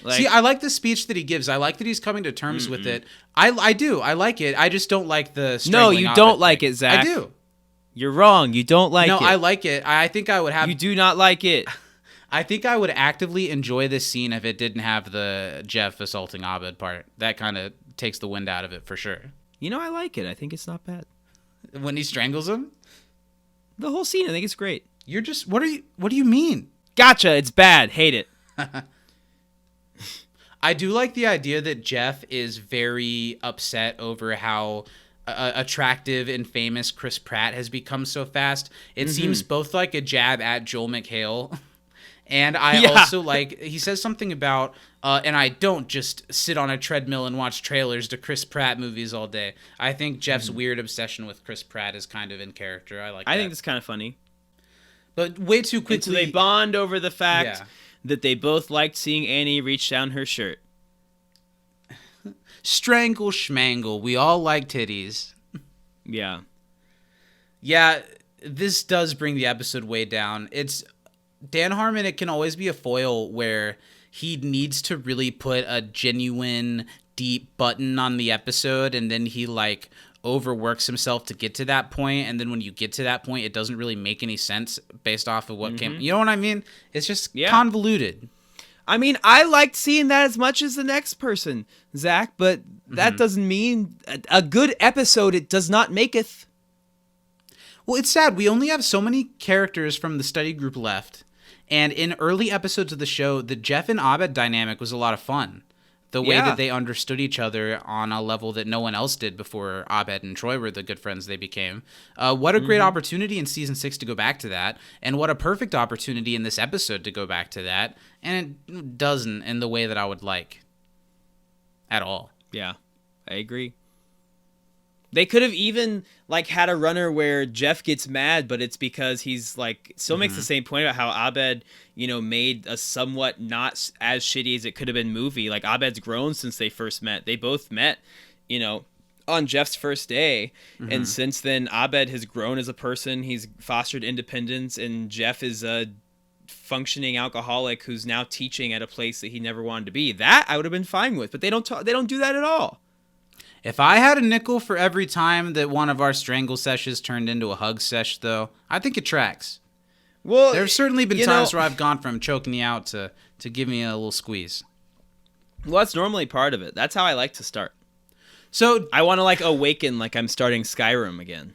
Speaker 2: Like,
Speaker 1: see, I like the speech that he gives. I like that he's coming to terms with it. I do. I like it. I just don't like the
Speaker 2: no,
Speaker 1: strangling
Speaker 2: you
Speaker 1: Abed
Speaker 2: don't
Speaker 1: thing.
Speaker 2: like it, Zach.
Speaker 1: I do.
Speaker 2: You're wrong. You don't like it.
Speaker 1: No, I like it. I think I would have...
Speaker 2: You do not like it.
Speaker 1: I think I would actively enjoy this scene if it didn't have the Jeff assaulting Abed part. That kind of takes the wind out of it for sure.
Speaker 2: You know, I like it. I think it's not bad.
Speaker 1: When he strangles him?
Speaker 2: The whole scene, I think it's great.
Speaker 1: You're just... What do you mean?
Speaker 2: Gotcha. It's bad. Hate it.
Speaker 1: I do like the idea that Jeff is very upset over how attractive and famous Chris Pratt has become so fast. It seems both like a jab at Joel McHale, and I also like, he says something about, and I don't just sit on a treadmill and watch trailers to Chris Pratt movies all day. I think Jeff's weird obsession with Chris Pratt is kind of in character. I
Speaker 2: think it's kind of funny.
Speaker 1: But way too quickly.
Speaker 2: And so they bond over the fact that they both liked seeing Annie reach down her shirt.
Speaker 1: Strangle schmangle. We all like titties.
Speaker 2: Yeah.
Speaker 1: Yeah, this does bring the episode way down. It's Dan Harmon, it can always be a foil where he needs to really put a genuine deep button on the episode, and then he like overworks himself to get to that point, and then when you get to that point it doesn't really make any sense based off of what came, you know what I mean? It's just convoluted.
Speaker 2: I mean, I liked seeing that as much as the next person, Zach, but that doesn't mean a good episode it does not maketh.
Speaker 1: Well, it's sad. We only have so many characters from the study group left. And in early episodes of the show, the Jeff and Abed dynamic was a lot of fun. The way that they understood each other on a level that no one else did before Abed and Troy were the good friends they became. What a great opportunity in season 6 to go back to that. And what a perfect opportunity in this episode to go back to that. And it doesn't in the way that I would like. At all.
Speaker 2: Yeah, I agree. They could have even like had a runner where Jeff gets mad, but it's because he's like still makes the same point about how Abed, you know, made a somewhat not as shitty as it could have been movie. Like Abed's grown since they first met. They both met, you know, on Jeff's first day, and since then Abed has grown as a person. He's fostered independence, and Jeff is a functioning alcoholic who's now teaching at a place that he never wanted to be. That I would have been fine with, but they don't do that at all.
Speaker 1: If I had a nickel for every time that one of our strangle sessions turned into a hug sesh, though, I think it tracks.
Speaker 2: Well,
Speaker 1: There's certainly been times where I've gone from choking you out to give me a little squeeze.
Speaker 2: Well, that's normally part of it. That's how I like to start.
Speaker 1: So
Speaker 2: I want to like awaken like I'm starting Skyrim again.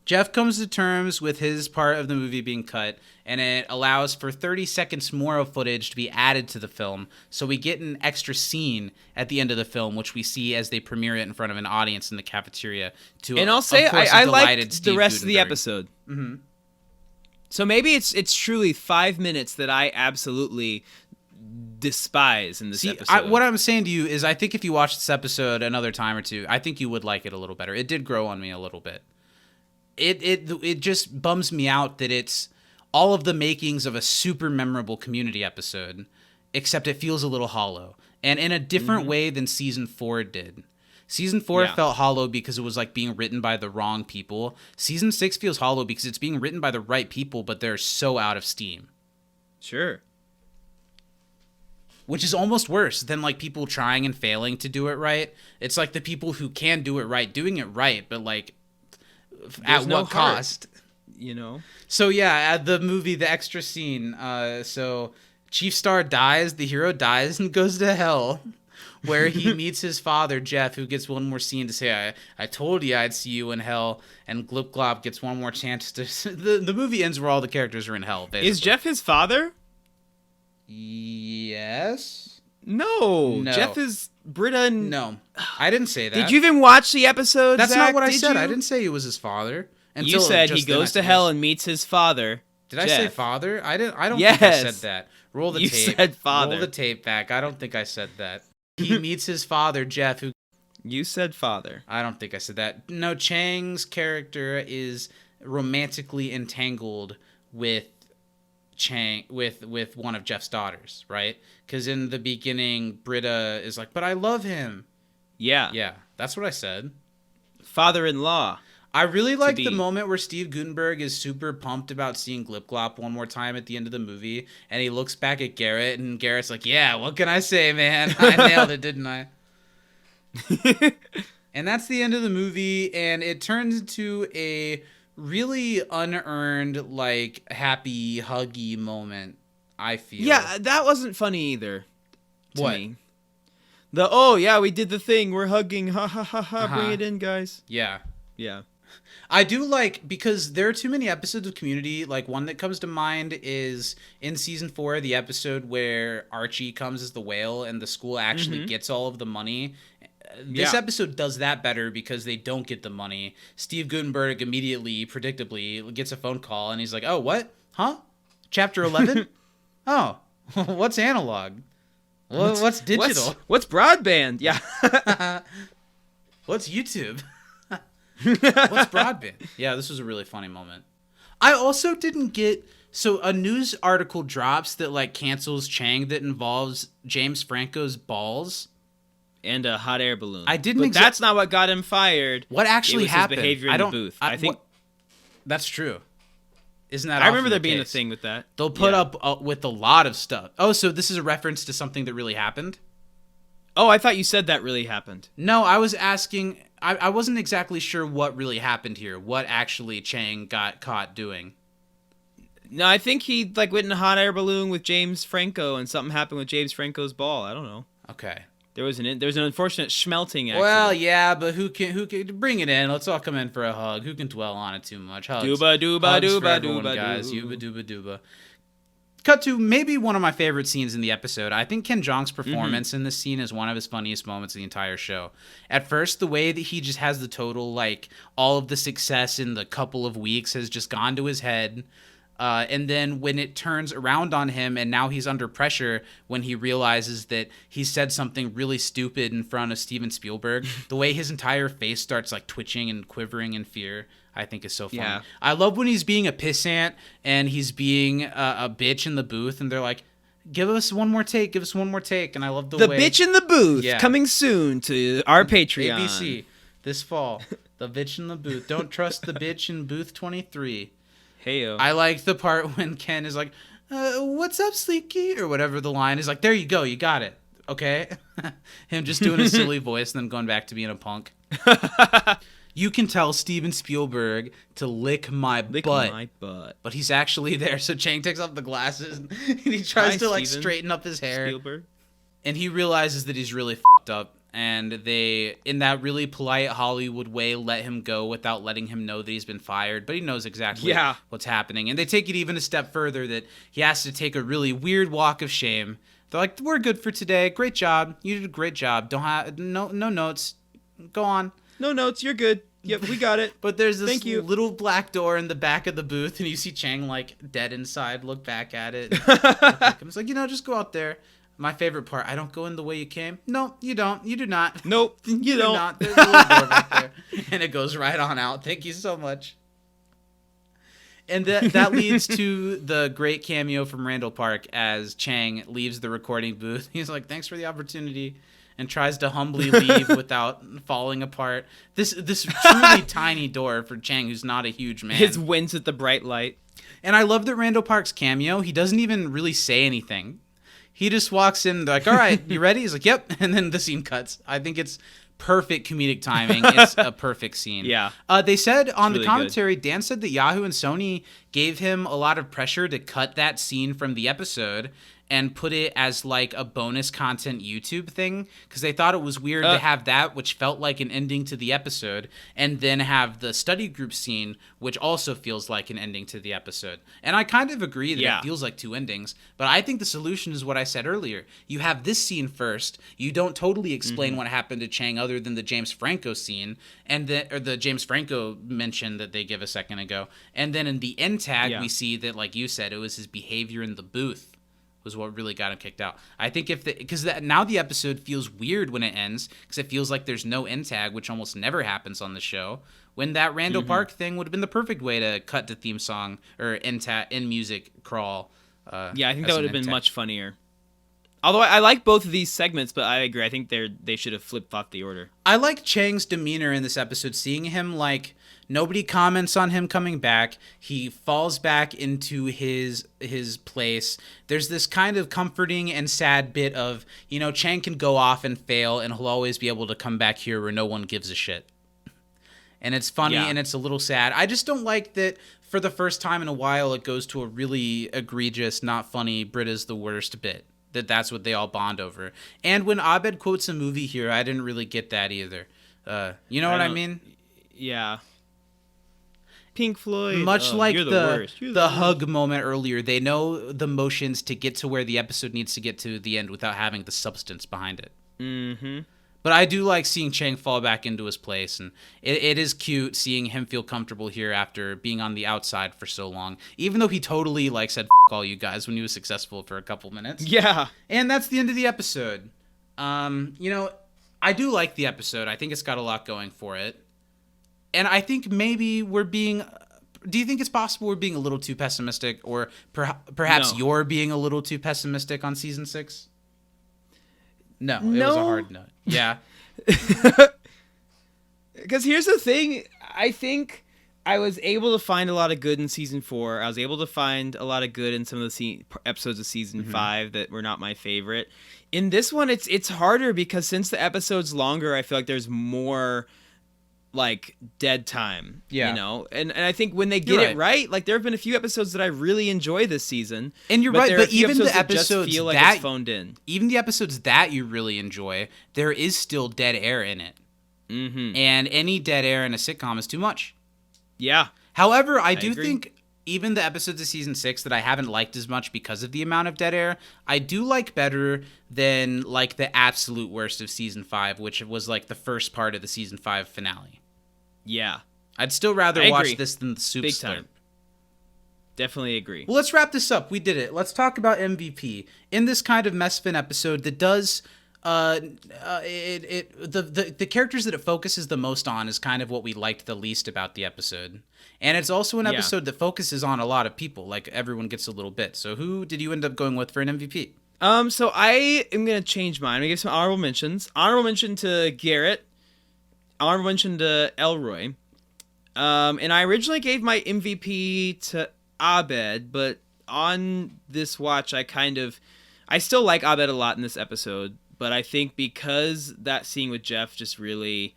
Speaker 1: Jeff comes to terms with his part of the movie being cut, and it allows for 30 seconds more of footage to be added to the film. So we get an extra scene at the end of the film, which we see as they premiere it in front of an audience in the cafeteria.
Speaker 2: And I'll say I liked the rest of the
Speaker 1: Guttenberg.
Speaker 2: episode. Mm-hmm. So maybe it's truly 5 minutes that I absolutely despise in this episode.
Speaker 1: What I'm saying to you is I think if you watch this episode another time or two, I think you would like it a little better. It did grow on me a little bit. It just bums me out that it's all of the makings of a super memorable Community episode, except it feels a little hollow, and in a different way than season 4 did. Season 4 felt hollow because it was like being written by the wrong people. Season 6 feels hollow because it's being written by the right people, but they're so out of steam.
Speaker 2: Sure.
Speaker 1: Which is almost worse than like people trying and failing to do it right. It's like the people who can do it right, doing it right, but like at what cost?
Speaker 2: You know?
Speaker 1: So yeah, at the movie, the extra scene, so Chief Star dies, the hero dies and goes to hell, where he meets his father, Jeff, who gets one more scene to say, I told you I'd see you in hell, and Glip Glop gets one more chance to... The movie ends where all the characters are in hell, basically.
Speaker 2: Is Jeff his father?
Speaker 1: Yes?
Speaker 2: No. Jeff is Britta and...
Speaker 1: No, I didn't say that.
Speaker 2: Did you even watch the episode,
Speaker 1: That's
Speaker 2: Zach?
Speaker 1: not what I
Speaker 2: Did
Speaker 1: said.
Speaker 2: you?
Speaker 1: I didn't say he was his father.
Speaker 2: You said he goes to hell and meets his father.
Speaker 1: Did I
Speaker 2: Jeff.
Speaker 1: say father? I don't think I
Speaker 2: Yes.
Speaker 1: said that. Roll the
Speaker 2: You
Speaker 1: tape.
Speaker 2: said father.
Speaker 1: Roll the tape back. I don't think I said that. He meets his father, Jeff, who...
Speaker 2: You said father.
Speaker 1: I don't think I said that. No, Chang's character is romantically entangled with Chang, with one of Jeff's daughters, right? Because in the beginning, Britta is like, but I love him.
Speaker 2: Yeah.
Speaker 1: Yeah, that's what I said.
Speaker 2: Father-in-law.
Speaker 1: I really like the moment where Steve Guttenberg is super pumped about seeing Glip Glop one more time at the end of the movie, and he looks back at Garrett, and Garrett's like, yeah, what can I say, man? I nailed it, didn't I? And that's the end of the movie, and it turns into a really unearned, like, happy, huggy moment, I feel.
Speaker 2: Yeah, that wasn't funny either to
Speaker 1: What?
Speaker 2: me. We did the thing. We're hugging. Ha, ha, ha, ha. Bring it in, guys.
Speaker 1: Yeah.
Speaker 2: Yeah.
Speaker 1: I do like, because there are too many episodes of Community. Like, one that comes to mind is in season 4, the episode where Archie comes as the whale and the school actually gets all of the money. This episode does that better because they don't get the money. Steve Guttenberg immediately, predictably, gets a phone call and he's like, oh, what? Huh? Chapter 11? Oh, what's analog? What's digital?
Speaker 2: What's broadband? Yeah.
Speaker 1: What's YouTube? What's broadband? Yeah, this was a really funny moment. I also didn't get... So a news article drops that like cancels Chang that involves James Franco's balls.
Speaker 2: And a hot air balloon.
Speaker 1: I didn't...
Speaker 2: But that's not what got him fired.
Speaker 1: What actually
Speaker 2: it was
Speaker 1: happened?
Speaker 2: His behavior in the booth. I think...
Speaker 1: That's true. Isn't that
Speaker 2: I remember there
Speaker 1: the
Speaker 2: being
Speaker 1: case?
Speaker 2: a thing with that.
Speaker 1: They'll put up with a lot of stuff. Oh, so this is a reference to something that really happened?
Speaker 2: Oh, I thought you said that really happened.
Speaker 1: No, I was asking... I wasn't exactly sure what really happened here. What actually Chang got caught doing.
Speaker 2: No, I think he like went in a hot air balloon with James Franco, and something happened with James Franco's ball. I don't know.
Speaker 1: Okay.
Speaker 2: There was an unfortunate schmelting accident.
Speaker 1: Well, yeah, but who can bring it in? Let's all come in for a hug. Who can dwell on it too much? Hugs.
Speaker 2: Dooba dooba
Speaker 1: Hugs for
Speaker 2: dooba
Speaker 1: everyone,
Speaker 2: dooba
Speaker 1: guys.
Speaker 2: doo.
Speaker 1: Yuba dooba dooba. Cut to maybe one of my favorite scenes in the episode. I think Ken Jeong's performance in this scene is one of his funniest moments of the entire show. At first, the way that he just has the total, like, all of the success in the couple of weeks has just gone to his head. And then when it turns around on him and now he's under pressure when he realizes that he said something really stupid in front of Steven Spielberg, the way his entire face starts like twitching and quivering in fear, I think is so funny.
Speaker 2: Yeah.
Speaker 1: I love when he's being a pissant and he's being a bitch in the booth and they're like, give us one more take, give us one more take. And I love the way...
Speaker 2: bitch in the booth,
Speaker 1: Yeah.
Speaker 2: coming soon to our Patreon.
Speaker 1: ABC, this fall, the bitch in the booth. Don't trust the bitch in booth 23.
Speaker 2: Heyo.
Speaker 1: I like the part when Ken is like, what's up, Sleeky? Or whatever the line is like, there you go, you got it. Okay? Him just doing a silly voice and then going back to being a punk. You can tell Steven Spielberg to lick my butt. But he's actually there. So Chang takes off the glasses and he tries to like straighten up his hair.
Speaker 2: Spielberg.
Speaker 1: And he realizes that he's really fucked up. And they, in that really polite Hollywood way, let him go without letting him know that he's been fired. But he knows exactly what's happening. And they take it even a step further that he has to take a really weird walk of shame. They're like, we're good for today. Great job. You did a great job. Don't have no notes. Go on.
Speaker 2: No notes. You're good. Yep, we got it.
Speaker 1: But there's this little black door in the back of the booth, and you see Chang, like, dead inside, look back at it. It's like, just go out there. My favorite part, I don't go in the way you came. No, you don't. You do not.
Speaker 2: Nope, you don't.
Speaker 1: Not. There's a little door back there. And it goes right on out. Thank you so much. And that leads to the great cameo from Randall Park as Chang leaves the recording booth. He's like, thanks for the opportunity. And tries to humbly leave without falling apart. This truly tiny door for Chang, who's not a huge man.
Speaker 2: His wince at the bright light.
Speaker 1: And I love that Randall Park's cameo. He doesn't even really say anything. He just walks in, like, all right, you ready? He's like, yep. And then the scene cuts. I think it's perfect comedic timing. It's a perfect scene.
Speaker 2: Yeah.
Speaker 1: They said on the commentary, Dan said that Yahoo and Sony gave him a lot of pressure to cut that scene from the episode and put it as like a bonus content YouTube thing because they thought it was weird to have that, which felt like an ending to the episode, and then have the study group scene, which also feels like an ending to the episode. And I kind of agree that it feels like two endings, but I think the solution is what I said earlier. You have this scene first. You don't totally explain what happened to Chang other than the James Franco scene, and the James Franco mention that they give a second ago. And then in the end tag, we see that, like you said, it was his behavior in the booth was what really got him kicked out. I think because now the episode feels weird when it ends because it feels like there's no end tag, which almost never happens on the show. When that Randall Park thing would have been the perfect way to cut the theme song or end music crawl.
Speaker 2: I think that would have been much funnier. Although I like both of these segments, but I agree. I think they should have flip-flopped the order.
Speaker 1: I like Chang's demeanor in this episode, seeing him like nobody comments on him coming back. He falls back into his place. There's this kind of comforting and sad bit of, Chang can go off and fail and he'll always be able to come back here where no one gives a shit. And it's funny and it's a little sad. I just don't like that for the first time in a while it goes to a really egregious, not funny, Britta's the worst bit. That's what they all bond over. And when Abed quotes a movie here, I didn't really get that either. You know what I mean?
Speaker 2: Yeah. Pink Floyd.
Speaker 1: Much like
Speaker 2: you're the
Speaker 1: hug moment earlier, they know the motions to get to where the episode needs to get to the end without having the substance behind it.
Speaker 2: Mm-hmm.
Speaker 1: But I do like seeing Chang fall back into his place, and it is cute seeing him feel comfortable here after being on the outside for so long, even though he totally said, F all you guys when he was successful for a couple minutes.
Speaker 2: Yeah.
Speaker 1: And that's the end of the episode. I do like the episode. I think it's got a lot going for it. And I think maybe do you think it's possible we're being a little too pessimistic, or perhaps you're being a little too pessimistic on season 6? No, it was a hard no. Yeah.
Speaker 2: Because here's the thing. I think I was able to find a lot of good in season 4. I was able to find a lot of good in some of the episodes of season 5 that were not my favorite. In this one, it's harder because since the episode's longer, I feel like there's more dead time, and I think when they get it right, there have been a few episodes that I really enjoy this season,
Speaker 1: and you're right, but even the episodes
Speaker 2: feel like it's phoned in.
Speaker 1: Even the episodes that you really enjoy, there is still dead air in it, and any dead air in a sitcom is too much.
Speaker 2: Yeah.
Speaker 1: However, I do think even the episodes of season 6 that I haven't liked as much because of the amount of dead air, I do like better than the absolute worst of season 5, which was the first part of the season 5 finale.
Speaker 2: Yeah.
Speaker 1: I'd still rather watch this than the soup
Speaker 2: Big
Speaker 1: slurp.
Speaker 2: time. Definitely agree.
Speaker 1: Well, let's wrap this up. We did it. Let's talk about MVP. In this kind of Messfin episode that does the characters that it focuses the most on is kind of what we liked the least about the episode. And it's also an episode that focuses on a lot of people. Everyone gets a little bit. So who did you end up going with for an MVP?
Speaker 2: So I am going to change mine. I'm going to give some honorable mentions. Honorable mention to Garrett. Honorable mention to Elroy. And I originally gave my MVP to Abed, but on this watch, I still like Abed a lot in this episode, but I think because that scene with Jeff just really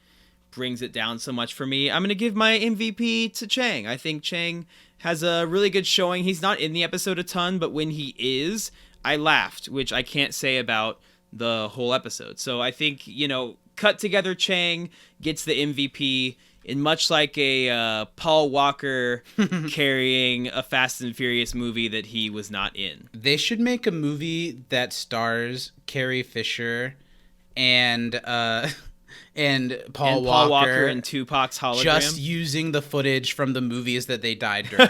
Speaker 2: brings it down so much for me. I'm going to give my MVP to Chang. I think Chang has a really good showing. He's not in the episode a ton, but when he is, I laughed, which I can't say about the whole episode. So I think, cut together Chang gets the MVP, in much like a Paul Walker carrying a Fast and Furious movie that he was not in.
Speaker 1: They should make a movie that stars Carrie Fisher and Paul Walker
Speaker 2: and Tupac's hologram.
Speaker 1: Just using the footage from the movies that they died during.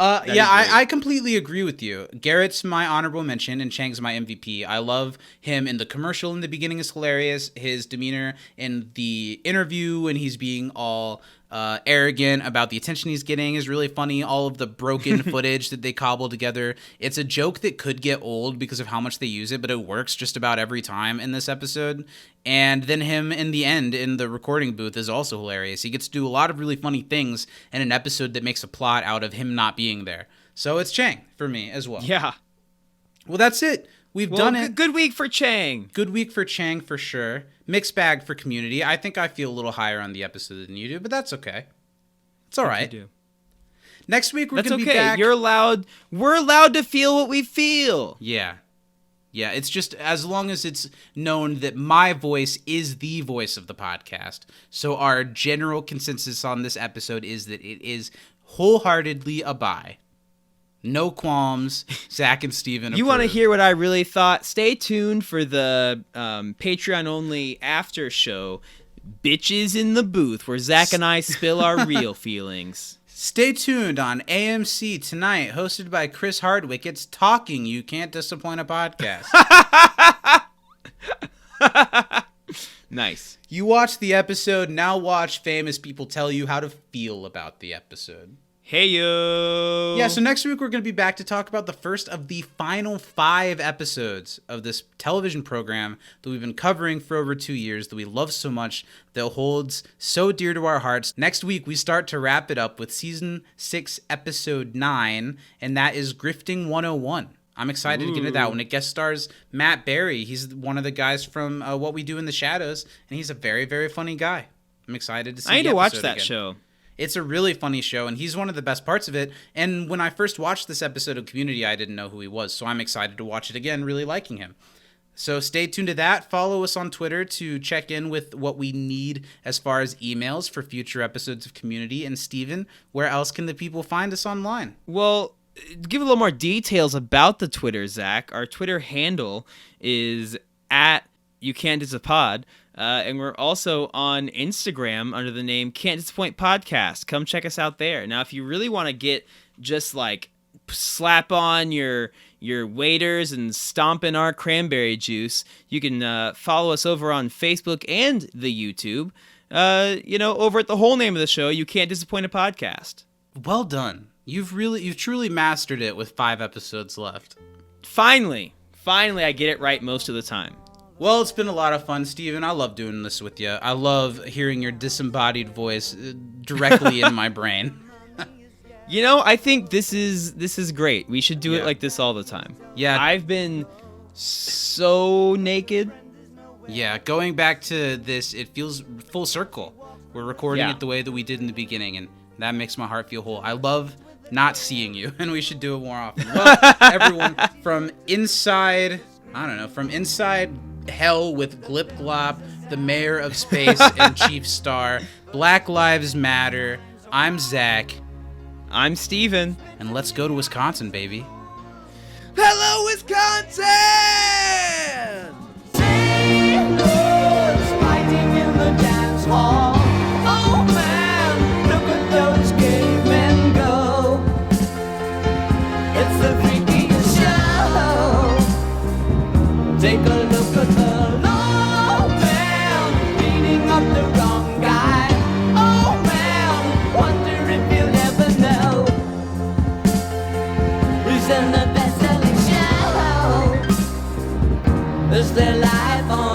Speaker 1: I completely agree with you. Garrett's my honorable mention and Chang's my MVP. I love him in the commercial in the beginning is hilarious. His demeanor in the interview when he's being all arrogant about the attention he's getting is really funny. All of the broken footage that they cobble together. It's a joke that could get old because of how much they use it, but it works just about every time in this episode. And then him in the end in the recording booth is also hilarious. He gets to do a lot of really funny things in an episode that makes a plot out of him not being there. So it's Chang for me as well.
Speaker 2: Yeah.
Speaker 1: Well, that's it. We've done it.
Speaker 2: Good week for Chang.
Speaker 1: Good week for Chang for sure. Mixed bag for Community. I think I feel a little higher on the episode than you do, but that's okay. It's all right.
Speaker 2: You do.
Speaker 1: Next week we're
Speaker 2: That's
Speaker 1: going to
Speaker 2: okay.
Speaker 1: be back.
Speaker 2: You're allowed. We're allowed to feel what we feel.
Speaker 1: Yeah. Yeah, it's just as long as it's known that my voice is the voice of the podcast. So our general consensus on this episode is that it is wholeheartedly a buy. No qualms. Zach and Steven
Speaker 2: You want to
Speaker 1: approve.
Speaker 2: hear what I really thought? Stay tuned for the Patreon-only after show, Bitches in the Booth, where Zach and I spill our real feelings.
Speaker 1: Stay tuned on AMC tonight, hosted by Chris Hardwick. It's Talking You Can't Disappoint a Podcast.
Speaker 2: Nice.
Speaker 1: You watch the episode, now watch famous people tell you how to feel about the episode.
Speaker 2: Hey, yo.
Speaker 1: Yeah, so next week we're going to be back to talk about the first of the final 5 episodes of this television program that we've been covering for over 2 years, that we love so much, that holds so dear to our hearts. Next week we start to wrap it up with Season 6, Episode 9, and that is Grifting 101. I'm excited to get into that one. It guest stars Matt Berry. He's one of the guys from What We Do in the Shadows, and he's a very, very funny guy. I'm excited to see
Speaker 2: I need
Speaker 1: the
Speaker 2: to watch
Speaker 1: episode
Speaker 2: that
Speaker 1: again.
Speaker 2: show.
Speaker 1: It's a really funny show, and he's one of the best parts of it. And when I first watched this episode of Community, I didn't know who he was, so I'm excited to watch it again, really liking him. So stay tuned to that. Follow us on Twitter to check in with what we need as far as emails for future episodes of Community. And Steven, where else can the people find us online?
Speaker 2: Well, give a little more details about the Twitter, Zach. Our Twitter handle is @YouCan'tDisapod. And we're also on Instagram under the name Can't Disappoint Podcast. Come check us out there. Now, if you really want to get just like slap on your waders and stomp in our cranberry juice, you can follow us over on Facebook and the YouTube. Over at the whole name of the show, You Can't Disappoint a Podcast.
Speaker 1: Well done. You've truly mastered it with 5 episodes left.
Speaker 2: Finally, I get it right most of the time.
Speaker 1: Well, it's been a lot of fun, Steven. I love doing this with you. I love hearing your disembodied voice directly in my brain.
Speaker 2: I think this is great. We should do it like this all the time.
Speaker 1: Yeah.
Speaker 2: I've been so naked.
Speaker 1: Yeah, going back to this, it feels full circle. We're recording
Speaker 2: Yeah.
Speaker 1: it the way that we did in the beginning, and that makes my heart feel whole. I love not seeing you, and we should do it more often. Well, everyone, from inside hell with Glip Glop, the mayor of space, and Chief Star, Black Lives Matter, I'm Zach.
Speaker 2: I'm Steven.
Speaker 1: And let's go to Wisconsin, baby.
Speaker 2: Hello, Wisconsin!
Speaker 7: Sailors fighting in the dance hall. Oh man, look at those cavemen go. It's the freakiest show. Take a look at the low man beating up the wrong guy. Oh man, wonder if you'll ever know who's in the best-selling show. Is their life on